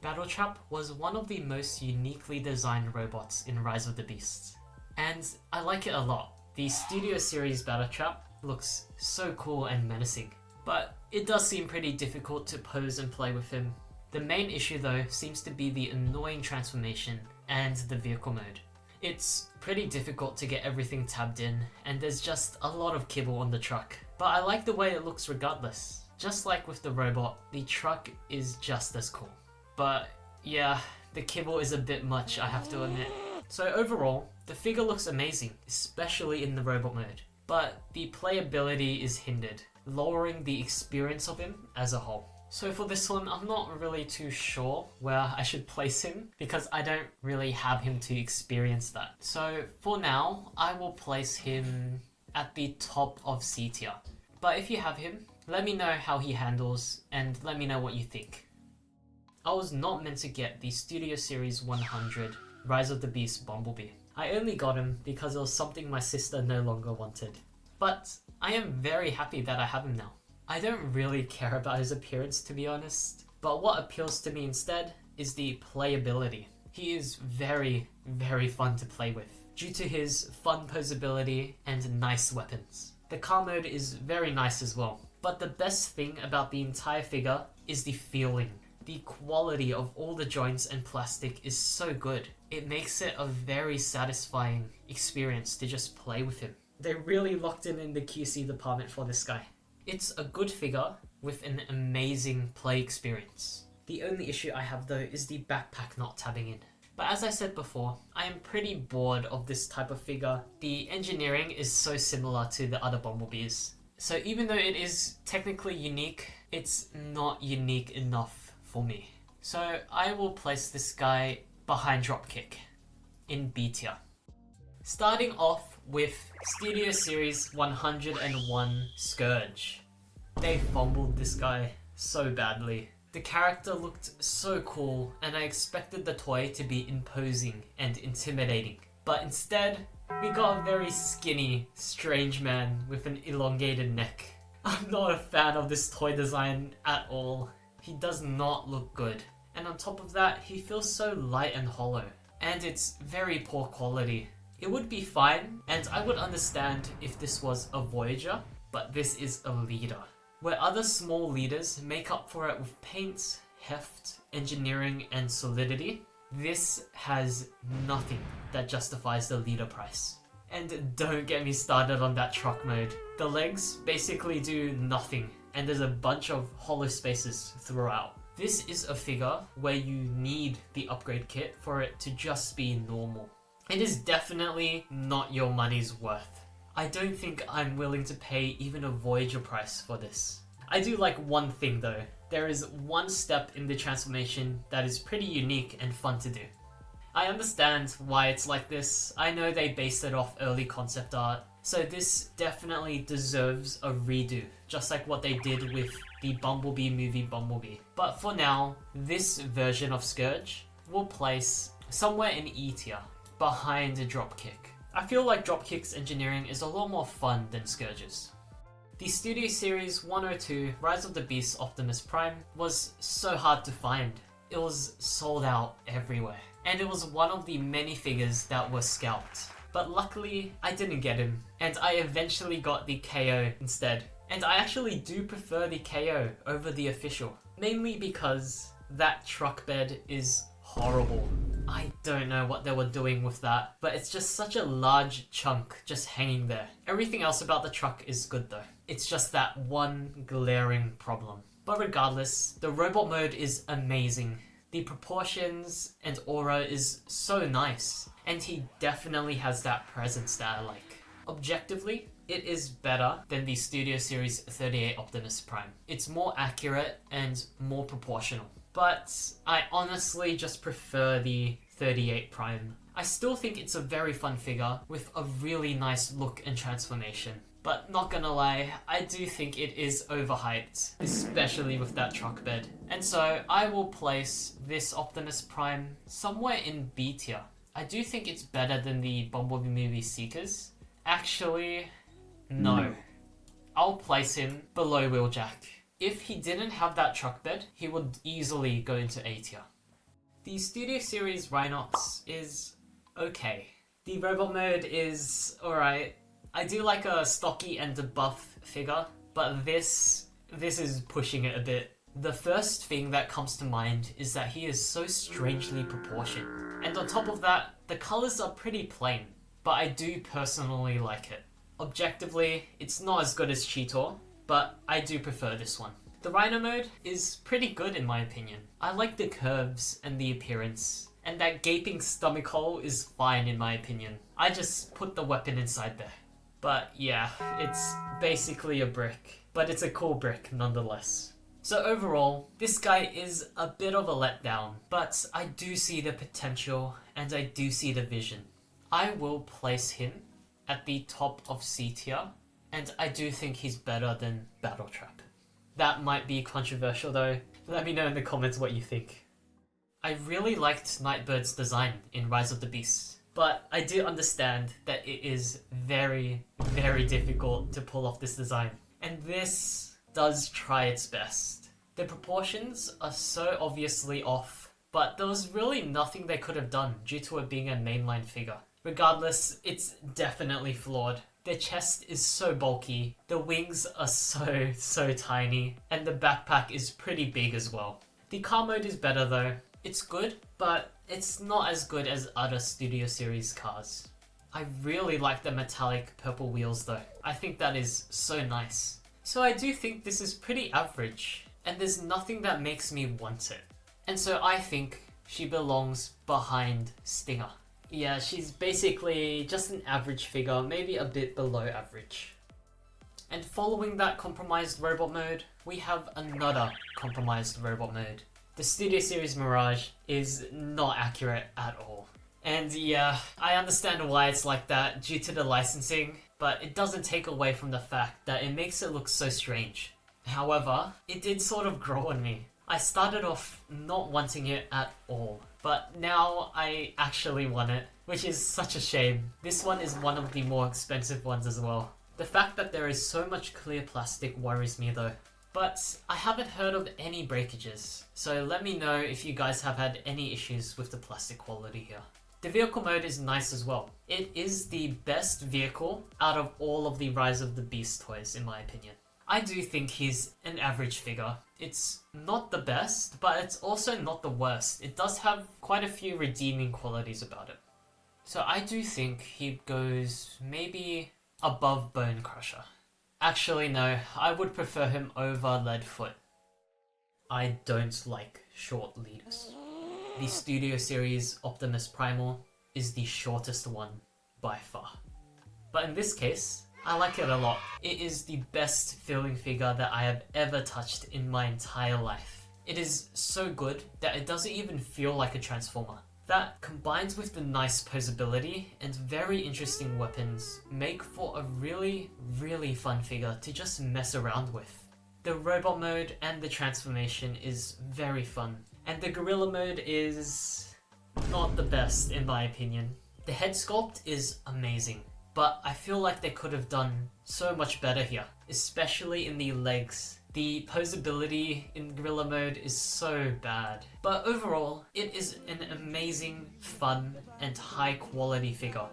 Battletrap was one of the most uniquely designed robots in Rise of the Beasts, and I like it a lot. The Studio Series Battletrap looks so cool and menacing, but it does seem pretty difficult to pose and play with him. The main issue though seems to be the annoying transformation and the vehicle mode. It's pretty difficult to get everything tabbed in, and there's just a lot of kibble on the truck. But I like the way it looks regardless. Just like with the robot, the truck is just as cool. But yeah, the kibble is a bit much, I have to admit. So overall, the figure looks amazing, especially in the robot mode. But the playability is hindered, lowering the experience of him as a whole. So for this one, I'm not really too sure where I should place him because I don't really have him to experience that. So for now, I will place him at the top of C tier. But if you have him, let me know how he handles and let me know what you think. I was not meant to get the Studio Series 100 Rise of the Beast Bumblebee. I only got him because it was something my sister no longer wanted. But I am very happy that I have him now. I don't really care about his appearance, to be honest, but what appeals to me instead is the playability. He is very fun to play with due to his fun posability and nice weapons. The car mode is very nice as well, but the best thing about the entire figure is the feeling. The quality of all the joints and plastic is so good. It makes it a very satisfying experience to just play with him. They really locked in the QC department for this guy. It's a good figure with an amazing play experience. The only issue I have though is the backpack not tabbing in. But as I said before, I am pretty bored of this type of figure. The engineering is so similar to the other Bumblebees. So even though it is technically unique, it's not unique enough for me. So I will place this guy behind Dropkick in B tier. Starting off with Studio Series 101 Scourge. They fumbled this guy so badly. The character looked so cool and I expected the toy to be imposing and intimidating. But instead, we got a very skinny, strange man with an elongated neck. I'm not a fan of this toy design at all. He does not look good. And on top of that, he feels so light and hollow. And it's very poor quality. It would be fine, and I would understand if this was a Voyager, but this is a leader. Where other small leaders make up for it with paint, heft, engineering, and solidity, this has nothing that justifies the leader price. And don't get me started on that truck mode. The legs basically do nothing, and there's a bunch of hollow spaces throughout. This is a figure where you need the upgrade kit for it to just be normal. It is definitely not your money's worth. I don't think I'm willing to pay even a Voyager price for this. I do like one thing though. There is one step in the transformation that is pretty unique and fun to do. I understand why it's like this. I know they based it off early concept art, so this definitely deserves a redo, just like what they did with the Bumblebee movie Bumblebee. But for now, this version of Scourge will place somewhere in E tier, behind Dropkick. I feel like Dropkick's engineering is a lot more fun than Scourge's. The Studio Series 102 Rise of the Beast Optimus Prime was so hard to find. It was sold out everywhere, and it was one of the many figures that were scalped. But luckily, I didn't get him, and I eventually got the KO instead. And I actually do prefer the KO over the official, mainly because that truck bed is horrible. I don't know what they were doing with that, but it's just such a large chunk just hanging there. Everything else about the truck is good though. It's just that one glaring problem. But regardless, the robot mode is amazing. The proportions and aura is so nice, and he definitely has that presence that I like. Objectively, it is better than the Studio Series 38 Optimus Prime. It's more accurate and more proportional. But I honestly just prefer the 38 Prime. I still think it's a very fun figure with a really nice look and transformation. But not gonna lie, I do think it is overhyped, especially with that truck bed. And so I will place this Optimus Prime somewhere in B tier. I do think it's better than the Bumblebee movie Seekers. Actually, no. I'll place him below Wheeljack. If he didn't have that truck bed, he would easily go into A tier. The Studio Series Rhinox is okay. The robot mode is alright. I do like a stocky and a buff figure, but this is pushing it a bit. The first thing that comes to mind is that he is so strangely proportioned. And on top of that, the colours are pretty plain, but I do personally like it. Objectively, it's not as good as Cheetor, but I do prefer this one. The Rhino mode is pretty good in my opinion. I like the curves and the appearance, and that gaping stomach hole is fine in my opinion. I just put the weapon inside there. But yeah, it's basically a brick, but it's a cool brick nonetheless. So overall, this guy is a bit of a letdown, but I do see the potential and I do see the vision. I will place him at the top of C tier, and I do think he's better than Battletrap. That might be controversial though. Let me know in the comments what you think. I really liked Nightbird's design in Rise of the Beasts, but I do understand that it is very, very difficult to pull off this design. And this does try its best. The proportions are so obviously off, but there was really nothing they could have done due to it being a mainline figure. Regardless, it's definitely flawed. The chest is so bulky, the wings are so tiny, and the backpack is pretty big as well. The car mode is better though. It's good, but it's not as good as other Studio Series cars. I really like the metallic purple wheels though. I think that is so nice. So I do think this is pretty average, and there's nothing that makes me want it. And so I think she belongs behind Stinger. Yeah, she's basically just an average figure, maybe a bit below average. And following that compromised robot mode, we have another compromised robot mode. The Studio Series Mirage is not accurate at all. And yeah, I understand why it's like that due to the licensing, but it doesn't take away from the fact that it makes it look so strange. However, it did sort of grow on me. I started off not wanting it at all, but now I actually want it, which is such a shame. This one is one of the more expensive ones as well. The fact that there is so much clear plastic worries me though. But I haven't heard of any breakages, so let me know if you guys have had any issues with the plastic quality here. The vehicle mode is nice as well. It is the best vehicle out of all of the Rise of the Beast toys in my opinion. I do think he's an average figure. It's not the best, but it's also not the worst. It does have quite a few redeeming qualities about it. So I do think he goes maybe above Bone Crusher. Actually no, I would prefer him over Leadfoot. I don't like short leaders. The Studio Series Optimus Primal is the shortest one by far. But in this case, I like it a lot. It is the best feeling figure that I have ever touched in my entire life. It is so good that it doesn't even feel like a Transformer. That, combined with the nice posability and very interesting weapons, make for a really, really fun figure to just mess around with. The robot mode and the transformation is very fun, and the gorilla mode is not the best in my opinion. The head sculpt is amazing, but I feel like they could have done so much better here, especially in the legs. The posability in gorilla mode is so bad, but overall, it is an amazing, fun, and high quality figure.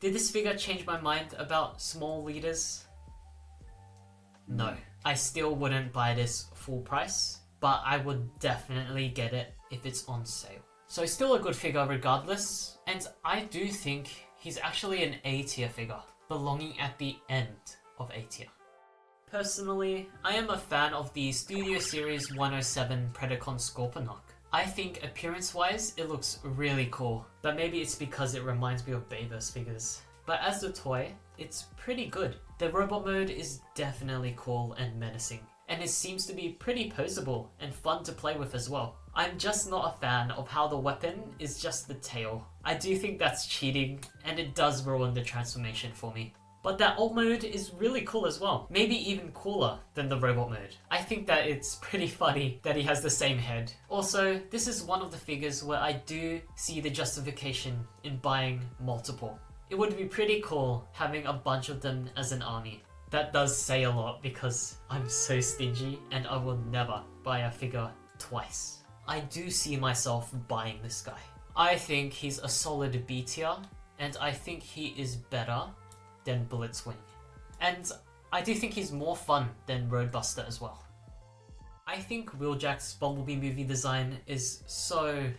Did this figure change my mind about small leaders? No. I still wouldn't buy this full price, but I would definitely get it if it's on sale. So still a good figure regardless, and I do think he's actually an A tier figure, belonging at the end of A tier. Personally, I am a fan of the Studio Series 107 Predacon Scorponok. I think appearance-wise, it looks really cool, but maybe it's because it reminds me of Bayverse figures. But as a toy, it's pretty good. The robot mode is definitely cool and menacing, and it seems to be pretty poseable and fun to play with as well. I'm just not a fan of how the weapon is just the tail. I do think that's cheating, and it does ruin the transformation for me. But that alt mode is really cool as well. Maybe even cooler than the robot mode. I think that it's pretty funny that he has the same head. Also, this is one of the figures where I do see the justification in buying multiple. It would be pretty cool having a bunch of them as an army. That does say a lot because I'm so stingy and I will never buy a figure twice. I do see myself buying this guy. I think he's a solid B tier, and I think he is better than Blitzwing. And I do think he's more fun than Roadbuster as well. I think Wheeljack's Bumblebee movie design is so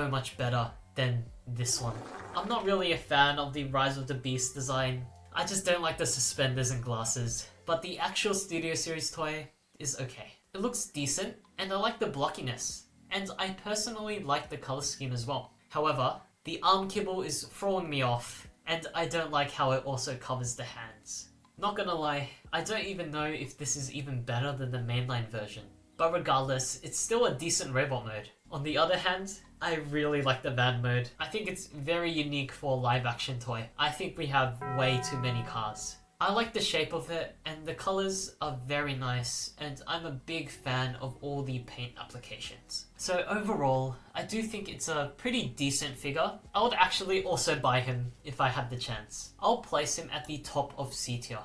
much better than this one. I'm not really a fan of the Rise of the Beast design. I just don't like the suspenders and glasses. But the actual Studio Series toy is okay. It looks decent, and I like the blockiness. And I personally like the color scheme as well. However, the arm kibble is throwing me off, and I don't like how it also covers the hands. Not gonna lie, I don't even know if this is even better than the mainline version. But regardless, it's still a decent robot mode. On the other hand, I really like the van mode. I think it's very unique for a live action toy. I think we have way too many cars. I like the shape of it, and the colors are very nice, and I'm a big fan of all the paint applications. So overall, I do think it's a pretty decent figure. I would actually also buy him if I had the chance. I'll place him at the top of C tier.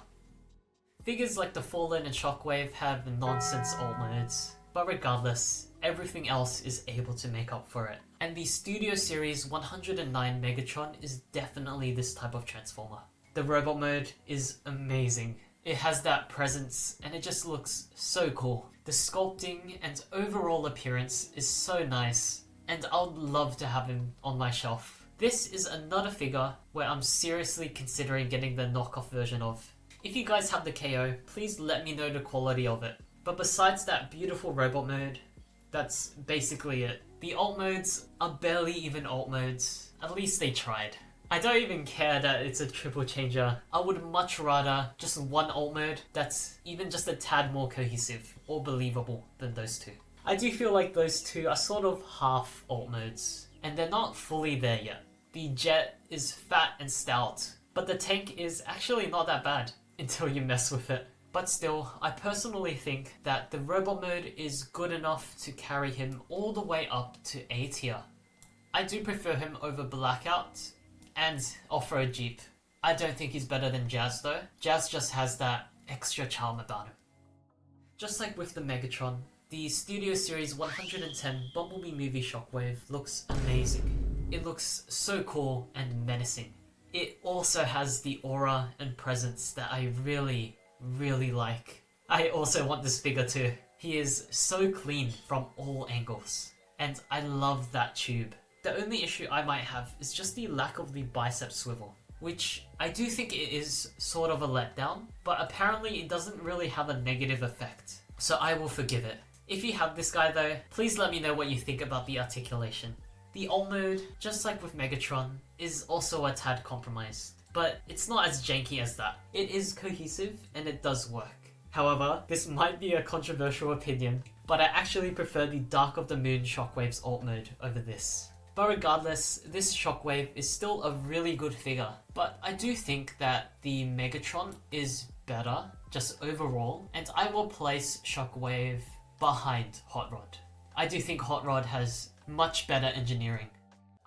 Figures like the Fallen and Shockwave have nonsense alt modes, but regardless, everything else is able to make up for it. And the Studio Series 109 Megatron is definitely this type of transformer. The robot mode is amazing. It has that presence and it just looks so cool. The sculpting and overall appearance is so nice, and I would love to have him on my shelf. This is another figure where I'm seriously considering getting the knockoff version of. If you guys have the KO, please let me know the quality of it. But besides that beautiful robot mode, that's basically it. The alt modes are barely even alt modes. At least they tried. I don't even care that it's a triple changer. I would much rather just one alt mode that's even just a tad more cohesive or believable than those two. I do feel like those two are sort of half alt modes, and they're not fully there yet. The jet is fat and stout, but the tank is actually not that bad until you mess with it. But still, I personally think that the robot mode is good enough to carry him all the way up to A tier. I do prefer him over Blackout and Off-Road Jeep. I don't think he's better than Jazz though. Jazz just has that extra charm about him. Just like with the Megatron, the Studio Series 110 Bumblebee movie Shockwave looks amazing. It looks so cool and menacing. It also has the aura and presence that I really like. I also want this figure too. He is so clean from all angles, and I love that tube. The only issue I might have is just the lack of the bicep swivel, which I do think it is sort of a letdown, but apparently it doesn't really have a negative effect, so I will forgive it. If you have this guy though, please let me know what you think about the articulation. The alt mode, just like with Megatron, is also a tad compromised, but it's not as janky as that. It is cohesive and it does work. However, this might be a controversial opinion, but I actually prefer the Dark of the Moon Shockwave's alt mode over this. But regardless, this Shockwave is still a really good figure, but I do think that the Megatron is better, just overall, and I will place Shockwave behind Hot Rod. I do think Hot Rod has much better engineering.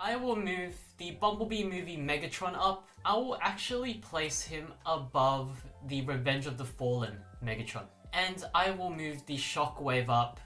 I will move the Bumblebee movie Megatron up. I will actually place him above the Revenge of the Fallen Megatron. And I will move the Shockwave up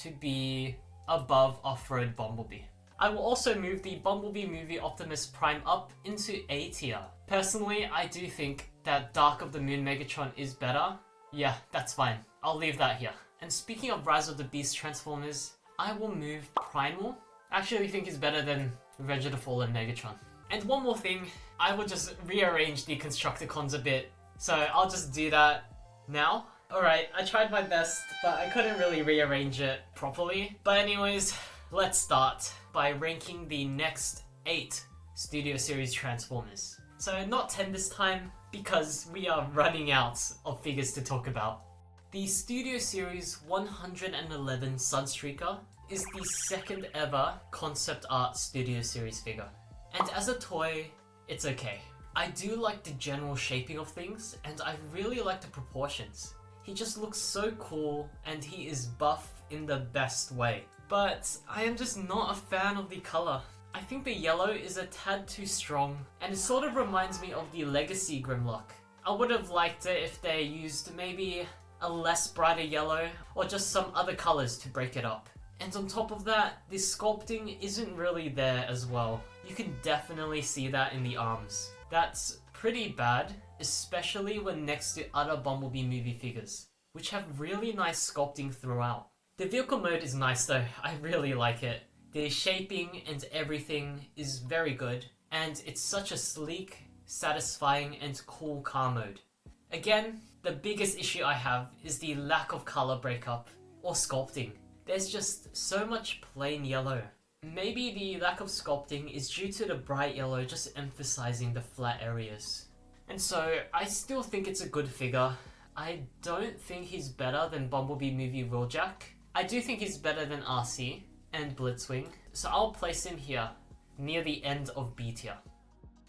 to be above Off-Road Bumblebee. I will also move the Bumblebee movie Optimus Prime up into A tier. Personally, I do think that Dark of the Moon Megatron is better. Yeah, that's fine. I'll leave that here. And speaking of Rise of the Beast Transformers, I will move Primal. I actually think he's better than Revenge of the Fallen Megatron. And one more thing, I will just rearrange the Constructicons a bit. So I'll just do that now. Alright, I tried my best, but I couldn't really rearrange it properly. But anyways, let's start by ranking the next 8 Studio Series Transformers. So not 10 this time, because we are running out of figures to talk about. The Studio Series 111 Sunstreaker is the second ever concept art Studio Series figure. And as a toy, it's okay. I do like the general shaping of things, and I really like the proportions. He just looks so cool, and he is buff in the best way. But I am just not a fan of the color. I think the yellow is a tad too strong, and it sort of reminds me of the Legacy Grimlock. I would have liked it if they used maybe a less brighter yellow, or just some other colors to break it up. And on top of that, the sculpting isn't really there as well. You can definitely see that in the arms. That's pretty bad, especially when next to other Bumblebee movie figures, which have really nice sculpting throughout. The vehicle mode is nice though, I really like it. The shaping and everything is very good, and it's such a sleek, satisfying and cool car mode. Again, the biggest issue I have is the lack of color breakup or sculpting. There's just so much plain yellow. Maybe the lack of sculpting is due to the bright yellow just emphasizing the flat areas. And so, I still think it's a good figure. I don't think he's better than Bumblebee movie Wheeljack. I do think he's better than RC and Blitzwing, so I'll place him here, near the end of B tier.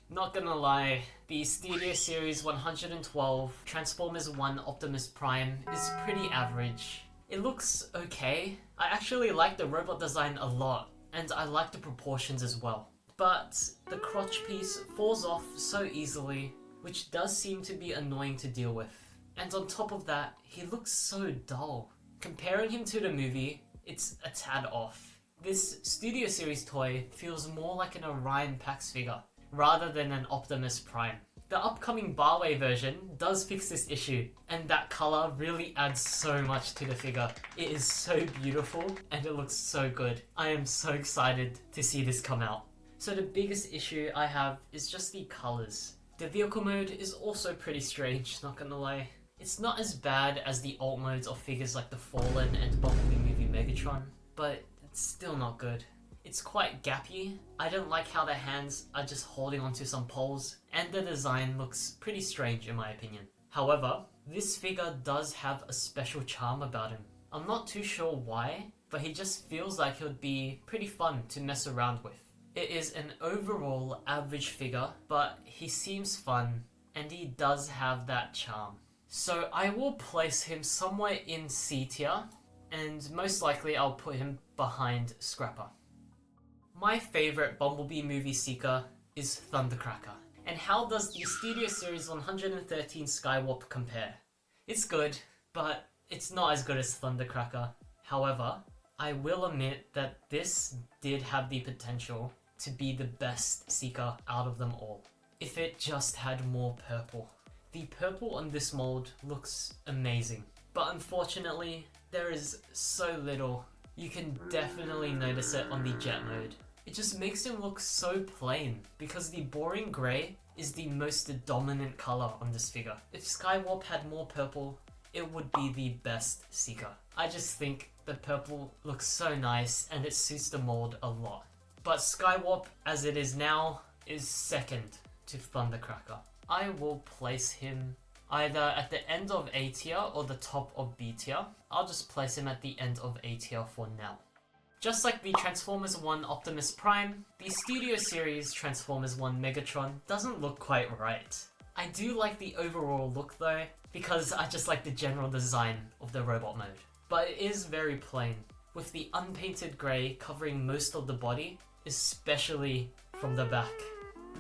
Not gonna lie, the Studio Series 112 Transformers 1 Optimus Prime is pretty average. It looks okay. I actually like the robot design a lot, and I like the proportions as well. But the crotch piece falls off so easily, which does seem to be annoying to deal with. And on top of that, he looks so dull. Comparing him to the movie, it's a tad off. This Studio Series toy feels more like an Orion Pax figure, rather than an Optimus Prime. The upcoming Barway version does fix this issue, and that color really adds so much to the figure. It is so beautiful, and it looks so good. I am so excited to see this come out. So the biggest issue I have is just the colors. The vehicle mode is also pretty strange, not gonna lie. It's not as bad as the alt modes of figures like the Fallen and Bumblebee movie Megatron, but it's still not good. It's quite gappy. I don't like how the hands are just holding onto some poles, and the design looks pretty strange in my opinion. However, this figure does have a special charm about him. I'm not too sure why, but he just feels like he would be pretty fun to mess around with. It is an overall average figure, but he seems fun, and he does have that charm. So I will place him somewhere in C tier, and most likely I'll put him behind Scrapper. My favourite Bumblebee movie seeker is Thundercracker. And how does the Studio Series 113 Skywarp compare? It's good, but it's not as good as Thundercracker. However, I will admit that this did have the potential to be the best seeker out of them all, if it just had more purple. The purple on this mold looks amazing, but unfortunately, there is so little. You can definitely notice it on the jet mode. It just makes him look so plain, because the boring grey is the most dominant colour on this figure. If Skywarp had more purple, it would be the best seeker. I just think the purple looks so nice and it suits the mold a lot. But Skywarp, as it is now, is second to Thundercracker. I will place him either at the end of A tier or the top of B tier. I'll just place him at the end of A tier for now. Just like the Transformers 1 Optimus Prime, the Studio Series Transformers 1 Megatron doesn't look quite right. I do like the overall look though, because I just like the general design of the robot mode. But it is very plain, with the unpainted grey covering most of the body, especially from the back.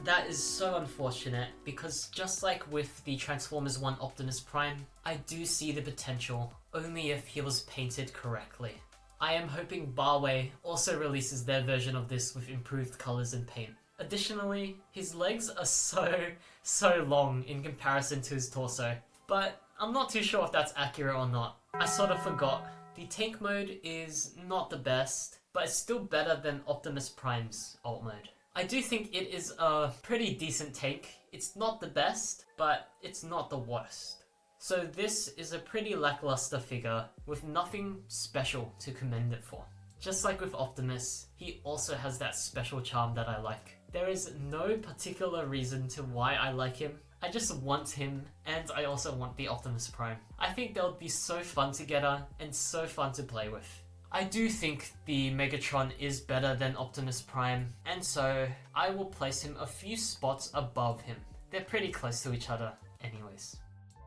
That is so unfortunate because just like with the Transformers 1 Optimus Prime, I do see the potential only if he was painted correctly. I am hoping Barway also releases their version of this with improved colors and paint. Additionally, his legs are so long in comparison to his torso, but I'm not too sure if that's accurate or not. I sort of forgot. The tank mode is not the best, but it's still better than Optimus Prime's alt mode. I do think it is a pretty decent tank. It's not the best, but it's not the worst. So this is a pretty lackluster figure with nothing special to commend it for. Just like with Optimus, he also has that special charm that I like. There is no particular reason to why I like him. I just want him, and I also want the Optimus Prime. I think they'll be so fun together and so fun to play with. I do think the Megatron is better than Optimus Prime, and so I will place him a few spots above him. They're pretty close to each other anyways.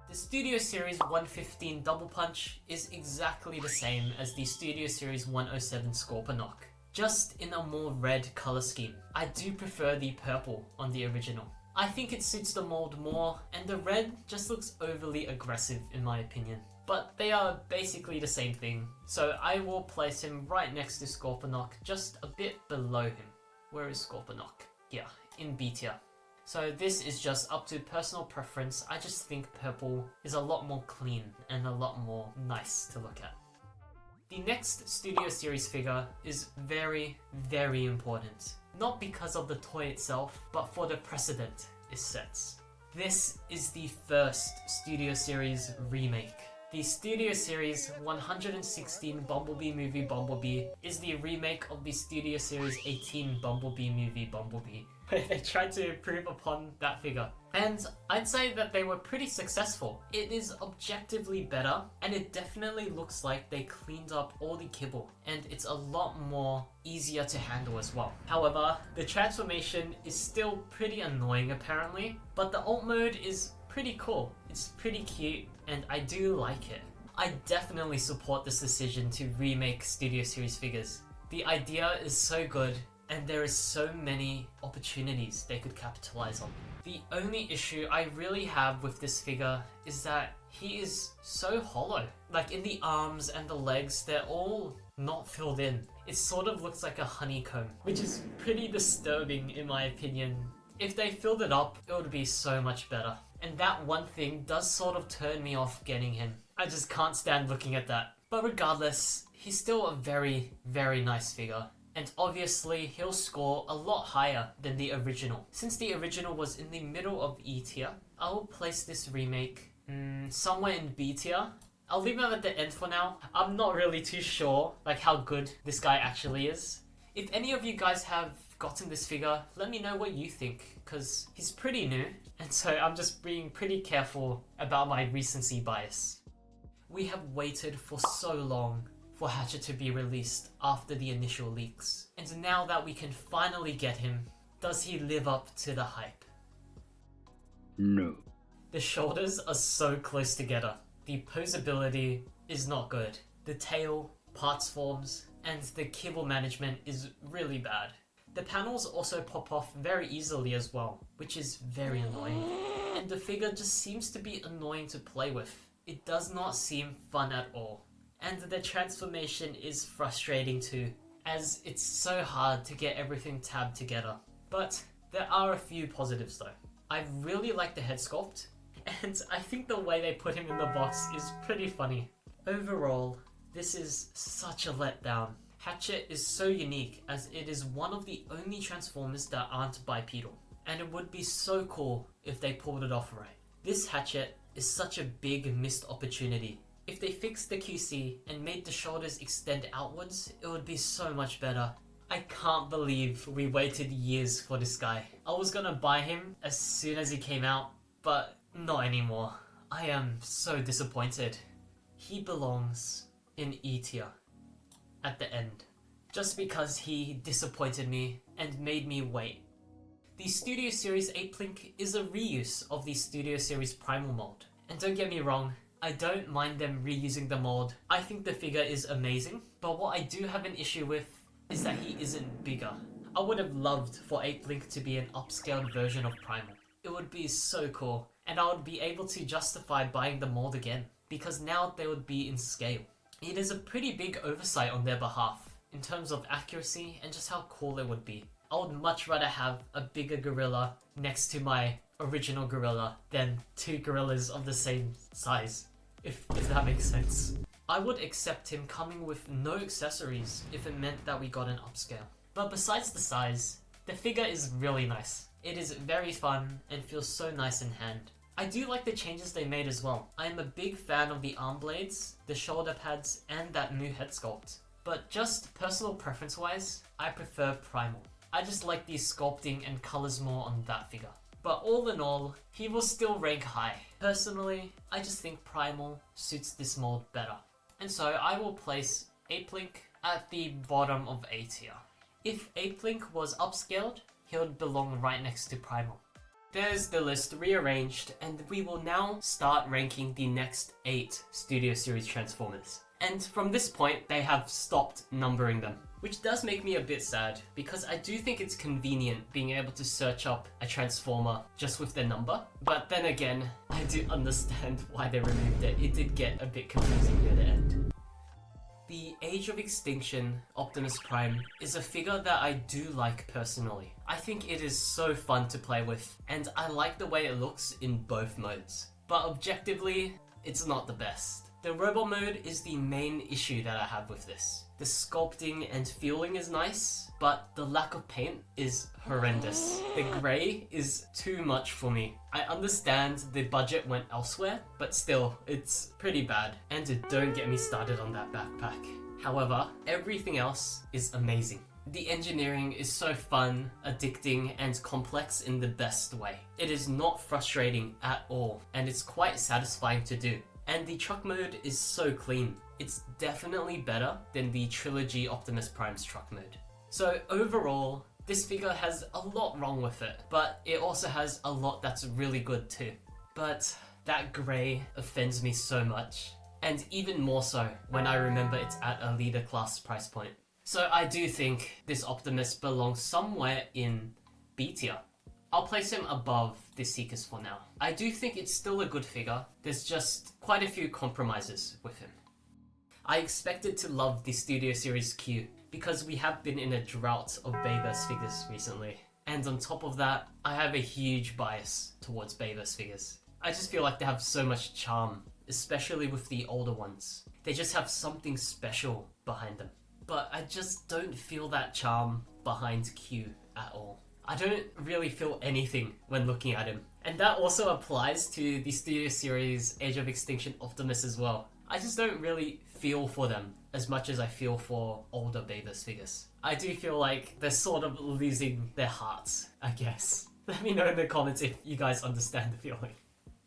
The Studio Series 115 Double Punch is exactly the same as the Studio Series 107 Scorponok, just in a more red color scheme. I do prefer the purple on the original. I think it suits the mold more, and the red just looks overly aggressive in my opinion. But they are basically the same thing, so I will place him right next to Scorponok, just a bit below him. Where is Scorponok? Here, in B tier. So this is just up to personal preference. I just think purple is a lot more clean and a lot more nice to look at. The next Studio Series figure is very important. Not because of the toy itself, but for the precedent it sets. This is the first Studio Series remake. The Studio Series 116 Bumblebee movie Bumblebee is the remake of the Studio Series 18 Bumblebee movie Bumblebee, where they tried to improve upon that figure. And I'd say that they were pretty successful. It is objectively better, and it definitely looks like they cleaned up all the kibble, and it's a lot more easier to handle as well. However, the transformation is still pretty annoying apparently, but the alt mode is pretty cool. It's pretty cute, and I do like it. I definitely support this decision to remake Studio Series figures. The idea is so good, and there is so many opportunities they could capitalize on. The only issue I really have with this figure is that he is so hollow. Like in the arms and the legs, they're all not filled in. It sort of looks like a honeycomb, which is pretty disturbing in my opinion. If they filled it up, it would be so much better. And that one thing does sort of turn me off getting him. I just can't stand looking at that. But regardless, he's still a very nice figure. And obviously, he'll score a lot higher than the original. Since the original was in the middle of E tier, I will place this remake somewhere in B tier. I'll leave him at the end for now. I'm not really too sure like how good this guy actually is. If any of you guys have gotten this figure, let me know what you think, because he's pretty new, and so I'm just being pretty careful about my recency bias. We have waited for so long for Hatchet to be released after the initial leaks, and now that we can finally get him, does he live up to the hype? No. The shoulders are so close together. The posability is not good. The tail, parts forms, and the kibble management is really bad. The panels also pop off very easily as well, which is very annoying. And the figure just seems to be annoying to play with. It does not seem fun at all. And the transformation is frustrating too, as it's so hard to get everything tabbed together. But there are a few positives though. I really like the head sculpt, and I think the way they put him in the box is pretty funny. Overall, this is such a letdown. Hatchet is so unique as it is one of the only Transformers that aren't bipedal, and it would be so cool if they pulled it off right. This Hatchet is such a big missed opportunity. If they fixed the QC and made the shoulders extend outwards, it would be so much better. I can't believe we waited years for this guy. I was gonna buy him as soon as he came out, but not anymore. I am so disappointed. He belongs in E tier at the end, just because he disappointed me and made me wait. The Studio Series 8-Link is a reuse of the Studio Series Primal mold, and don't get me wrong, I don't mind them reusing the mold. I think the figure is amazing, but what I do have an issue with is that he isn't bigger. I would have loved for 8-Link to be an upscaled version of Primal. It would be so cool, and I would be able to justify buying the mold again, because now they would be in scale. It is a pretty big oversight on their behalf, in terms of accuracy and just how cool it would be. I would much rather have a bigger gorilla next to my original gorilla than 2 gorillas of the same size, if that makes sense. I would accept him coming with no accessories if it meant that we got an upscale. But besides the size, the figure is really nice. It is very fun and feels so nice in hand. I do like the changes they made as well. I am a big fan of the arm blades, the shoulder pads, and that new head sculpt. But just personal preference wise, I prefer Primal. I just like the sculpting and colors more on that figure. But all in all, he will still rank high. Personally, I just think Primal suits this mold better. And so I will place 8-Link at the bottom of A tier. If 8-Link was upscaled, he would belong right next to Primal. There's the list rearranged, and we will now start ranking the next 8 Studio Series Transformers. And from this point, they have stopped numbering them, which does make me a bit sad, because I do think it's convenient being able to search up a Transformer just with their number. But then again, I do understand why they removed it. It did get a bit confusing near the end. The Age of Extinction Optimus Prime is a figure that I do like personally. I think it is so fun to play with, and I like the way it looks in both modes. But objectively, it's not the best. The robot mode is the main issue that I have with this. The sculpting and feeling is nice, but the lack of paint is horrendous. The grey is too much for me. I understand the budget went elsewhere, but still, it's pretty bad. And don't get me started on that backpack. However, everything else is amazing. The engineering is so fun, addicting, and complex in the best way. It is not frustrating at all, and it's quite satisfying to do. And the truck mode is so clean. It's definitely better than the Trilogy Optimus Prime's truck mode. So overall, this figure has a lot wrong with it, but it also has a lot that's really good too. But that grey offends me so much, and even more so when I remember it's at a leader class price point. So I do think this Optimus belongs somewhere in B tier. I'll place him above the Seekers for now. I do think it's still a good figure, there's just quite a few compromises with him. I expected to love the Studio Series Q, because we have been in a drought of Bayverse figures recently. And on top of that, I have a huge bias towards Bayverse figures. I just feel like they have so much charm, especially with the older ones. They just have something special behind them. But I just don't feel that charm behind Q at all. I don't really feel anything when looking at him. And that also applies to the Studio Series Age of Extinction Optimus as well. I just don't really feel for them as much as I feel for older Bayverse figures. I do feel like they're sort of losing their hearts, I guess. Let me know in the comments if you guys understand the feeling.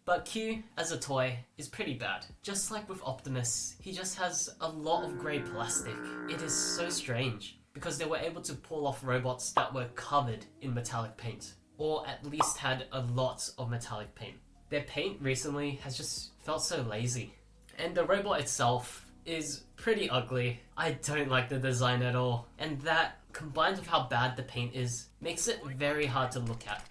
But Q, as a toy, is pretty bad. Just like with Optimus, he just has a lot of grey plastic. It is so strange, because they were able to pull off robots that were covered in metallic paint, or at least had a lot of metallic paint. Their paint recently has just felt so lazy. And the robot itself is pretty ugly. I don't like the design at all. And that, combined with how bad the paint is, makes it very hard to look at.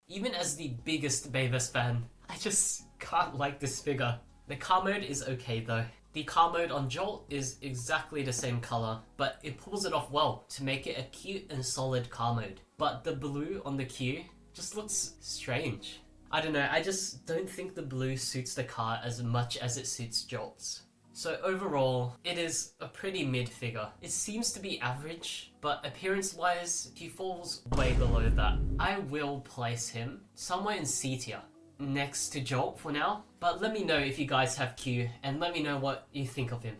Even as the biggest Bayverse fan, I just can't like this figure. The car mode is okay though. The car mode on Jolt is exactly the same color, but it pulls it off well to make it a cute and solid car mode. But the blue on the Q just looks strange. I don't know, I just don't think the blue suits the car as much as it suits Jolt's. So overall, it is a pretty mid figure. It seems to be average, but appearance-wise, he falls way below that. I will place him somewhere in C tier, next to Jolt for now, but let me know if you guys have Q, and let me know what you think of him.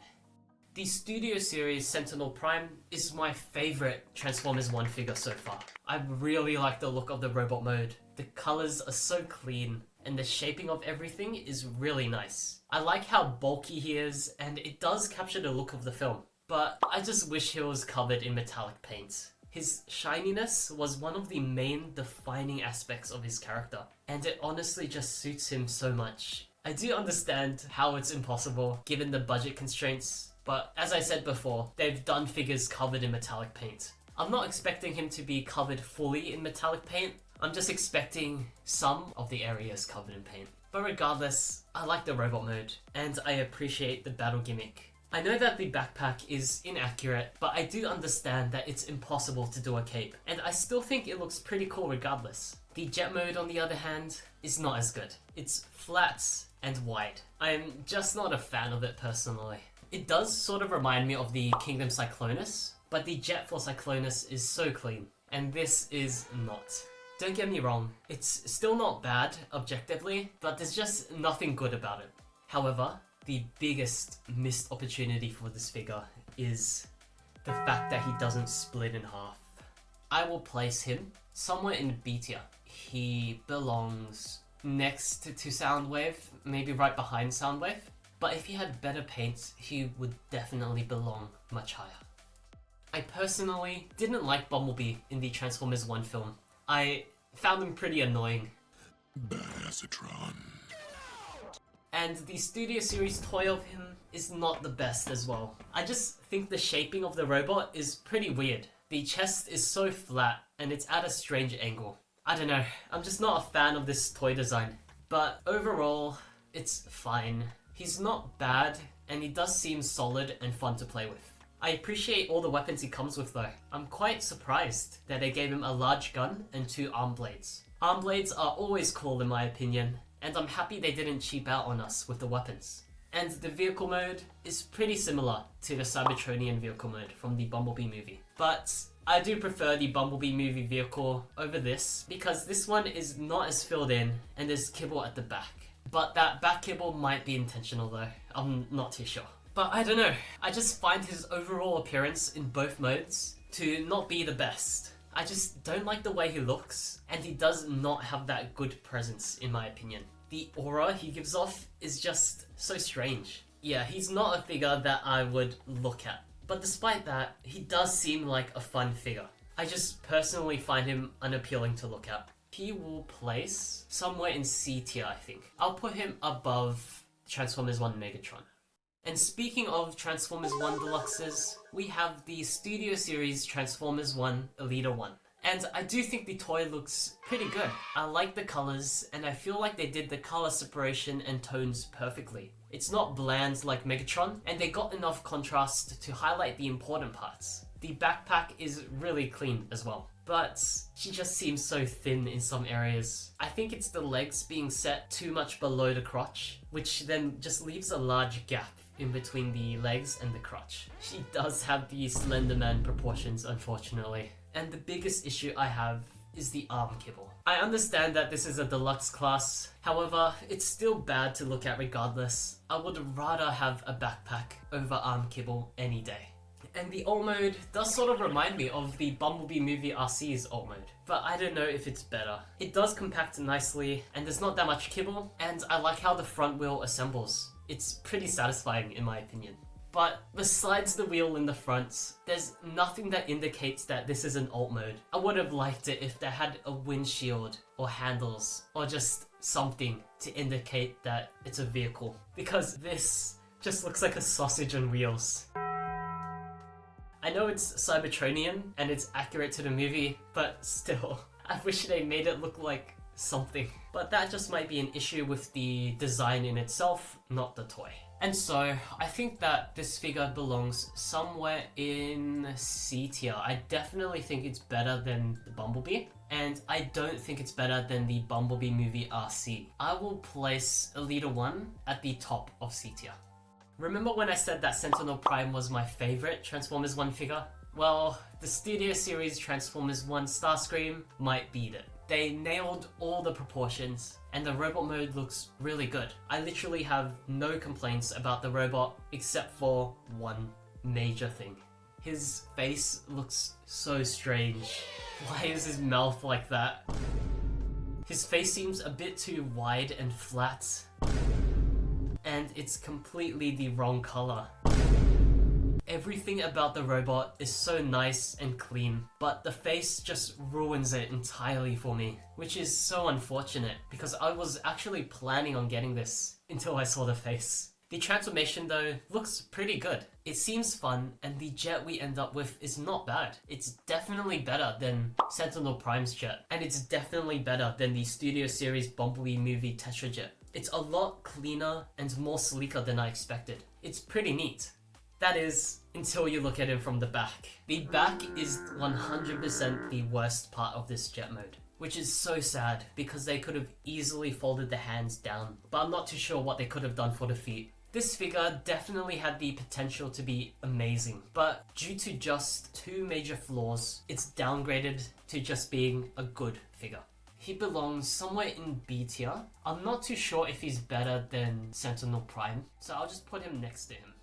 The Studio Series Sentinel Prime is my favourite Transformers 1 figure so far. I really like the look of the robot mode. The colours are so clean, and the shaping of everything is really nice. I like how bulky he is, and it does capture the look of the film, but I just wish he was covered in metallic paint. His shininess was one of the main defining aspects of his character, and it honestly just suits him so much. I do understand how it's impossible given the budget constraints, but as I said before, they've done figures covered in metallic paint. I'm not expecting him to be covered fully in metallic paint, I'm just expecting some of the areas covered in paint. But regardless, I like the robot mode, and I appreciate the battle gimmick. I know that the backpack is inaccurate, but I do understand that it's impossible to do a cape, and I still think it looks pretty cool regardless. The jet mode, on the other hand, is not as good. It's flat and wide. I'm just not a fan of it personally. It does sort of remind me of the Kingdom Cyclonus, but the jet for Cyclonus is so clean, and this is not. Don't get me wrong, it's still not bad objectively, but there's just nothing good about it. However, the biggest missed opportunity for this figure is the fact that he doesn't split in half. I will place him somewhere in B tier. He belongs next to Soundwave, maybe right behind Soundwave, but if he had better paint, he would definitely belong much higher. I personally didn't like Bumblebee in the Transformers 1 film. I found him pretty annoying. Megatron. And the Studio Series toy of him is not the best as well. I just think the shaping of the robot is pretty weird. The chest is so flat and it's at a strange angle. I don't know, I'm just not a fan of this toy design. But overall, it's fine. He's not bad and he does seem solid and fun to play with. I appreciate all the weapons he comes with though. I'm quite surprised that they gave him a large gun and 2 arm blades. Arm blades are always cool in my opinion, and I'm happy they didn't cheap out on us with the weapons. And the vehicle mode is pretty similar to the Cybertronian vehicle mode from the Bumblebee movie. But I do prefer the Bumblebee movie vehicle over this, because this one is not as filled in and there's kibble at the back. But that back kibble might be intentional though, I'm not too sure. But I don't know, I just find his overall appearance in both modes to not be the best. I just don't like the way he looks, and he does not have that good presence in my opinion. The aura he gives off is just so strange. Yeah, he's not a figure that I would look at. But despite that, he does seem like a fun figure. I just personally find him unappealing to look at. He will place somewhere in C tier, I think. I'll put him above Transformers 1 Megatron. And speaking of Transformers 1 Deluxes, we have the Studio Series Transformers 1 Elita 1. And I do think the toy looks pretty good. I like the colors, and I feel like they did the color separation and tones perfectly. It's not bland like Megatron, and they got enough contrast to highlight the important parts. The backpack is really clean as well, but she just seems so thin in some areas. I think it's the legs being set too much below the crotch, which then just leaves a large gap in between the legs and the crotch. She does have the Slenderman proportions, unfortunately. And the biggest issue I have is the arm kibble. I understand that this is a deluxe class, however, it's still bad to look at regardless. I would rather have a backpack over arm kibble any day. And the alt mode does sort of remind me of the Bumblebee movie RC's alt mode, but I don't know if it's better. It does compact nicely, and there's not that much kibble, and I like how the front wheel assembles. It's pretty satisfying in my opinion. But besides the wheel in the front, there's nothing that indicates that this is an alt mode. I would have liked it if they had a windshield or handles or just something to indicate that it's a vehicle, because this just looks like a sausage on wheels. I know it's Cybertronian and it's accurate to the movie, but still, I wish they made it look like something. But that just might be an issue with the design in itself, not the toy. And so, I think that this figure belongs somewhere in C tier. I definitely think it's better than the Bumblebee, and I don't think it's better than the Bumblebee movie RC. I will place Elita 1 at the top of C tier. Remember when I said that Sentinel Prime was my favorite Transformers 1 figure? Well, the Studio Series Transformers 1 Starscream might beat it. They nailed all the proportions, and the robot mode looks really good. I literally have no complaints about the robot except for one major thing. His face looks so strange. Why is his mouth like that? His face seems a bit too wide and flat, and it's completely the wrong color. Everything about the robot is so nice and clean, but the face just ruins it entirely for me, which is so unfortunate because I was actually planning on getting this until I saw the face. The transformation though looks pretty good. It seems fun, and the jet we end up with is not bad. It's definitely better than Sentinel Prime's jet, and it's definitely better than the Studio Series Bumblebee movie Tetrajet. It's a lot cleaner and more sleeker than I expected. It's pretty neat. That is, until you look at it from the back. The back is 100% the worst part of this jet mode, which is so sad because they could have easily folded the hands down, but I'm not too sure what they could have done for the feet. This figure definitely had the potential to be amazing, but due to just 2 major flaws, it's downgraded to just being a good figure. He belongs somewhere in B tier. I'm not too sure if he's better than Sentinel Prime, so I'll just put him next to him.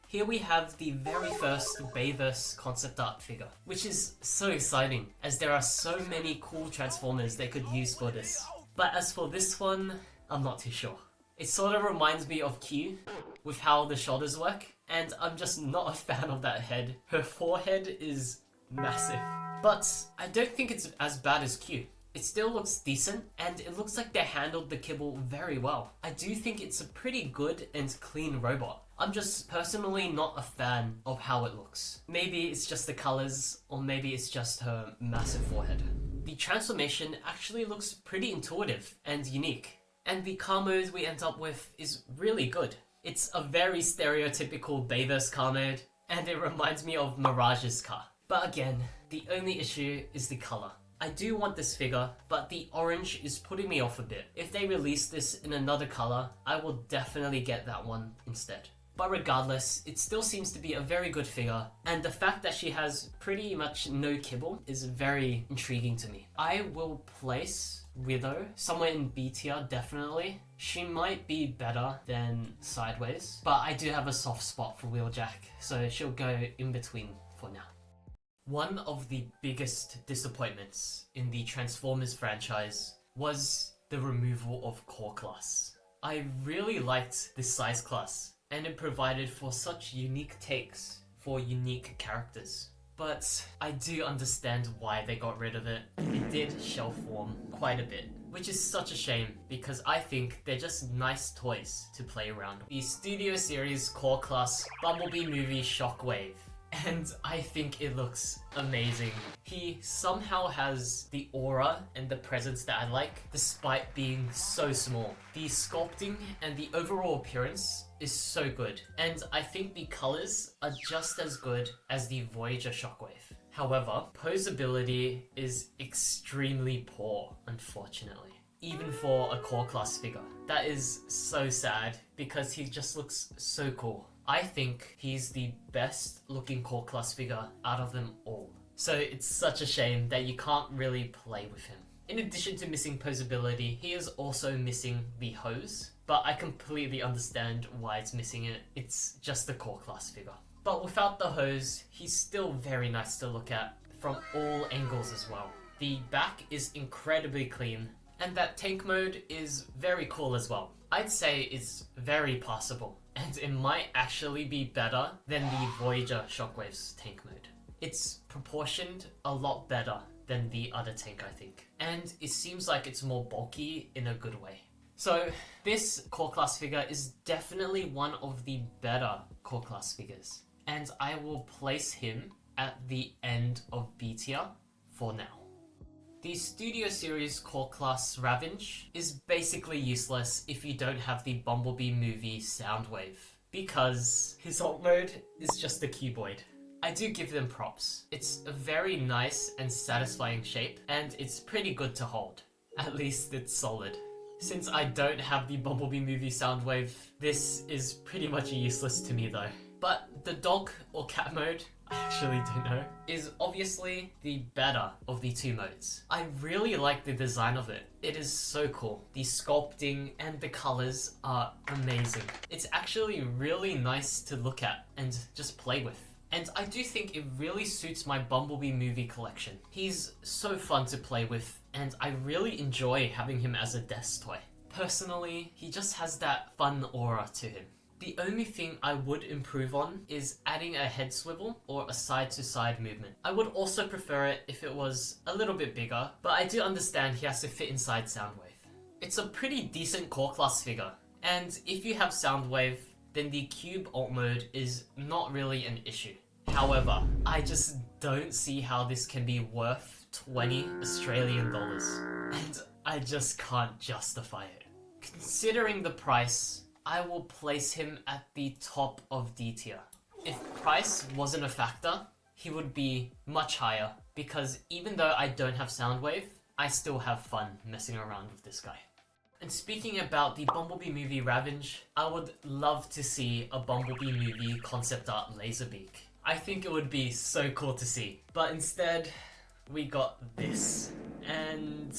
Here we have the very first Bayverse concept art figure, which is so exciting as there are so many cool Transformers they could use for this. But as for this one, I'm not too sure. It sort of reminds me of Q with how the shoulders work, and I'm just not a fan of that head. Her forehead is massive, but I don't think it's as bad as Q. It still looks decent, and it looks like they handled the kibble very well. I do think it's a pretty good and clean robot. I'm just personally not a fan of how it looks. Maybe it's just the colors, or maybe it's just her massive forehead. The transformation actually looks pretty intuitive and unique, and the car mode we end up with is really good. It's a very stereotypical Bayverse car mode, and it reminds me of Mirage's car. But again, the only issue is the color. I do want this figure, but the orange is putting me off a bit. If they release this in another color, I will definitely get that one instead. But regardless, it still seems to be a very good figure, and the fact that she has pretty much no kibble is very intriguing to me. I will place Widow somewhere in B tier, definitely. She might be better than Sideways, but I do have a soft spot for Wheeljack, so she'll go in between for now. One of the biggest disappointments in the Transformers franchise was the removal of Core Class. I really liked this size class, and it provided for such unique takes for unique characters. But I do understand why they got rid of it. It did shelf warm quite a bit, which is such a shame because I think they're just nice toys to play around with. The Studio Series Core Class Bumblebee movie Shockwave, and I think it looks amazing. He somehow has the aura and the presence that I like, despite being so small. The sculpting and the overall appearance is so good, and I think the colors are just as good as the Voyager Shockwave. However, posability is extremely poor, unfortunately. Even for a core class figure. That is so sad because he just looks so cool. I think he's the best looking core class figure out of them all. So it's such a shame that you can't really play with him. In addition to missing posability, he is also missing the hose, but I completely understand why it's missing it. It's just a core class figure. But without the hose, he's still very nice to look at from all angles as well. The back is incredibly clean, and that tank mode is very cool as well. I'd say it's very passable, and it might actually be better than the Voyager Shockwave's tank mode. It's proportioned a lot better than the other tank, I think. And it seems like it's more bulky in a good way. So this core class figure is definitely one of the better core class figures. And I will place him at the end of B tier for now. The Studio Series Core Class Ravenge is basically useless if you don't have the Bumblebee movie Soundwave, because his alt mode is just a cuboid. I do give them props. It's a very nice and satisfying shape, and it's pretty good to hold. At least it's solid. Since I don't have the Bumblebee movie Soundwave, this is pretty much useless to me though. But the dog or cat mode, I actually don't know, is obviously the better of the two modes. I really like the design of it. It is so cool. The sculpting and the colors are amazing. It's actually really nice to look at and just play with. And I do think it really suits my Bumblebee movie collection. He's so fun to play with, and I really enjoy having him as a desk toy. Personally, he just has that fun aura to him. The only thing I would improve on is adding a head swivel or a side-to-side movement. I would also prefer it if it was a little bit bigger, but I do understand he has to fit inside Soundwave. It's a pretty decent core class figure, And if you have Soundwave, then the cube alt mode is not really an issue. However, I just don't see how this can be worth 20 Australian dollars, and I just can't justify it. Considering the price, I will place him at the top of D tier. If price wasn't a factor, he would be much higher, because even though I don't have Soundwave, I still have fun messing around with this guy. And speaking about the Bumblebee movie Ravenge, I would love to see a Bumblebee movie concept art Laserbeak. I think it would be so cool to see. But instead, we got this. And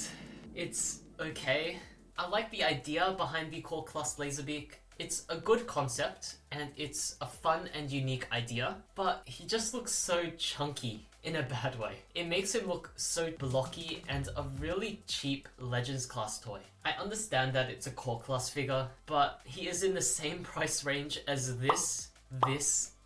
it's okay. I like the idea behind the Core Class Laserbeak. It's a good concept, and it's a fun and unique idea, but he just looks so chunky in a bad way. It makes him look so blocky and a really cheap Legends class toy. I understand that it's a Core Class figure, but he is in the same price range as this,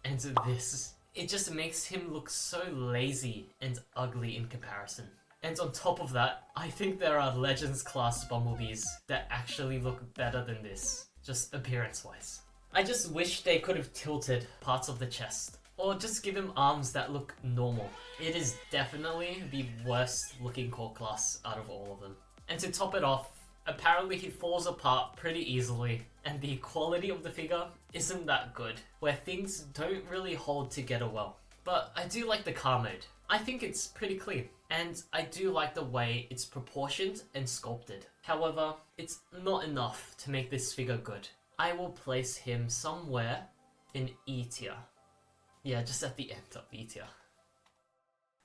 and this. It just makes him look so lazy and ugly in comparison. And on top of that, I think there are Legends class Bumblebees that actually look better than this, just appearance-wise. I just wish they could have tilted parts of the chest, or just give him arms that look normal. It is definitely the worst looking core class out of all of them. And to top it off, apparently he falls apart pretty easily, and the quality of the figure isn't that good, where things don't really hold together well. But I do like the car mode. I think it's pretty clean, and I do like the way it's proportioned and sculpted. However, it's not enough to make this figure good. I will place him somewhere in E tier. Yeah, just at the end of E tier.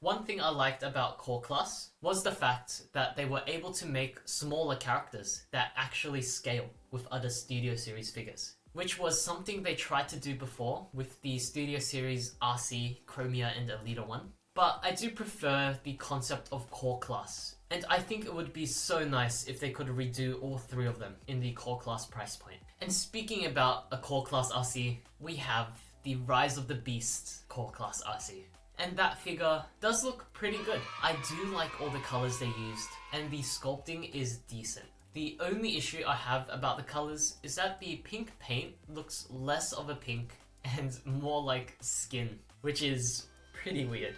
One thing I liked about Core Class was the fact that they were able to make smaller characters that actually scale with other Studio Series figures, which was something they tried to do before with the Studio Series RC, Chromia, and Elita one. But I do prefer the concept of Core Class, and I think it would be so nice if they could redo all three of them in the Core Class price point. And speaking about a Core Class RC, we have the Rise of the Beast Core Class RC. And that figure does look pretty good. I do like all the colors they used, and the sculpting is decent. The only issue I have about the colors is that the pink paint looks less of a pink and more like skin, which is pretty weird.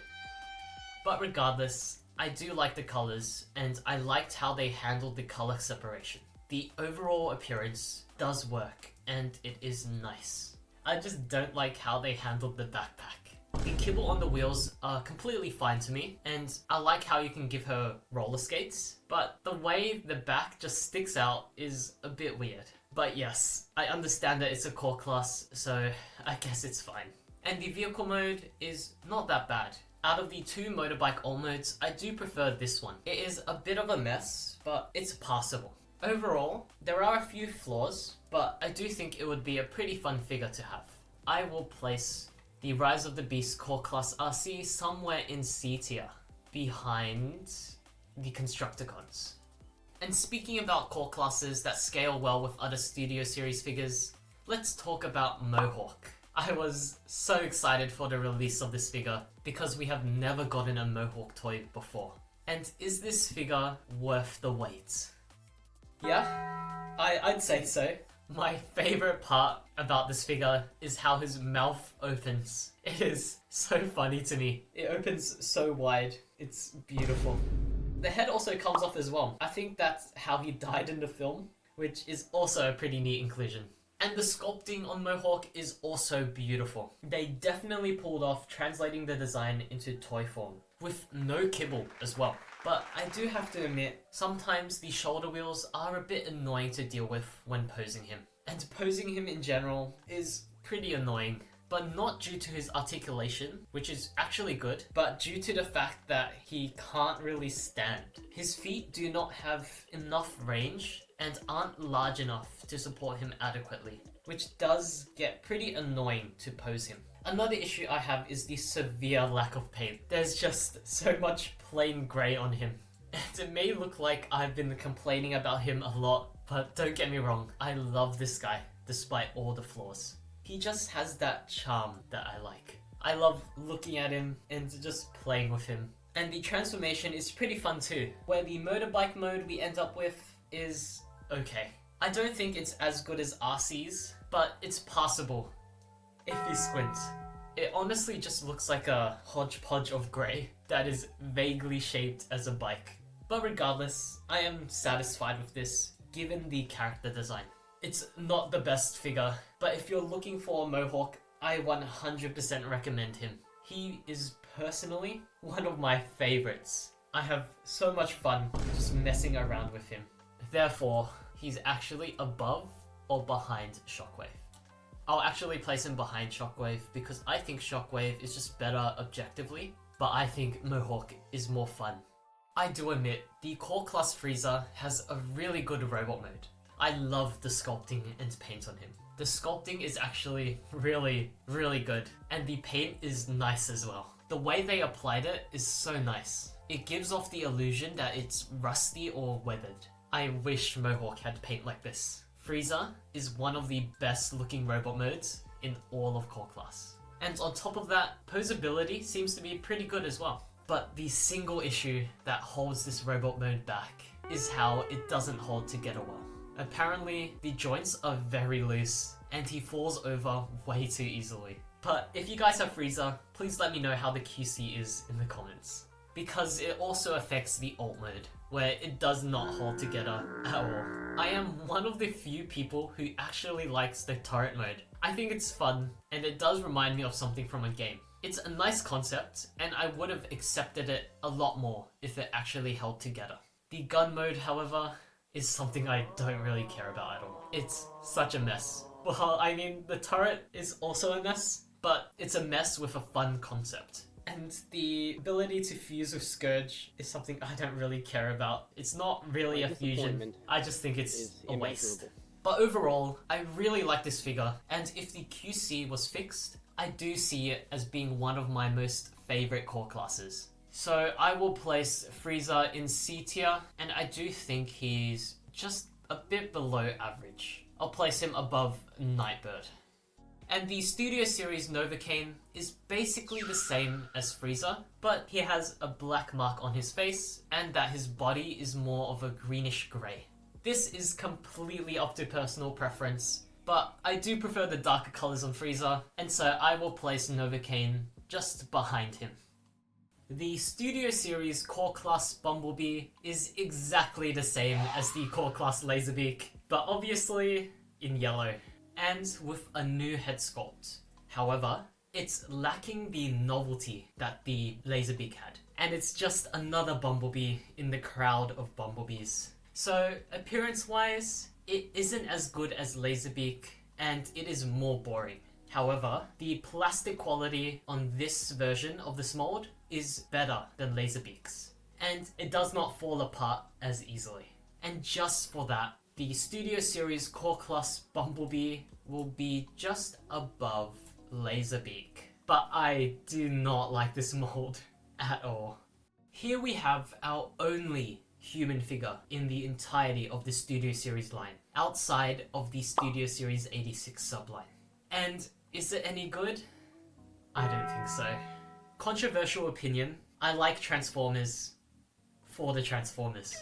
But regardless, I do like the colors, and I liked how they handled the color separation. The overall appearance does work, and it is nice. I just don't like how they handled the backpack. The kibble on the wheels are completely fine to me, and I like how you can give her roller skates, but the way the back just sticks out is a bit weird. But yes, I understand that it's a core class, so I guess it's fine. And the vehicle mode is not that bad. Out of the two motorbike all modes, I do prefer this one. It is a bit of a mess, but it's passable. Overall, there are a few flaws, but I do think it would be a pretty fun figure to have. I will place the Rise of the Beast Core Class RC somewhere in C tier, behind the Constructicons. And speaking about core classes that scale well with other Studio Series figures, let's talk about Mohawk. I was so excited for the release of this figure because we have never gotten a Mohawk toy before. And is this figure worth the wait? Yeah, I'd say so. My favorite part about this figure is how his mouth opens. It is so funny to me. It opens so wide. It's beautiful. The head also comes off as well. I think that's how he died in the film, which is also a pretty neat inclusion. And the sculpting on Mohawk is also beautiful. They definitely pulled off translating the design into toy form, with no kibble as well. But I do have to admit, sometimes the shoulder wheels are a bit annoying to deal with when posing him. And posing him in general is pretty annoying, but not due to his articulation, which is actually good, but due to the fact that he can't really stand. His feet do not have enough range and aren't large enough to support him adequately, which does get pretty annoying to pose him. Another issue I have is the severe lack of paint. There's just so much plain grey on him. And it may look like I've been complaining about him a lot, but don't get me wrong, I love this guy, despite all the flaws. He just has that charm that I like. I love looking at him and just playing with him. And the transformation is pretty fun too, where the motorbike mode we end up with is okay. I don't think it's as good as RC's, but it's passable if you squint. It honestly just looks like a hodgepodge of grey that is vaguely shaped as a bike. But regardless, I am satisfied with this, given the character design. It's not the best figure, but if you're looking for a Mohawk, I 100% recommend him. He is personally one of my favorites. I have so much fun just messing around with him. Therefore, he's actually above or behind Shockwave. I'll actually place him behind Shockwave because I think Shockwave is just better objectively, but I think Mohawk is more fun. I do admit, the Core Class Frieza has a really good robot mode. I love the sculpting and paint on him. The sculpting is actually really good, and the paint is nice as well. The way they applied it is so nice. It gives off the illusion that it's rusty or weathered. I wish Mohawk had paint like this. Frieza is one of the best looking robot modes in all of Core Class. And on top of that, posability seems to be pretty good as well. But the single issue that holds this robot mode back is how it doesn't hold together well. Apparently, the joints are very loose and he falls over way too easily. But if you guys have Frieza, please let me know how the QC is in the comments. Because it also affects the alt mode, where it does not hold together at all. I am one of the few people who actually likes the turret mode. I think it's fun, and it does remind me of something from a game. It's a nice concept, and I would have accepted it a lot more if it actually held together. The gun mode, however, is something I don't really care about at all. It's such a mess. Well, I mean, the turret is also a mess, but it's a mess with a fun concept. And the ability to fuse with Scourge is something I don't really care about. It's not really a fusion. I just think it's a waste. But overall, I really like this figure, and if the QC was fixed, I do see it as being one of my most favorite core classes. So I will place Frieza in C tier, and I do think he's just a bit below average. I'll place him above Nightbird. And the Studio Series Novocaine is basically the same as Frieza, but he has a black mark on his face, and that his body is more of a greenish grey. This is completely up to personal preference, but I do prefer the darker colours on Frieza, and so I will place Novocaine just behind him. The Studio Series Core Class Bumblebee is exactly the same as the Core Class Laserbeak, but obviously in yellow, and with a new head sculpt. However, it's lacking the novelty that the Laserbeak had, and it's just another Bumblebee in the crowd of Bumblebees. So, appearance-wise, it isn't as good as Laserbeak, and it is more boring. However, the plastic quality on this version of this mold is better than Laserbeak's, and it does not fall apart as easily. And just for that, the Studio Series Core Class Bumblebee will be just above Laserbeak. But I do not like this mold at all. Here we have our only human figure in the entirety of the Studio Series line, outside of the Studio Series 86 subline. And is it any good? I don't think so. Controversial opinion, I like Transformers for the Transformers.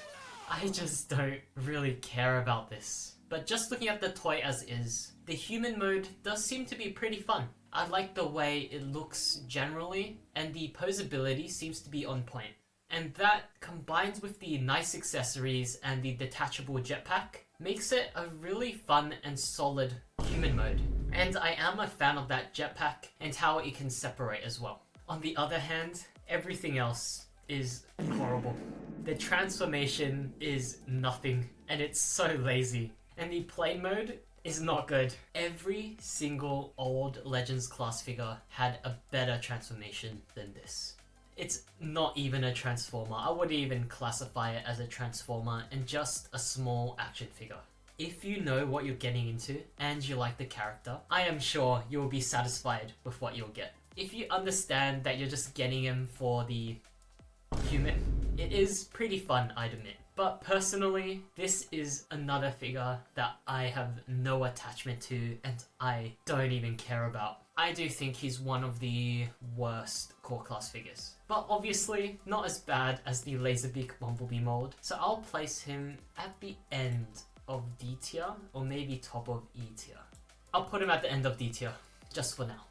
I just don't really care about this. But just looking at the toy as is, the human mode does seem to be pretty fun. I like the way it looks generally, and the posability seems to be on point. And that, combined with the nice accessories and the detachable jetpack, makes it a really fun and solid human mode. And I am a fan of that jetpack and how it can separate as well. On the other hand, everything else is horrible. The transformation is nothing, and it's so lazy. And the plane mode is not good. Every single old Legends class figure had a better transformation than this. It's not even a transformer. I wouldn't even classify it as a transformer and just a small action figure. If you know what you're getting into and you like the character, I am sure you will be satisfied with what you'll get. If you understand that you're just getting him for the human, it is pretty fun, I'd admit. But personally, this is another figure that I have no attachment to and I don't even care about. I do think he's one of the worst core class figures. But obviously, not as bad as the Laserbeak Bumblebee mold, so I'll place him at the end of D tier, or maybe top of E tier. I'll put him at the end of D tier, just for now.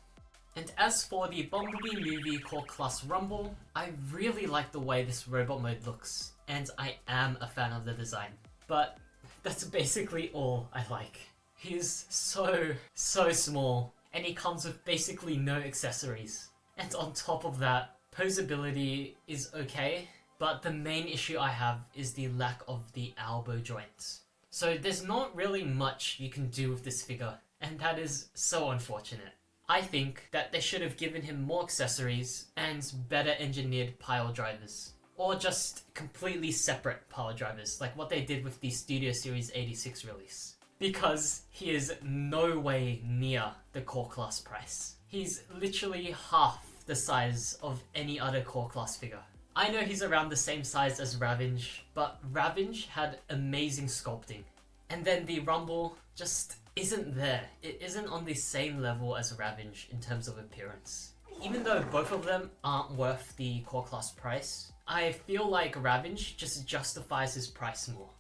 And as for the Bumblebee movie core class Rumble, I really like the way this robot mode looks, and I am a fan of the design. But that's basically all I like. He's so small, and he comes with basically no accessories. And on top of that, posability is okay, but the main issue I have is the lack of the elbow joints. So there's not really much you can do with this figure, and that is so unfortunate. I think that they should have given him more accessories and better engineered pile drivers. Or just completely separate pile drivers, like what they did with the Studio Series 86 release. Because he is no way near the core class price. He's literally half the size of any other core class figure. I know he's around the same size as Ravenge, but Ravenge had amazing sculpting. And then the Rumble just isn't there. It isn't on the same level as Ravenge in terms of appearance. Even though both of them aren't worth the core class price, I feel like Ravenge just justifies his price more.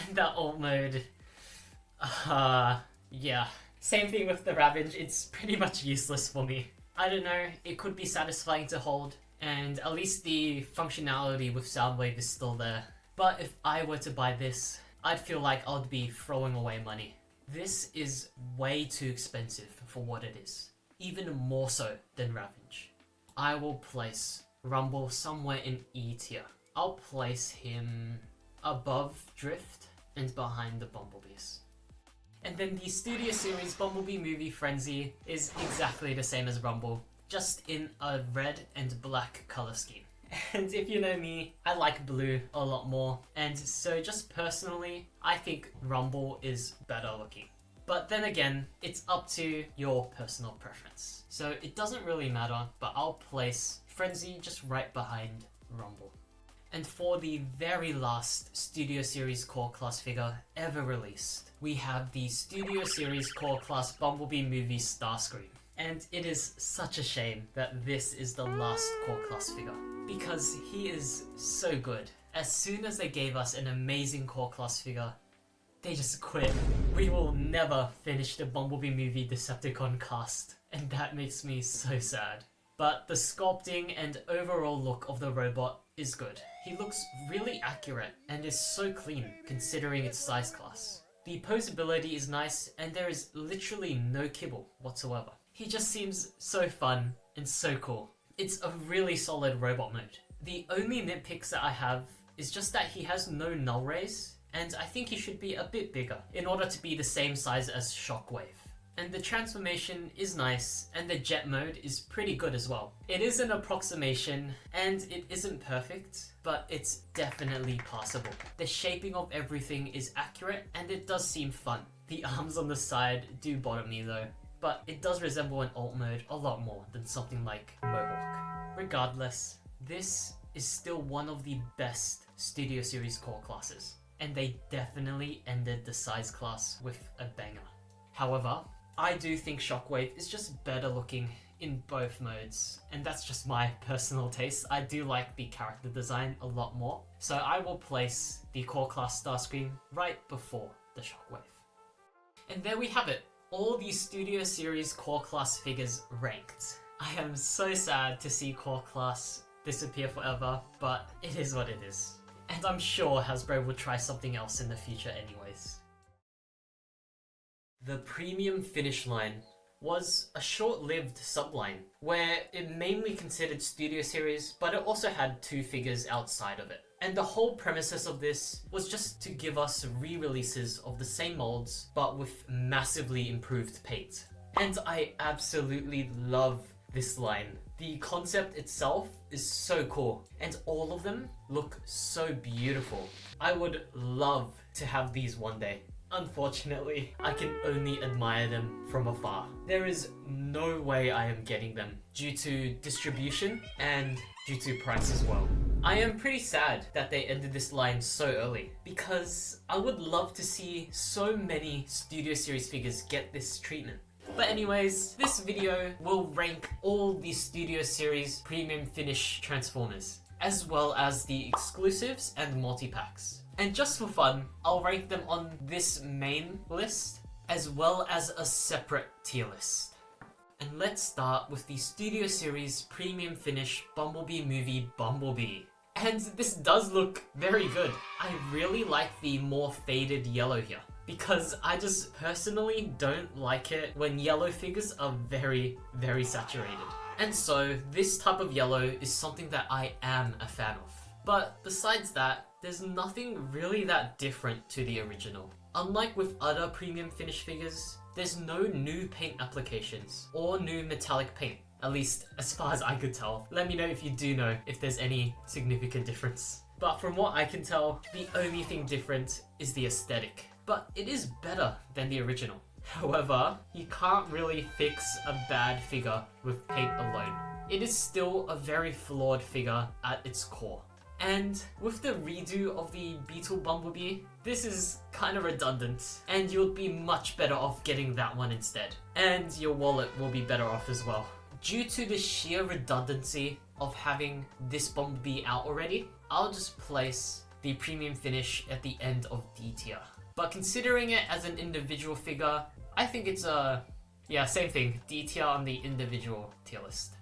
And that alt mode, yeah. Same thing with the Ravenge, it's pretty much useless for me. I don't know, it could be satisfying to hold, and at least the functionality with Soundwave is still there. But if I were to buy this, I'd feel like I'd be throwing away money. This is way too expensive for what it is, even more so than Ravenge. I will place Rumble somewhere in E tier. I'll place him above Drift and behind the Bumblebees. And then the Studio Series Bumblebee movie Frenzy is exactly the same as Rumble, just in a red and black color scheme. And if you know me, I like blue a lot more, and so just personally, I think Rumble is better looking. But then again, it's up to your personal preference. So it doesn't really matter, but I'll place Frenzy just right behind Rumble. And for the very last Studio Series Core Class figure ever released, we have the Studio Series Core Class Bumblebee movie Starscream. And it is such a shame that this is the last Core Class figure, because he is so good. As soon as they gave us an amazing Core Class figure, they just quit. We will never finish the Bumblebee movie Decepticon cast, and that makes me so sad. But the sculpting and overall look of the robot is good. He looks really accurate and is so clean considering its size class. The posability is nice and there is literally no kibble whatsoever. He just seems so fun and so cool. It's a really solid robot mode. The only nitpicks that I have is just that he has no null rays, and I think he should be a bit bigger in order to be the same size as Shockwave. And the transformation is nice, and the jet mode is pretty good as well. It is an approximation, and it isn't perfect, but it's definitely passable. The shaping of everything is accurate, and it does seem fun. The arms on the side do bother me though, but it does resemble an alt mode a lot more than something like Mohawk. Regardless, this is still one of the best Studio Series core classes, and they definitely ended the size class with a banger. However, I do think Shockwave is just better looking in both modes, and that's just my personal taste. I do like the character design a lot more, so I will place the core class Starscream right before the Shockwave. And there we have it, all the Studio Series core class figures ranked. I am so sad to see core class disappear forever, but it is what it is. And I'm sure Hasbro will try something else in the future anyways. The Premium Finish line was a short-lived subline where it mainly considered Studio Series, but it also had two figures outside of it. And the whole premises of this was just to give us re-releases of the same molds, but with massively improved paint. And I absolutely love this line. The concept itself is so cool, and all of them look so beautiful. I would love to have these one day. Unfortunately, I can only admire them from afar. There is no way I am getting them due to distribution and due to price as well. I am pretty sad that they ended this line so early, because I would love to see so many Studio Series figures get this treatment. But anyways, this video will rank all the Studio Series Premium Finish Transformers, as well as the exclusives and multi-packs. And just for fun, I'll rank them on this main list as well as a separate tier list. And let's start with the Studio Series Premium Finish Bumblebee movie Bumblebee. And this does look very good. I really like the more faded yellow here, because I just personally don't like it when yellow figures are very, very saturated. And so this type of yellow is something that I am a fan of. But besides that, there's nothing really that different to the original. Unlike with other premium finish figures, there's no new paint applications or new metallic paint, at least as far as I could tell. Let me know if you do know if there's any significant difference. But from what I can tell, the only thing different is the aesthetic. But it is better than the original. However, you can't really fix a bad figure with paint alone. It is still a very flawed figure at its core. And with the redo of the Beetle Bumblebee, this is kind of redundant, and you'll be much better off getting that one instead. And your wallet will be better off as well. Due to the sheer redundancy of having this Bumblebee out already, I'll just place the premium finish at the end of D tier. But considering it as an individual figure, I think it's same thing, D tier on the individual tier list.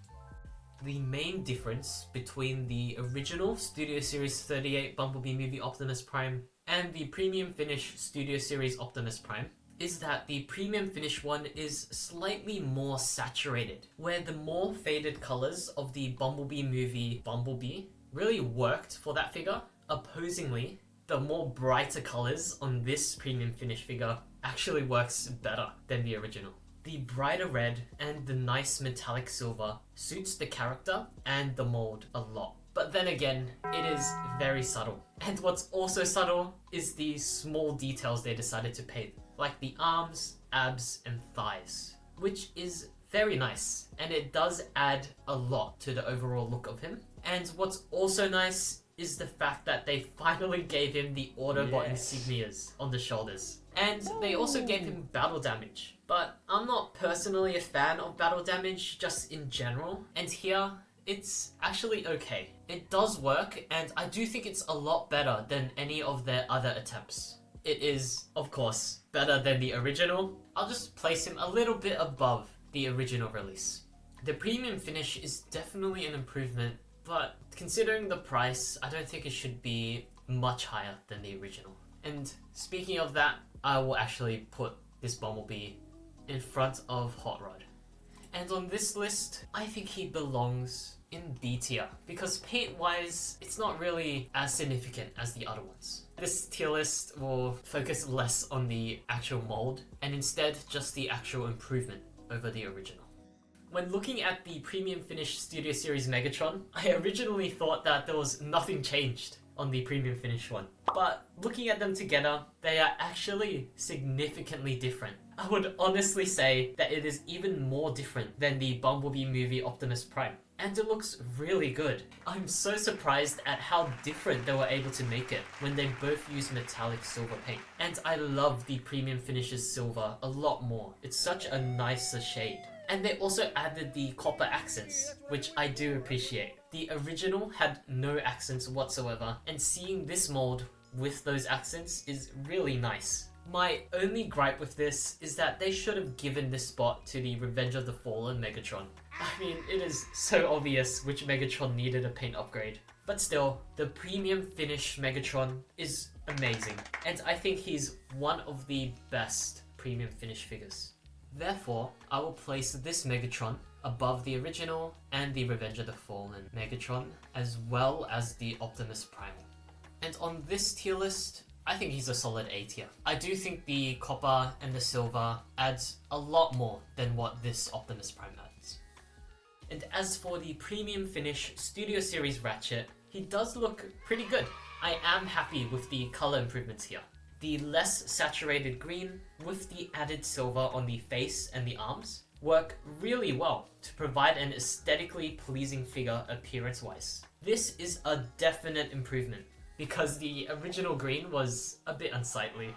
The main difference between the original Studio Series 38 Bumblebee movie Optimus Prime and the Premium Finish Studio Series Optimus Prime is that the Premium Finish one is slightly more saturated, where the more faded colors of the Bumblebee movie Bumblebee really worked for that figure. Opposingly, the more brighter colors on this Premium Finish figure actually works better than the original. The brighter red and the nice metallic silver suits the character and the mold a lot. But then again, it is very subtle. And what's also subtle is the small details they decided to paint, like the arms, abs, and thighs, which is very nice, and it does add a lot to the overall look of him. And what's also nice is the fact that they finally gave him the Autobot insignias on the shoulders. And they also gave him battle damage. But I'm not personally a fan of battle damage just in general, and here it's actually okay. It does work, and I do think it's a lot better than any of their other attempts. It is, of course, better than the original. I'll just place him a little bit above the original release. The premium finish is definitely an improvement, but considering the price, I don't think it should be much higher than the original. And speaking of that, I will actually put this Bumblebee in front of Hot Rod. And on this list, I think he belongs in B tier, because paint-wise, it's not really as significant as the other ones. This tier list will focus less on the actual mold, and instead just the actual improvement over the original. When looking at the Premium Finish Studio Series Megatron, I originally thought that there was nothing changed on the Premium Finish one. But looking at them together, they are actually significantly different. I would honestly say that it is even more different than the Bumblebee movie Optimus Prime. And it looks really good. I'm so surprised at how different they were able to make it when they both use metallic silver paint. And I love the Premium Finishes silver a lot more. It's such a nicer shade. And they also added the copper accents, which I do appreciate. The original had no accents whatsoever, and seeing this mold with those accents is really nice. My only gripe with this is that they should have given this spot to the Revenge of the Fallen Megatron. I mean, it is so obvious which Megatron needed a paint upgrade. But still, the Premium Finish Megatron is amazing, and I think he's one of the best Premium Finish figures. Therefore, I will place this Megatron above the original and the Revenge of the Fallen Megatron, as well as the Optimus Prime. And on this tier list, I think he's a solid A tier. I do think the copper and the silver adds a lot more than what this Optimus Prime adds. And as for the Premium Finish Studio Series Ratchet, he does look pretty good. I am happy with the color improvements here. The less saturated green with the added silver on the face and the arms work really well to provide an aesthetically pleasing figure appearance-wise. This is a definite improvement because the original green was a bit unsightly.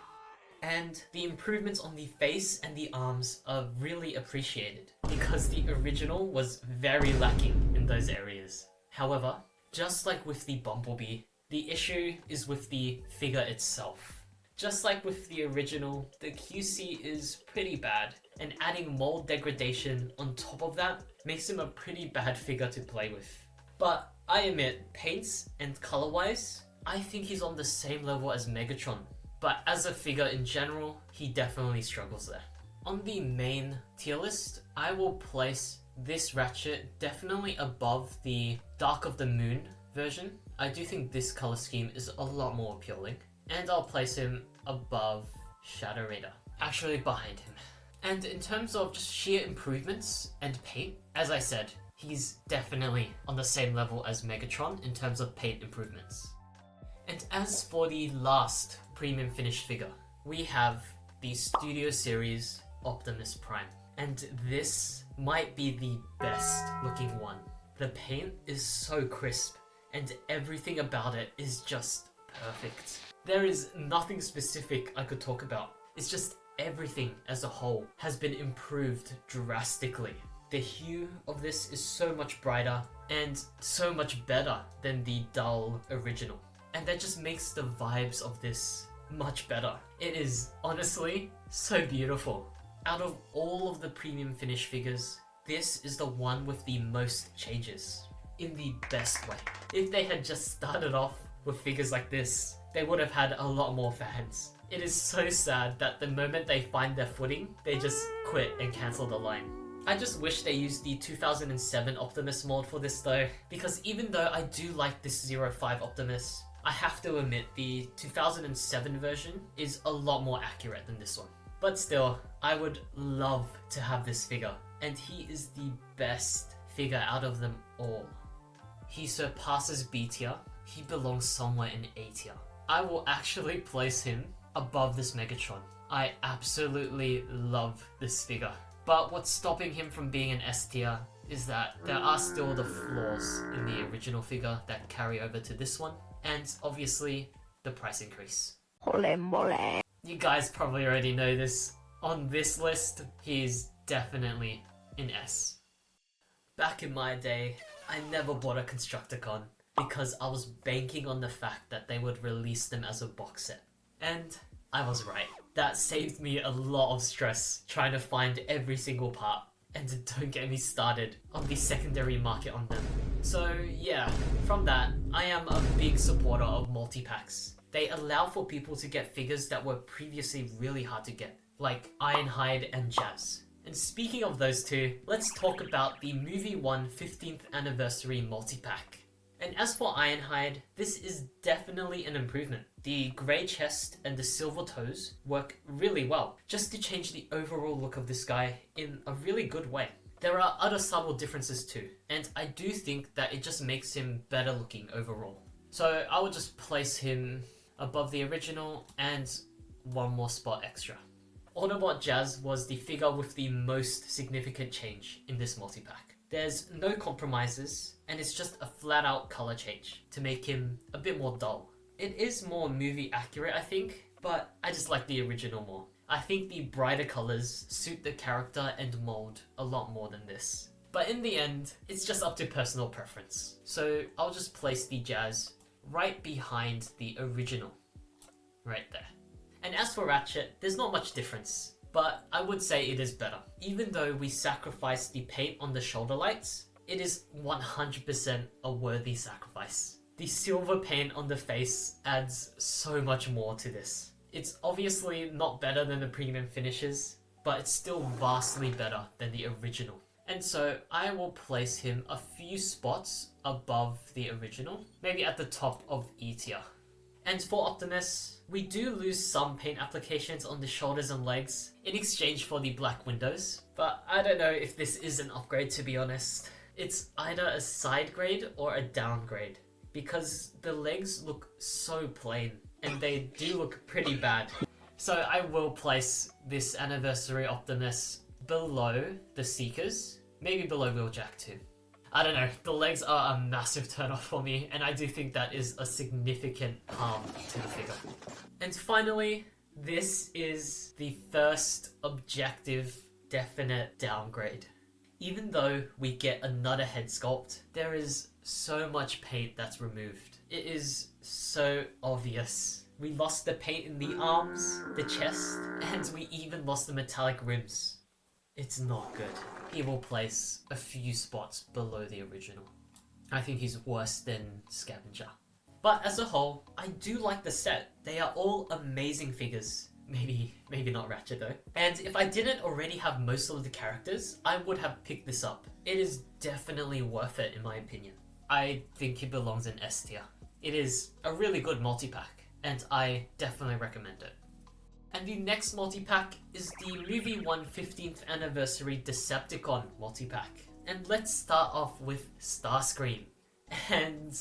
And the improvements on the face and the arms are really appreciated because the original was very lacking in those areas. However, just like with the Bumblebee, The issue is with the figure itself. Just like with the original, the QC is pretty bad, and adding mold degradation on top of that makes him a pretty bad figure to play with. But I admit, paints and color-wise, I think he's on the same level as Megatron, but as a figure in general, he definitely struggles there. On the main tier list, I will place this Ratchet definitely above the Dark of the Moon version. I do think this color scheme is a lot more appealing. And I'll place him above Shatter, actually behind him. And in terms of just sheer improvements and paint, as I said, he's definitely on the same level as Megatron in terms of paint improvements. And as for the last premium finished figure, we have the Studio Series Optimus Prime. And this might be the best looking one. The paint is so crisp and everything about it is just perfect. There is nothing specific I could talk about. It's just everything as a whole has been improved drastically. The hue of this is so much brighter and so much better than the dull original. And that just makes the vibes of this much better. It is honestly so beautiful. Out of all of the premium finish figures, this is the one with the most changes. In the best way. If they had just started off with figures like this, they would have had a lot more fans. It is so sad that the moment they find their footing, they just quit and cancel the line. I just wish they used the 2007 Optimus mold for this though, because even though I do like this 05 Optimus, I have to admit the 2007 version is a lot more accurate than this one. But still, I would love to have this figure, and he is the best figure out of them all. He surpasses B tier, he belongs somewhere in A tier. I will actually place him above this Megatron. I absolutely love this figure. But what's stopping him from being an S tier is that there are still the flaws in the original figure that carry over to this one, and obviously the price increase. You guys probably already know this. On this list, he's definitely an S. Back in my day, I never bought a Constructicon because I was banking on the fact that they would release them as a box set. And I was right. That saved me a lot of stress trying to find every single part. And don't get me started on the secondary market on them. So yeah, from that, I am a big supporter of multi-packs. They allow for people to get figures that were previously really hard to get, like Ironhide and Jazz. And speaking of those two, let's talk about the Movie 1 15th Anniversary multi-pack. And as for Ironhide, this is definitely an improvement. The grey chest and the silver toes work really well, just to change the overall look of this guy in a really good way. There are other subtle differences too, and I do think that it just makes him better looking overall. So I would just place him above the original and one more spot extra. Autobot Jazz was the figure with the most significant change in this multi-pack. There's no compromises, and it's just a flat out color change to make him a bit more dull. It is more movie accurate, I think, but I just like the original more. I think the brighter colors suit the character and mold a lot more than this. But in the end, it's just up to personal preference. So I'll just place the Jazz right behind the original. Right there. And as for Ratchet, there's not much difference, but I would say it is better. Even though we sacrificed the paint on the shoulder lights, it is 100% a worthy sacrifice. The silver paint on the face adds so much more to this. It's obviously not better than the premium finishes, but it's still vastly better than the original. And so I will place him a few spots above the original, maybe at the top of E tier. And for Optimus, we do lose some paint applications on the shoulders and legs in exchange for the black windows, but I don't know if this is an upgrade, to be honest. It's either a side grade or a downgrade, because the legs look so plain and they do look pretty bad. So I will place this Anniversary Optimus below the Seekers, maybe below Wheeljack too. I don't know, the legs are a massive turn off for me, and I do think that is a significant harm to the figure. And finally, this is the first objective, definite downgrade. Even though we get another head sculpt, there is so much paint that's removed. It is so obvious. We lost the paint in the arms, the chest, and we even lost the metallic rims. It's not good. He will place a few spots below the original. I think he's worse than Scavenger. But as a whole, I do like the set. They are all amazing figures. Maybe not Ratchet though. And if I didn't already have most of the characters, I would have picked this up. It is definitely worth it in my opinion. I think it belongs in S tier. It is a really good multi-pack, and I definitely recommend it. And the next multi-pack is the Movie 1 15th Anniversary Decepticon multi-pack. And let's start off with Starscream. And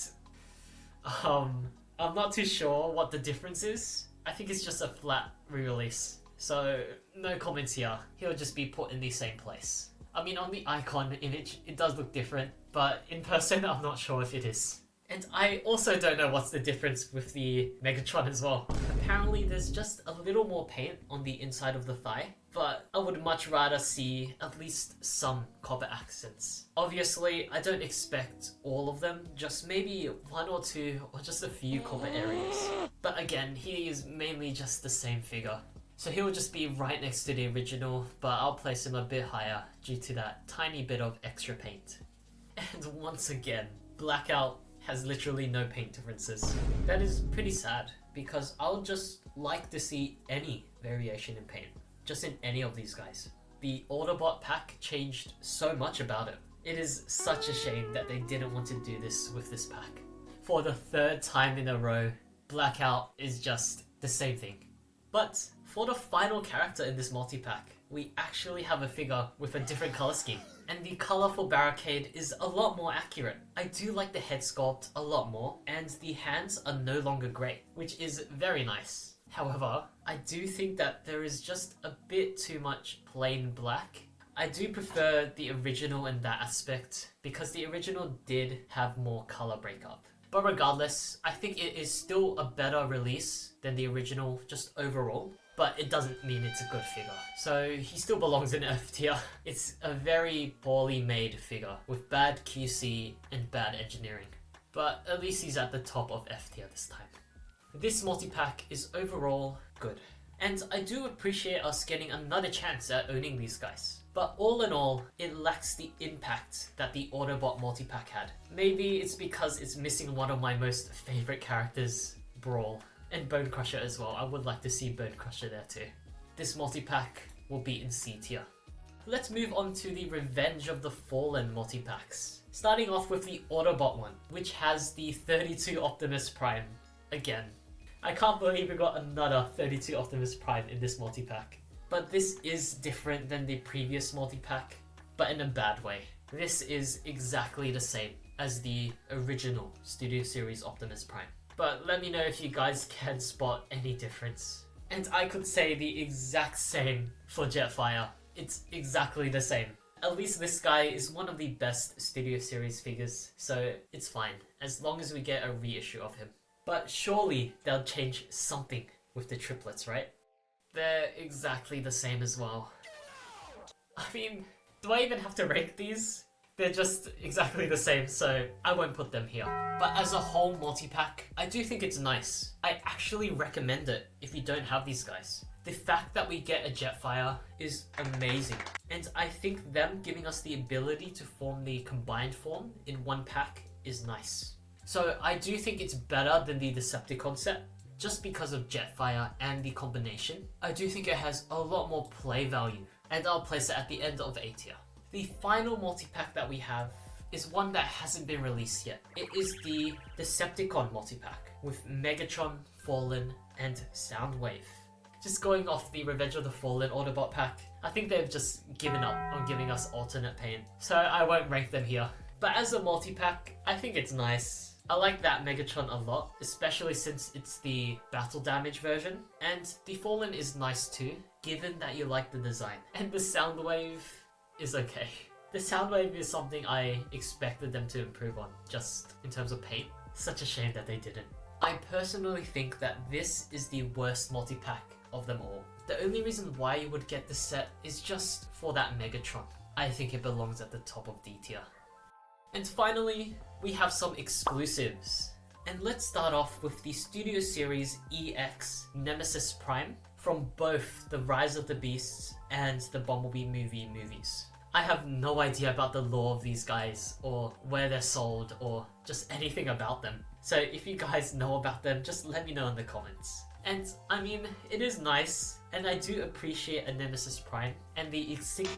I'm not too sure what the difference is. I think it's just a flat re-release, so no comments here. He'll just be put in the same place. I mean, on the icon image, it does look different, but in person, I'm not sure if it is. And I also don't know what's the difference with the Megatron as well. Apparently, there's just a little more paint on the inside of the thigh, but I would much rather see at least some copper accents. Obviously, I don't expect all of them, just maybe one or two or just a few copper areas. But again, he is mainly just the same figure. So he'll just be right next to the original, but I'll place him a bit higher due to that tiny bit of extra paint. And once again, Blackout has literally no paint differences. That is pretty sad, because I'll just like to see any variation in paint, just in any of these guys. The Autobot pack changed so much about it. It is such a shame that they didn't want to do this with this pack. For the third time in a row, Blackout is just the same thing. But for the final character in this multi-pack, we actually have a figure with a different color scheme. And the color for Barricade is a lot more accurate. I do like the head sculpt a lot more, and the hands are no longer grey, which is very nice. However, I do think that there is just a bit too much plain black. I do prefer the original in that aspect, because the original did have more color breakup. But regardless, I think it is still a better release than the original just overall. But it doesn't mean it's a good figure. So he still belongs in F tier. It's a very poorly made figure with bad QC and bad engineering. But at least he's at the top of F tier this time. This multi-pack is overall good. And I do appreciate us getting another chance at owning these guys. But all in all, it lacks the impact that the Autobot multi-pack had. Maybe it's because it's missing one of my most favorite characters, Brawl. And Bone Crusher as well. I would like to see Bone Crusher there too. This multi-pack will be in C tier. Let's move on to the Revenge of the Fallen multi-packs. Starting off with the Autobot one, which has the 32 Optimus Prime. Again, I can't believe we got another 32 Optimus Prime in this multi-pack. But this is different than the previous multi-pack, but in a bad way. This is exactly the same as the original Studio Series Optimus Prime. But let me know if you guys can spot any difference. And I could say the exact same for Jetfire. It's exactly the same. At least this guy is one of the best Studio Series figures, so it's fine, as long as we get a reissue of him. But surely they'll change something with the triplets, right? They're exactly the same as well. I mean, do I even have to rank these? They're just exactly the same, so I won't put them here. But as a whole multi-pack, I do think it's nice. I actually recommend it if you don't have these guys. The fact that we get a Jetfire is amazing. And I think them giving us the ability to form the combined form in one pack is nice. So I do think it's better than the Decepticon set, just because of Jetfire and the combination. I do think it has a lot more play value, and I'll place it at the end of A tier. The final multi-pack that we have is one that hasn't been released yet. It is the Decepticon multi-pack with Megatron, Fallen, and Soundwave. Just going off the Revenge of the Fallen Autobot pack, I think they've just given up on giving us alternate paint, so I won't rank them here. But as a multi-pack, I think it's nice. I like that Megatron a lot, especially since it's the battle damage version. And the Fallen is nice too, given that you like the design. And the Soundwave is okay. The Soundwave is something I expected them to improve on, just in terms of paint. Such a shame that they didn't. I personally think that this is the worst multi-pack of them all. The only reason why you would get this set is just for that Megatron. I think it belongs at the top of D tier. And finally, we have some exclusives. And let's start off with the Studio Series EX Nemesis Prime from both the Rise of the Beasts and the Bumblebee movies. I have no idea about the lore of these guys, or where they're sold, or just anything about them. So if you guys know about them, just let me know in the comments. And I mean, it is nice, and I do appreciate a Nemesis Prime, and the insignias,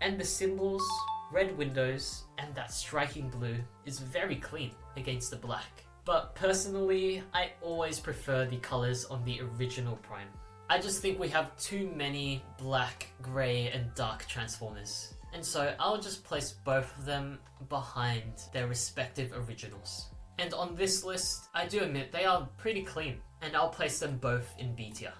and the symbols, red windows, and that striking blue is very clean against the black. But personally, I always prefer the colors on the original Prime. I just think we have too many black, grey, and dark Transformers. And so I'll just place both of them behind their respective originals. And on this list, I do admit they are pretty clean, and I'll place them both in B tier.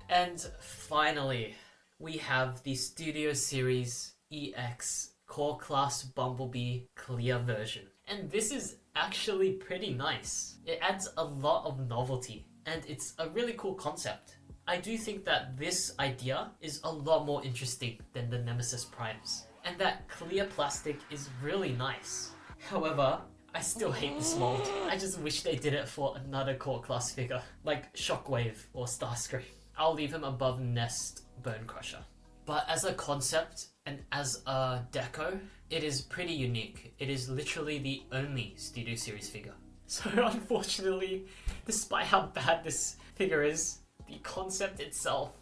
And finally, we have the Studio Series EX Core Class Bumblebee Clear version. And this is actually pretty nice. It adds a lot of novelty, and it's a really cool concept. I do think that this idea is a lot more interesting than the Nemesis Primes, and that clear plastic is really nice. However, I still hate this mold. I just wish they did it for another core class figure, like Shockwave or Starscream. I'll leave him above Nest Bone Crusher. But as a concept and as a deco, it is pretty unique. It is literally the only Studio Series figure. So unfortunately, despite how bad this figure is, the concept itself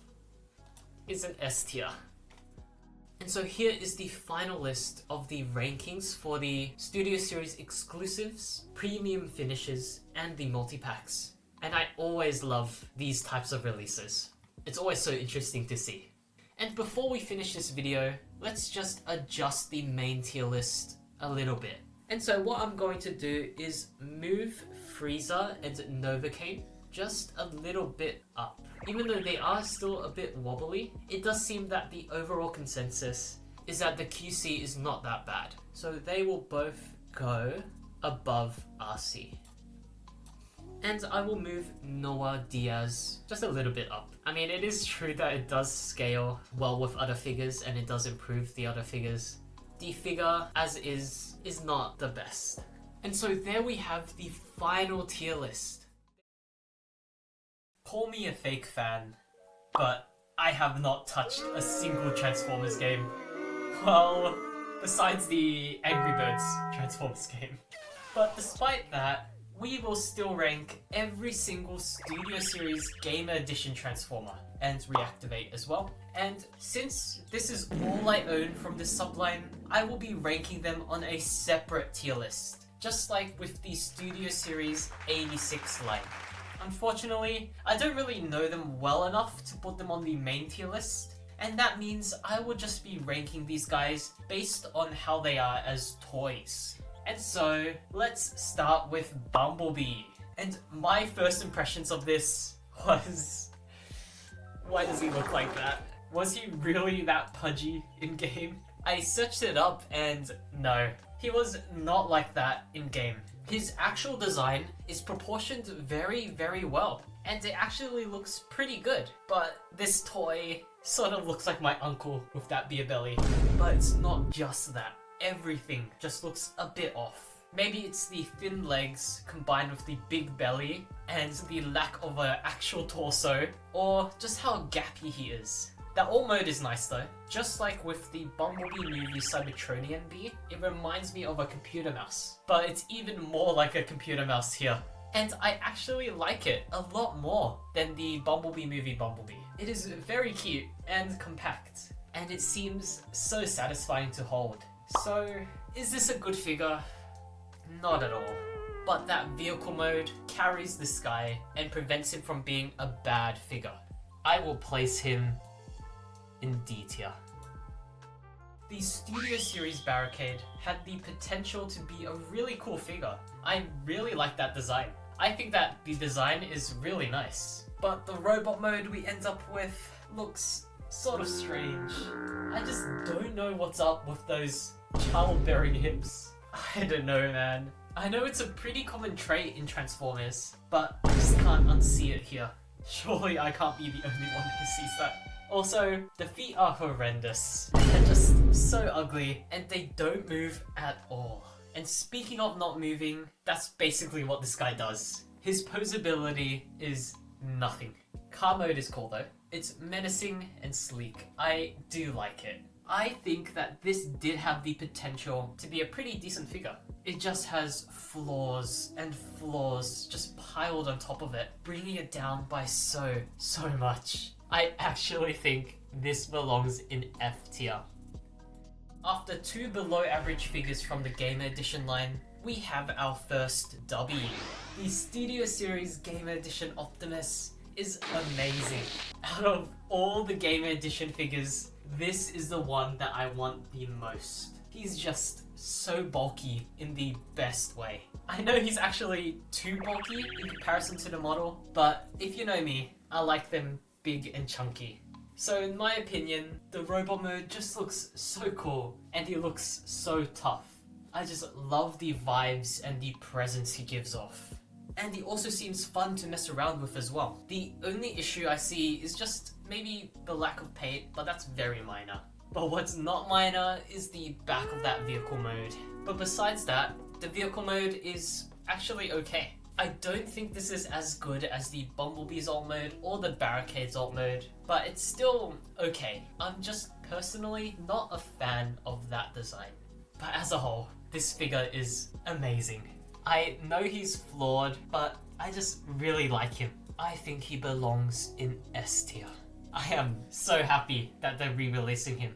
is an S tier. And so here is the final list of the rankings for the Studio Series exclusives, premium finishes, and the multi-packs. And I always love these types of releases. It's always so interesting to see. And before we finish this video, let's just adjust the main tier list a little bit. And so what I'm going to do is move Frieza and Novocaine just a little bit up. Even though they are still a bit wobbly, it does seem that the overall consensus is that the QC is not that bad. So they will both go above RC. And I will move Noah Diaz just a little bit up. I mean, it is true that it does scale well with other figures and it does improve the other figures. The figure as is not the best. And so there we have the final tier list. Call me a fake fan, but I have not touched a single Transformers game. Well, besides the Angry Birds Transformers game. But despite that, we will still rank every single Studio Series Gamer Edition Transformer and Reactivate as well. And since this is all I own from this subline, I will be ranking them on a separate tier list, just like with the Studio Series 86 line. Unfortunately, I don't really know them well enough to put them on the main tier list, and that means I will just be ranking these guys based on how they are as toys. And so, let's start with Bumblebee. And my first impressions of this was... why does he look like that? Was he really that pudgy in-game? I searched it up and no, he was not like that in-game. His actual design is proportioned very, very well, and it actually looks pretty good. But this toy sort of looks like my uncle with that beer belly. But it's not just that. Everything just looks a bit off. Maybe it's the thin legs combined with the big belly and the lack of an actual torso, or just how gappy he is. That all mode is nice though. Just like with the Bumblebee movie Cybertronian Bee, it reminds me of a computer mouse. But it's even more like a computer mouse here. And I actually like it a lot more than the Bumblebee movie Bumblebee. It is very cute and compact, and it seems so satisfying to hold. So, is this a good figure? Not at all. But that vehicle mode carries this guy and prevents him from being a bad figure. I will place him in D tier. The Studio Series Barricade had the potential to be a really cool figure. I really like that design. I think that the design is really nice. But the robot mode we end up with looks sort of strange. I just don't know what's up with those childbearing hips. I don't know, man. I know it's a pretty common trait in Transformers, but I just can't unsee it here. Surely I can't be the only one who sees that. Also, the feet are horrendous. They're just so ugly, and they don't move at all. And speaking of not moving, that's basically what this guy does. His posability is nothing. Car mode is cool though. It's menacing and sleek. I do like it. I think that this did have the potential to be a pretty decent figure. It just has flaws and flaws just piled on top of it, bringing it down by so much. I actually think this belongs in F tier. After 2 below average figures from the Gamer Edition line, we have our first W. The Studio Series Gamer Edition Optimus is amazing. Out of all the Gamer Edition figures, this is the one that I want the most. He's just so bulky in the best way. I know he's actually too bulky in comparison to the model, but if you know me, I like them big and chunky. So in my opinion, the robot mode just looks so cool and he looks so tough. I just love the vibes and the presence he gives off. And he also seems fun to mess around with as well. The only issue I see is just maybe the lack of paint, but that's very minor. But what's not minor is the back of that vehicle mode. But besides that, the vehicle mode is actually okay. I don't think this is as good as the Bumblebee's alt mode or the Barricade's alt mode, but it's still okay. I'm just personally not a fan of that design. But as a whole, this figure is amazing. I know he's flawed, but I just really like him. I think he belongs in S tier. I am so happy that they're re-releasing him.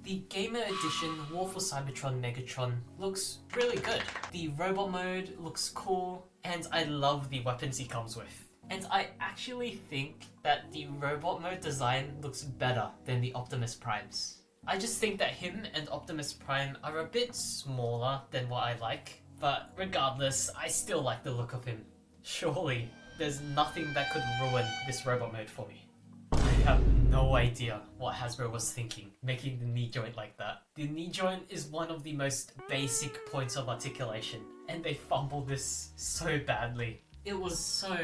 The Gamer Edition War for Cybertron Megatron looks really good. The robot mode looks cool, and I love the weapons he comes with. And I actually think that the robot mode design looks better than the Optimus Primes. I just think that him and Optimus Prime are a bit smaller than what I like, but regardless, I still like the look of him. Surely, there's nothing that could ruin this robot mode for me. I have no idea what Hasbro was thinking, making the knee joint like that. The knee joint is one of the most basic points of articulation, and they fumbled this so badly. It was so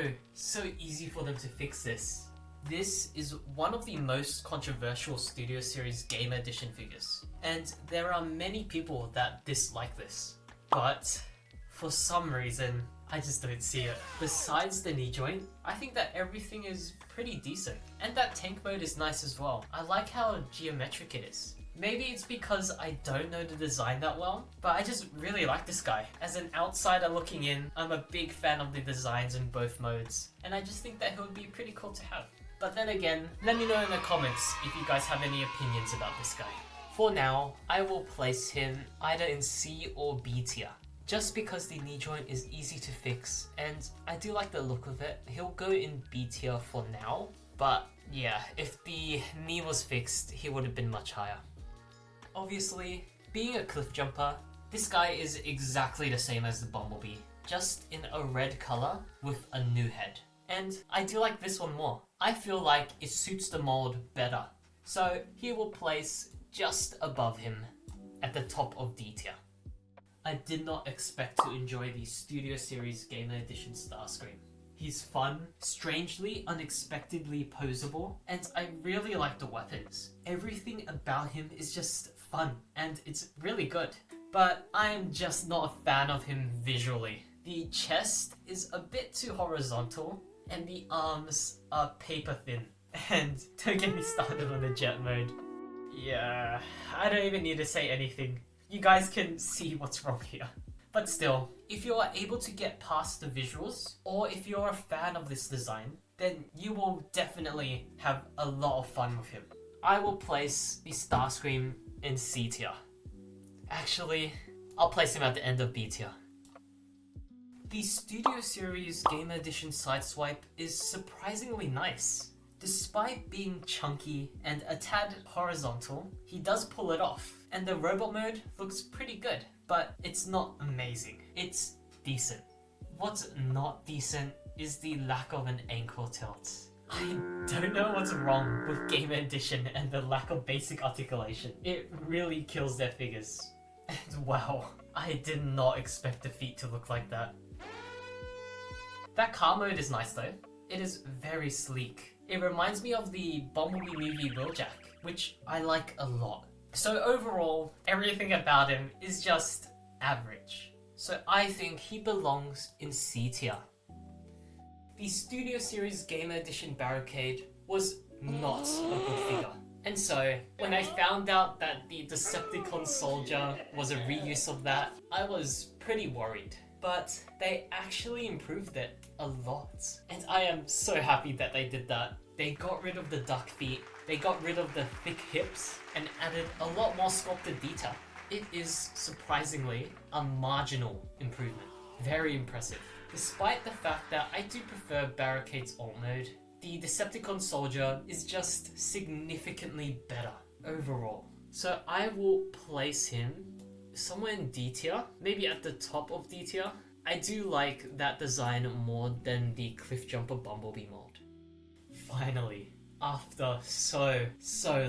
easy for them to fix this. This is one of the most controversial Studio Series Gamer Edition figures, and there are many people that dislike this. But for some reason, I just don't see it. Besides the knee joint, I think that everything is pretty decent. And that tank mode is nice as well. I like how geometric it is. Maybe it's because I don't know the design that well, but I just really like this guy. As an outsider looking in, I'm a big fan of the designs in both modes, and I just think that he would be pretty cool to have. But then again, let me know in the comments if you guys have any opinions about this guy. For now, I will place him either in C or B tier. Just because the knee joint is easy to fix, and I do like the look of it, he'll go in B tier for now. But yeah, if the knee was fixed, he would have been much higher. Obviously, being a cliff jumper, this guy is exactly the same as the Bumblebee, just in a red color with a new head. And I do like this one more. I feel like it suits the mold better. So he will place just above him at the top of D tier. I did not expect to enjoy the Studio Series Gamer Edition Starscream. He's fun, strangely, unexpectedly posable, and I really like the weapons. Everything about him is just fun, and it's really good. But I am just not a fan of him visually. The chest is a bit too horizontal, and the arms are paper thin. And don't get me started on the jet mode. Yeah, I don't even need to say anything. You guys can see what's wrong here. But still, if you are able to get past the visuals, or if you're a fan of this design, then you will definitely have a lot of fun with him. I will place the Starscream in C tier. Actually, I'll place him at the end of B tier. The Studio Series Gamer Edition Sideswipe is surprisingly nice. Despite being chunky and a tad horizontal, he does pull it off, and the robot mode looks pretty good, but it's not amazing. It's decent. What's not decent is the lack of an ankle tilt. I don't know what's wrong with Gamer Edition and the lack of basic articulation. It really kills their figures. And wow, I did not expect the feet to look like that. That car mode is nice though. It is very sleek, It reminds me of the Bumblebee movie Wheeljack, which I like a lot. So overall, everything about him is just average. So I think he belongs in C tier. The Studio Series Gamer Edition Barricade was not a good figure. And so, when I found out that the Decepticon Soldier was a reuse of that, I was pretty worried. But they actually improved it a lot. And I am so happy that they did that. They got rid of the duck feet, they got rid of the thick hips, and added a lot more sculpted detail. It is surprisingly a marginal improvement. Very impressive. Despite the fact that I do prefer Barricade's alt mode, the Decepticon Soldier is just significantly better overall. So I will place him somewhere in D tier, maybe at the top of D tier. I do like that design more than the Cliffjumper Bumblebee mold. Finally, after so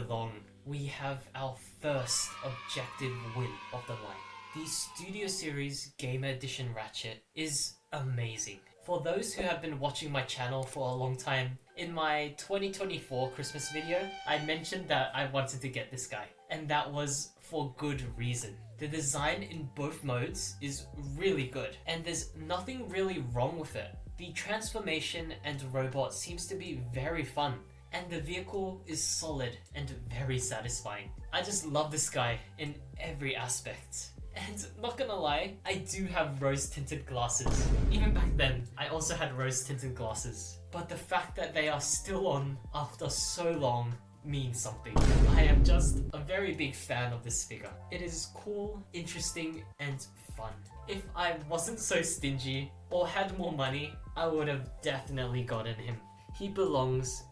long, we have our first objective win of the line. The Studio Series Gamer Edition Ratchet is amazing. For those who have been watching my channel for a long time, in my 2024 Christmas video, I mentioned that I wanted to get this guy, and that was for good reason. The design in both modes is really good, and there's nothing really wrong with it. The transformation and robot seems to be very fun, and the vehicle is solid and very satisfying. I just love this guy in every aspect. And not gonna lie, I do have rose-tinted glasses. Even back then, I also had rose-tinted glasses. But the fact that they are still on after so long means something. I am just a very big fan of this figure. It is cool, interesting, and fun. If I wasn't so stingy or had more money, I would have definitely gotten him. He belongs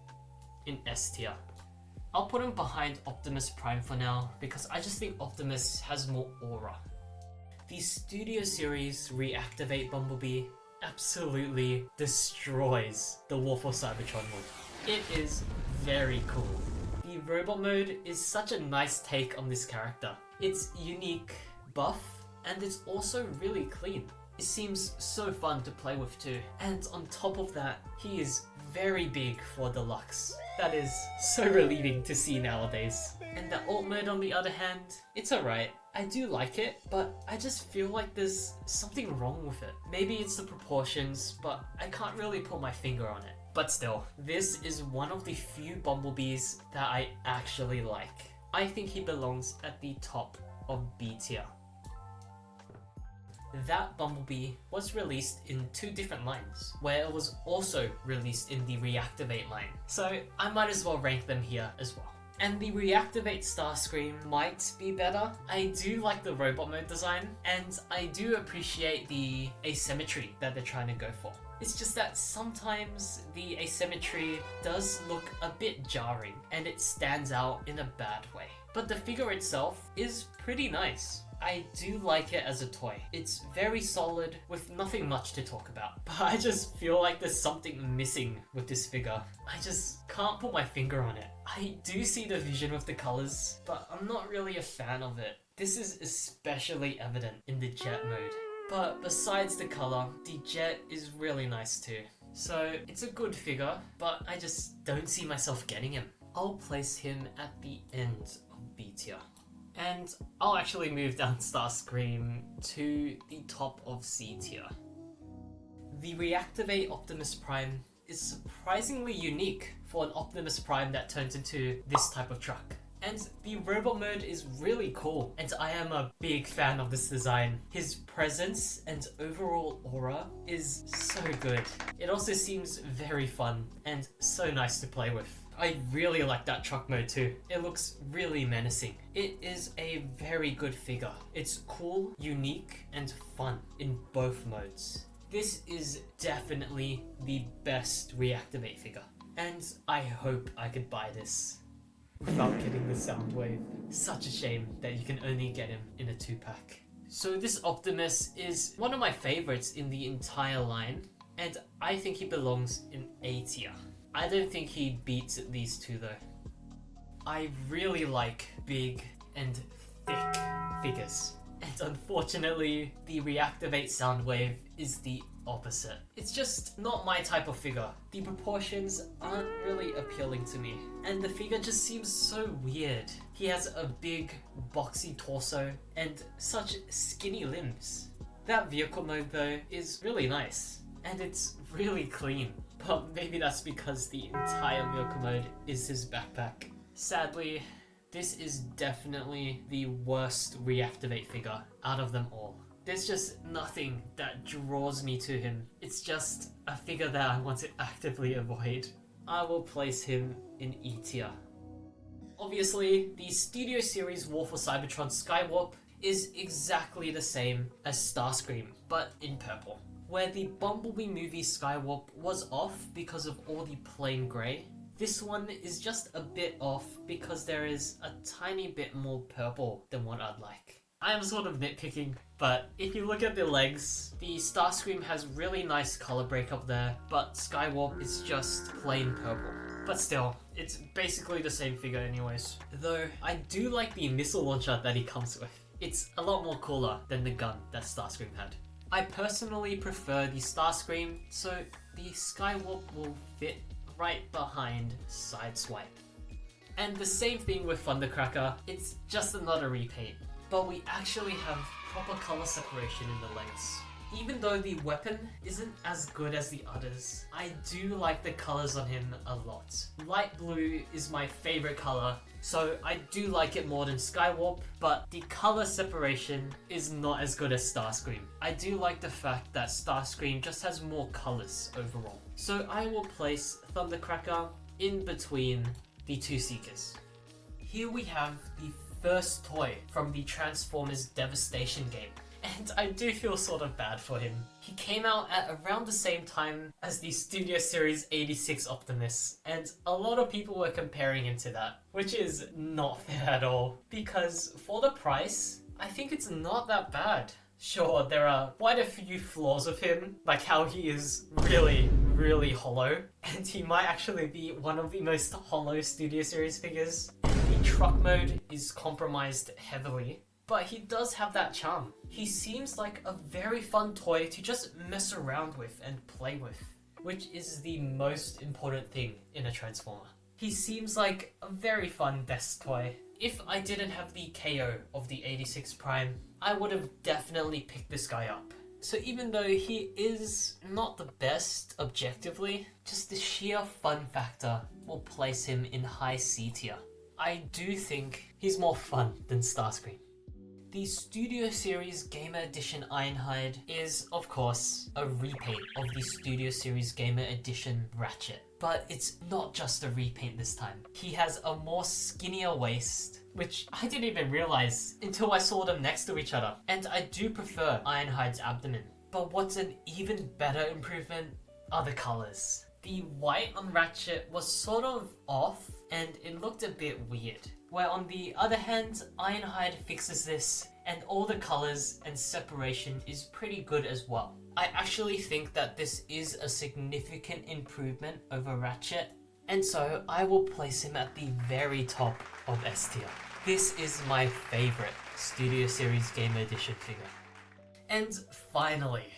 in S tier. I'll put him behind Optimus Prime for now because I just think Optimus has more aura. The Studio Series Reactivate Bumblebee absolutely destroys the War for Cybertron mode. It is very cool. The robot mode is such a nice take on this character. It's unique, buff, and it's also really clean. It seems so fun to play with too. And on top of that, he is very big for Deluxe. That is so relieving to see nowadays. And the alt mode on the other hand, it's alright. I do like it, but I just feel like there's something wrong with it. Maybe it's the proportions, but I can't really put my finger on it. But still, this is one of the few Bumblebees that I actually like. I think he belongs at the top of B tier. That Bumblebee was released in 2 different lines, where it was also released in the Reactivate line. So I might as well rank them here as well. And the Reactivate Starscream might be better. I do like the robot mode design, and I do appreciate the asymmetry that they're trying to go for. It's just that sometimes the asymmetry does look a bit jarring, and it stands out in a bad way. But the figure itself is pretty nice. I do like it as a toy. It's very solid with nothing much to talk about. But I just feel like there's something missing with this figure. I just can't put my finger on it. I do see the vision with the colors, but I'm not really a fan of it. This is especially evident in the jet mode. But besides the color, the jet is really nice too. So it's a good figure, but I just don't see myself getting him. I'll place him at the end of B tier. And I'll actually move down Starscream to the top of C tier. The Reactivate Optimus Prime is surprisingly unique for an Optimus Prime that turns into this type of truck. And the robot mode is really cool, and I am a big fan of this design. His presence and overall aura is so good. It also seems very fun and so nice to play with. I really like that truck mode too. It looks really menacing. It is a very good figure. It's cool, unique, and fun in both modes. This is definitely the best Reactivate figure. And I hope I could buy this without getting the Soundwave. Such a shame that you can only get him in a 2-pack. So this Optimus is one of my favorites in the entire line, and I think he belongs in A tier. I don't think he beats these two though. I really like big and thick figures. And And unfortunately, the Reactivate Soundwave is the opposite. It's just not my type of figure. The proportions aren't really appealing to me, and the figure just seems so weird. He has a big, boxy torso and such skinny limbs. That vehicle mode though is really nice, and it's really clean. But maybe that's because the entire vehicle mode is his backpack. Sadly, this is definitely the worst Reactivate figure out of them all. There's just nothing that draws me to him. It's just a figure that I want to actively avoid. I will place him in E tier. Obviously, the Studio Series War for Cybertron Skywarp is exactly the same as Starscream, but in purple. Where the Bumblebee movie Skywarp was off because of all the plain grey, this one is just a bit off because there is a tiny bit more purple than what I'd like. I am sort of nitpicking, but if you look at the legs, the Starscream has really nice color breakup there, but Skywarp is just plain purple. But still, it's basically the same figure anyways. Though, I do like the missile launcher that he comes with. It's a lot more cooler than the gun that Starscream had. I personally prefer the Starscream, so the Skywarp will fit right behind Sideswipe. And the same thing with Thundercracker, it's just another repaint. But we actually have proper color separation in the legs. Even though the weapon isn't as good as the others, I do like the colors on him a lot. Light blue is my favorite color, so I do like it more than Skywarp, but the color separation is not as good as Starscream. I do like the fact that Starscream just has more colors overall. So I will place Thundercracker in between the two Seekers. Here we have the first toy from the Transformers Devastation game, and I do feel sort of bad for him. He came out at around the same time as the Studio Series 86 Optimus, and a lot of people were comparing him to that, which is not fair at all, because for the price, I think it's not that bad. Sure, there are quite a few flaws with him, like how he is really hollow, and he might actually be one of the most hollow Studio Series figures. The truck mode is compromised heavily, but he does have that charm. He seems like a very fun toy to just mess around with and play with, which is the most important thing in a Transformer. He seems like a very fun best toy. If I didn't have the KO of the 86 Prime, I would have definitely picked this guy up. So even though he is not the best objectively, just the sheer fun factor will place him in high C tier. I do think he's more fun than Starscream. The Studio Series Gamer Edition Ironhide is, of course, a repaint of the Studio Series Gamer Edition Ratchet. But it's not just a repaint this time. He has a more skinnier waist, which I didn't even realize until I saw them next to each other. And I do prefer Ironhide's abdomen. But what's an even better improvement are the colors. The white on Ratchet was sort of off and it looked a bit weird. Where on the other hand, Ironhide fixes this and all the colors and separation is pretty good as well. I actually think that this is a significant improvement over Ratchet, and so I will place him at the very top of S tier. This is my favorite Studio Series Gamer Edition figure. And finally,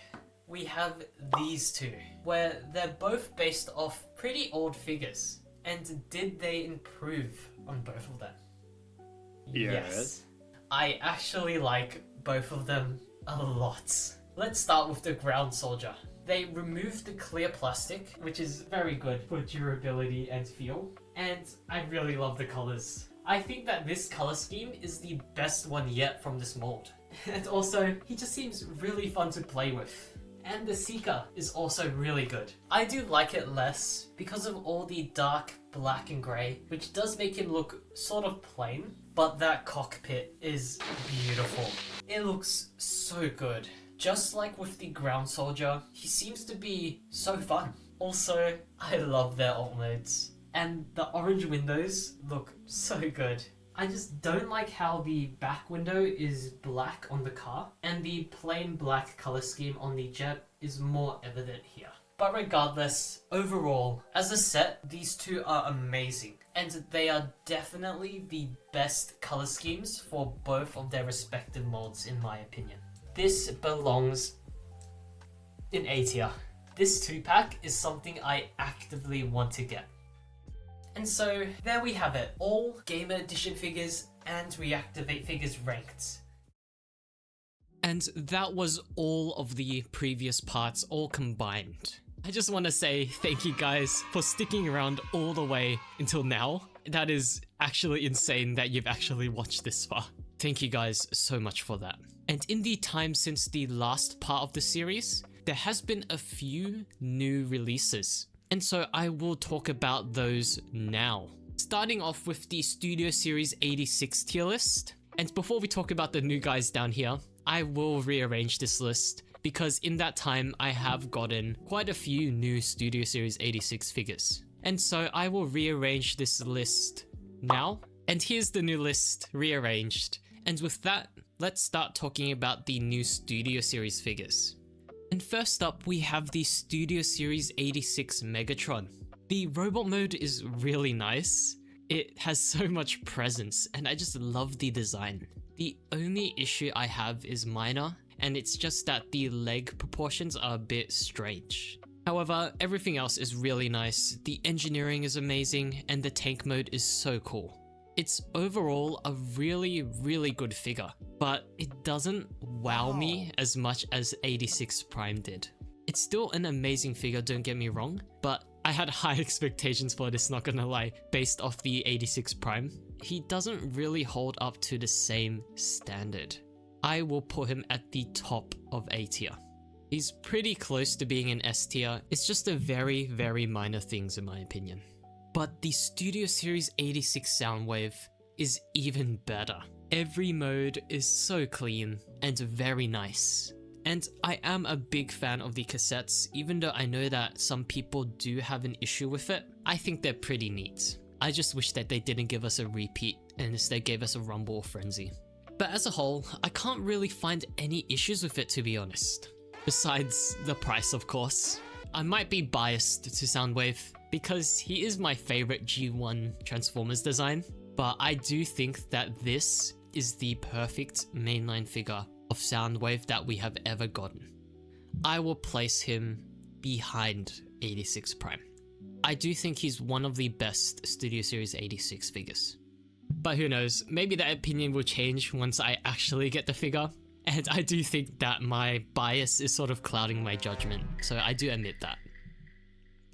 we have these two, where they're both based off pretty old figures. And did they improve on both of them? Yes. I actually like both of them a lot. Let's start with the Ground Soldier. They removed the clear plastic, which is very good for durability and feel. And I really love the colors. I think that this color scheme is the best one yet from this mold. And also, he just seems really fun to play with. And the Seeker is also really good. I do like it less because of all the dark black and grey, which does make him look sort of plain, but that cockpit is beautiful. It looks so good. Just like with the Ground Soldier, he seems to be so fun. Also, I love their alt modes. And the orange windows look so good. I just don't like how the back window is black on the car, and the plain black color scheme on the jet is more evident here. But regardless, overall, as a set, these two are amazing. And they are definitely the best color schemes for both of their respective molds in my opinion. This belongs in A tier. This 2-pack is something I actively want to get. And so there we have it, all Gamer Edition figures and Reactivate figures ranked. And that was all of the previous parts all combined. I just want to say thank you guys for sticking around all the way until now. That is actually insane that you've actually watched this far. Thank you guys so much for that. And in the time since the last part of the series, there has been a few new releases. And so I will talk about those now. Starting off with the Studio Series 86 tier list. And before we talk about the new guys down here, I will rearrange this list because in that time I have gotten quite a few new Studio Series 86 figures. And so I will rearrange this list now. And here's the new list rearranged. And with that, let's start talking about the new Studio Series figures. And first up, we have the Studio Series 86 Megatron. The robot mode is really nice. It has so much presence and I just love the design. The only issue I have is minor, and it's just that the leg proportions are a bit strange. However, everything else is really nice, the engineering is amazing, and the tank mode is so cool. It's overall a really good figure, but it doesn't wow me as much as 86 Prime did. It's still an amazing figure, don't get me wrong, but I had high expectations for this, not gonna lie, based off the 86 Prime. He doesn't really hold up to the same standard. I will put him at the top of A tier. He's pretty close to being an S tier, it's just a very minor things in my opinion. But the Studio Series 86 Soundwave is even better. Every mode is so clean and very nice. And I am a big fan of the cassettes, even though I know that some people do have an issue with it. I think they're pretty neat. I just wish that they didn't give us a repeat and instead gave us a Rumble or Frenzy. But as a whole, I can't really find any issues with it, to be honest. Besides the price, of course. I might be biased to Soundwave because he is my favorite G1 Transformers design, but I do think that this is the perfect mainline figure of Soundwave that we have ever gotten. I will place him behind 86 Prime. I do think he's one of the best Studio Series 86 figures. But who knows, maybe that opinion will change once I actually get the figure. And I do think that my bias is sort of clouding my judgment, so I do admit that.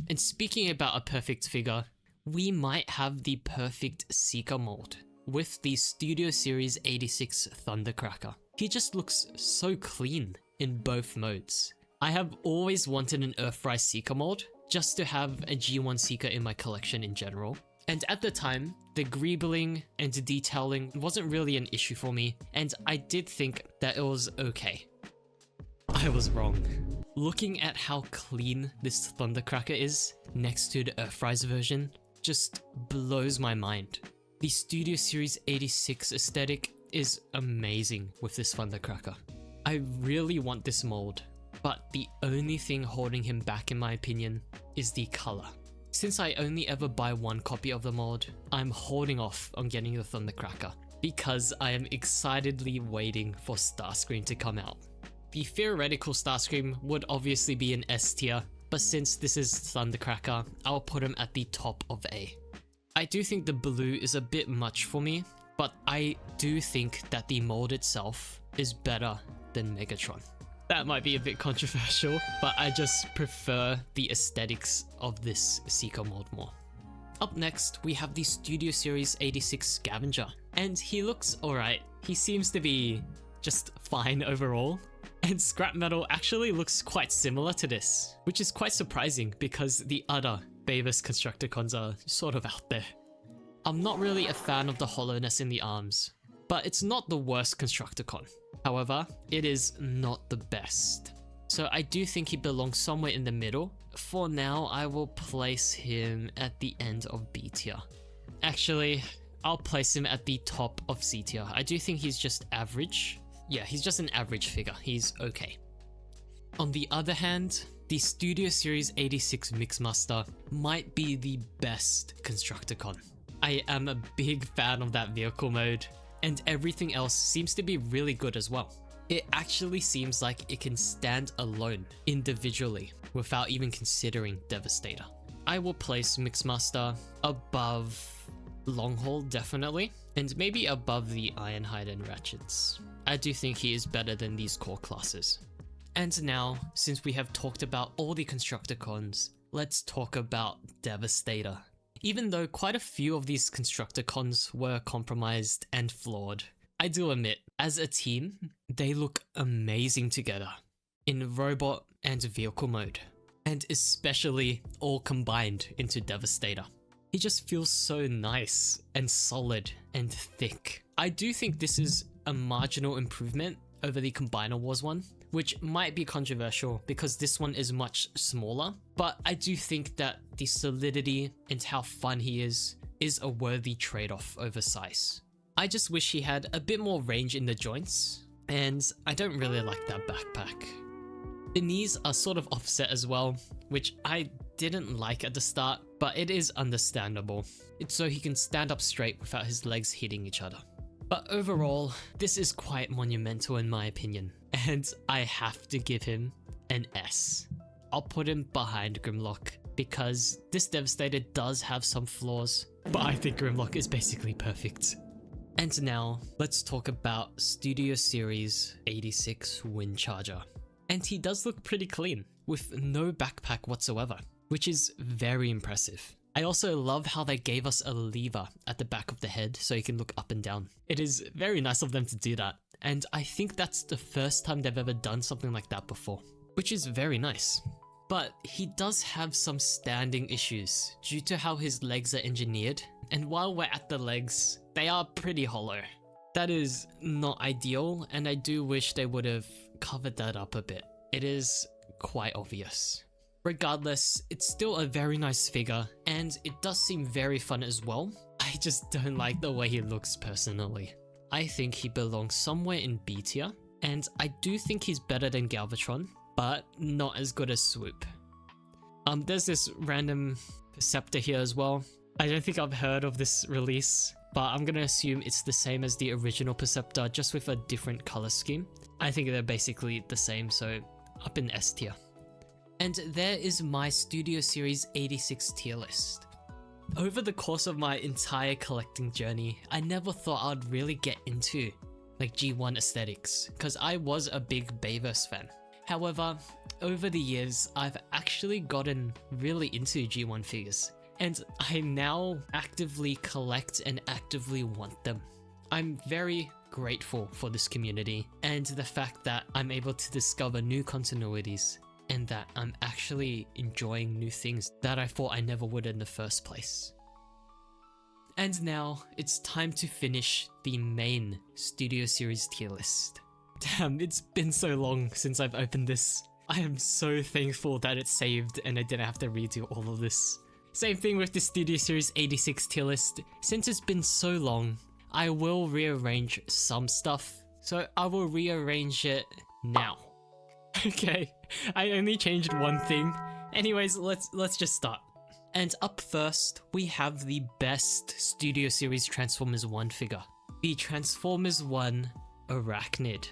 And speaking about a perfect figure, we might have the perfect Seeker mold with the Studio Series 86 Thundercracker. He just looks so clean in both modes. I have always wanted an Earthrise Seeker mold, just to have a G1 Seeker in my collection in general. And at the time, the greebling and detailing wasn't really an issue for me, and I did think that it was okay. I was wrong. Looking at how clean this Thundercracker is next to the Earthrise version just blows my mind. The Studio Series 86 aesthetic is amazing with this Thundercracker. I really want this mold, but the only thing holding him back in my opinion is the color. Since I only ever buy one copy of the mold, I'm holding off on getting the Thundercracker because I am excitedly waiting for Starscream to come out. The theoretical Starscream would obviously be an S tier, but since this is Thundercracker, I'll put him at the top of A. I do think the blue is a bit much for me, but I do think that the mold itself is better than Megatron. That might be a bit controversial, but I just prefer the aesthetics of this Seeker mold more. Up next, we have the Studio Series 86 Scavenger, and he looks alright. He seems to be just fine overall, and scrap metal actually looks quite similar to this, which is quite surprising because the other Bavis Constructicons are sort of out there. I'm not really a fan of the hollowness in the arms, but it's not the worst Constructicon. However, it is not the best. So I do think he belongs somewhere in the middle. For now, I will place him at the end of B tier. Actually, I'll place him at the top of C tier. I do think he's just average. Yeah, he's just an average figure. He's okay. On the other hand, the Studio Series 86 Mixmaster might be the best Constructicon. I am a big fan of that vehicle mode, and everything else seems to be really good as well. It actually seems like it can stand alone, individually, without even considering Devastator. I will place Mixmaster above Longhaul definitely, and maybe above the Ironhide and Ratchets. I do think he is better than these core classes. And now, since we have talked about all the Constructicons, let's talk about Devastator. Even though quite a few of these Constructicons were compromised and flawed, I do admit, as a team, they look amazing together in robot and vehicle mode, and especially all combined into Devastator. He just feels so nice and solid and thick. I do think this is a marginal improvement over the Combiner Wars one, which might be controversial because this one is much smaller, but I do think that the solidity and how fun he is a worthy trade-off over size. I just wish he had a bit more range in the joints, and I don't really like that backpack. The knees are sort of offset as well, which I didn't like at the start, but it is understandable. It's so he can stand up straight without his legs hitting each other. But overall, this is quite monumental in my opinion, and I have to give him an S. I'll put him behind Grimlock because this Devastator does have some flaws, but I think Grimlock is basically perfect. And now, let's talk about Studio Series 86 Windcharger. And he does look pretty clean, with no backpack whatsoever, which is very impressive. I also love how they gave us a lever at the back of the head so you can look up and down. It is very nice of them to do that, and I think that's the first time they've ever done something like that before, which is very nice. But he does have some standing issues due to how his legs are engineered, and while we're at the legs, they are pretty hollow. That is not ideal, and I do wish they would have covered that up a bit. It is quite obvious. Regardless, it's still a very nice figure, and it does seem very fun as well. I just don't like the way he looks personally. I think he belongs somewhere in B tier, and I do think he's better than Galvatron, but not as good as Swoop. There's this random Perceptor here as well. I don't think I've heard of this release, but I'm gonna assume it's the same as the original Perceptor, just with a different color scheme. I think they're basically the same, so up in S tier. And there is my Studio Series 86 tier list. Over the course of my entire collecting journey, I never thought I'd really get into like G1 aesthetics, because I was a big Bayverse fan. However, over the years, I've actually gotten really into G1 figures, and I now actively collect and actively want them. I'm very grateful for this community and the fact that I'm able to discover new continuities and that I'm actually enjoying new things that I thought I never would in the first place. And now it's time to finish the main Studio Series tier list. Damn, it's been so long since I've opened this. I am so thankful that it's saved and I didn't have to redo all of this. Same thing with the Studio Series 86 tier list. Since it's been so long, I will rearrange some stuff. So I will rearrange it now. Okay, I only changed one thing. Anyways, let's just start. And up first, we have the best Studio Series Transformers 1 figure. The Transformers 1 Arachnid.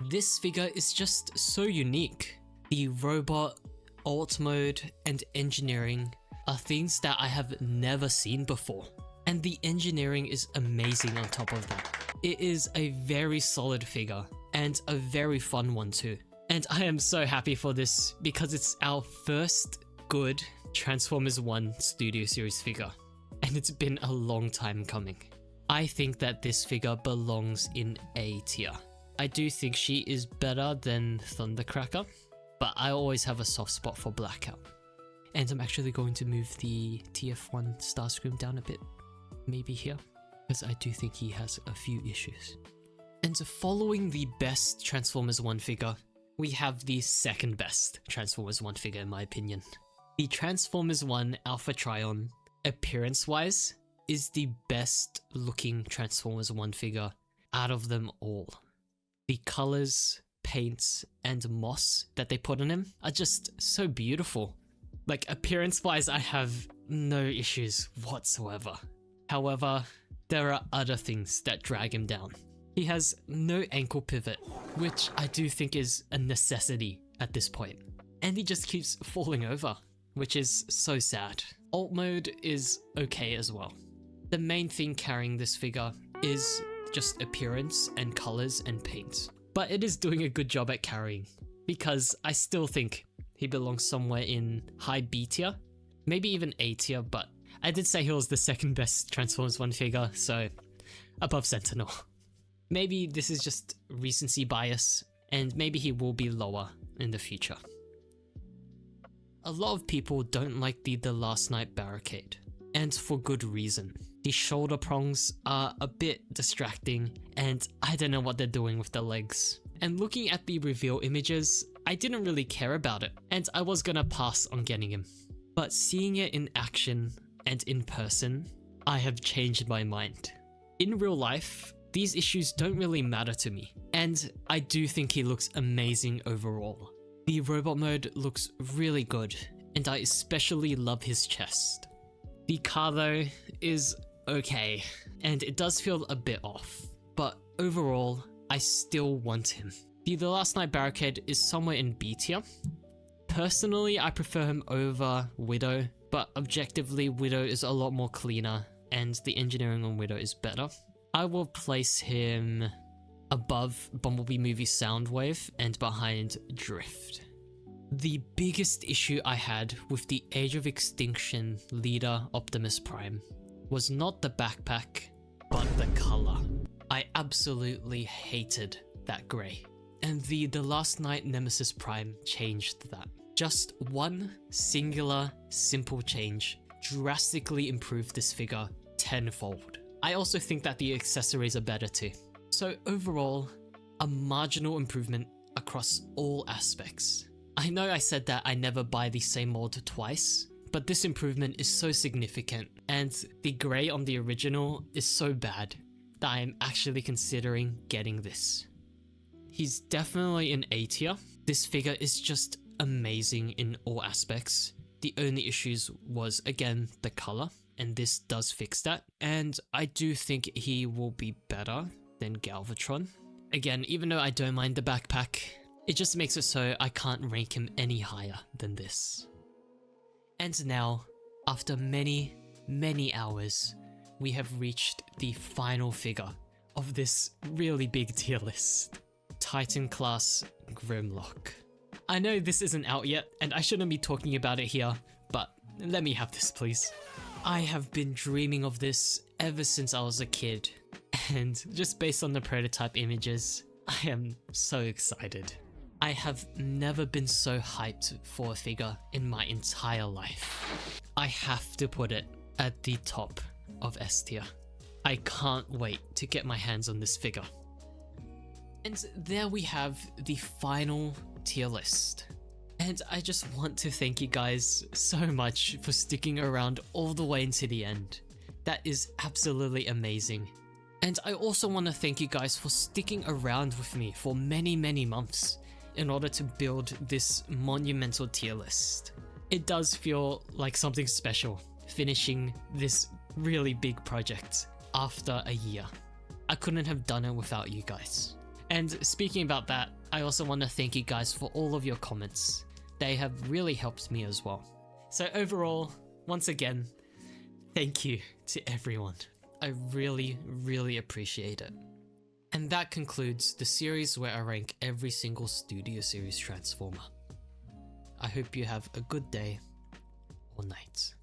This figure is just so unique. The robot, alt mode, and engineering are things that I have never seen before. And the engineering is amazing on top of that. It is a very solid figure, and a very fun one too. And I am so happy for this because it's our first good Transformers 1 Studio Series figure. And it's been a long time coming. I think that this figure belongs in A tier. I do think she is better than Thundercracker, but I always have a soft spot for Blackout. And I'm actually going to move the TF1 Starscream down a bit, maybe here, because I do think he has a few issues. And following the best Transformers 1 figure, we have the second best Transformers 1 figure in my opinion. The Transformers 1 Alpha Trion, appearance-wise, is the best looking Transformers 1 figure out of them all. The colors, paint and moss that they put on him are just so beautiful. Like, appearance-wise, I have no issues whatsoever. However, there are other things that drag him down. He has no ankle pivot, which I do think is a necessity at this point. And he just keeps falling over, which is so sad. Alt mode is okay as well. The main thing carrying this figure is just appearance and colors and paint. But it is doing a good job at carrying, because I still think he belongs somewhere in high B tier, maybe even A tier, but I did say he was the second best Transformers 1 figure, so above Sentinel. Maybe this is just recency bias, and maybe he will be lower in the future. A lot of people don't like the Last Night Barricade, and for good reason. The shoulder prongs are a bit distracting, and I don't know what they're doing with the legs. And looking at the reveal images, I didn't really care about it, and I was gonna pass on getting him. But seeing it in action and in person, I have changed my mind. In real life, these issues don't really matter to me, and I do think he looks amazing overall. The robot mode looks really good, and I especially love his chest. The car though is okay, and it does feel a bit off, but overall, I still want him. The Last Night Barricade is somewhere in B tier. Personally, I prefer him over Widow, but objectively, Widow is a lot more cleaner, and the engineering on Widow is better. I will place him above Bumblebee movie Soundwave and behind Drift. The biggest issue I had with the Age of Extinction leader Optimus Prime was not the backpack, but the color. I absolutely hated that grey. And the Last Night Nemesis Prime changed that. Just one singular, simple change drastically improved this figure tenfold. I also think that the accessories are better too. So overall, a marginal improvement across all aspects. I know I said that I never buy the same mold twice, but this improvement is so significant, and the grey on the original is so bad that I am actually considering getting this. He's definitely an A tier. This figure is just amazing in all aspects. The only issues was, again, the color, and this does fix that, and I do think he will be better than Galvatron. Again, even though I don't mind the backpack, it just makes it so I can't rank him any higher than this. And now, after many, many hours, we have reached the final figure of this really big tier list. Titan Class Grimlock. I know this isn't out yet, and I shouldn't be talking about it here, but let me have this please. I have been dreaming of this ever since I was a kid, and just based on the prototype images, I am so excited. I have never been so hyped for a figure in my entire life. I have to put it at the top of S tier. I can't wait to get my hands on this figure. And there we have the final tier list. And I just want to thank you guys so much for sticking around all the way into the end. That is absolutely amazing. And I also want to thank you guys for sticking around with me for many, many months in order to build this monumental tier list. It does feel like something special, finishing this really big project after a year. I couldn't have done it without you guys. And speaking about that, I also want to thank you guys for all of your comments. They have really helped me as well. So overall, once again, thank you to everyone. I really, really appreciate it. And that concludes the series where I rank every single Studio Series Transformer. I hope you have a good day or night.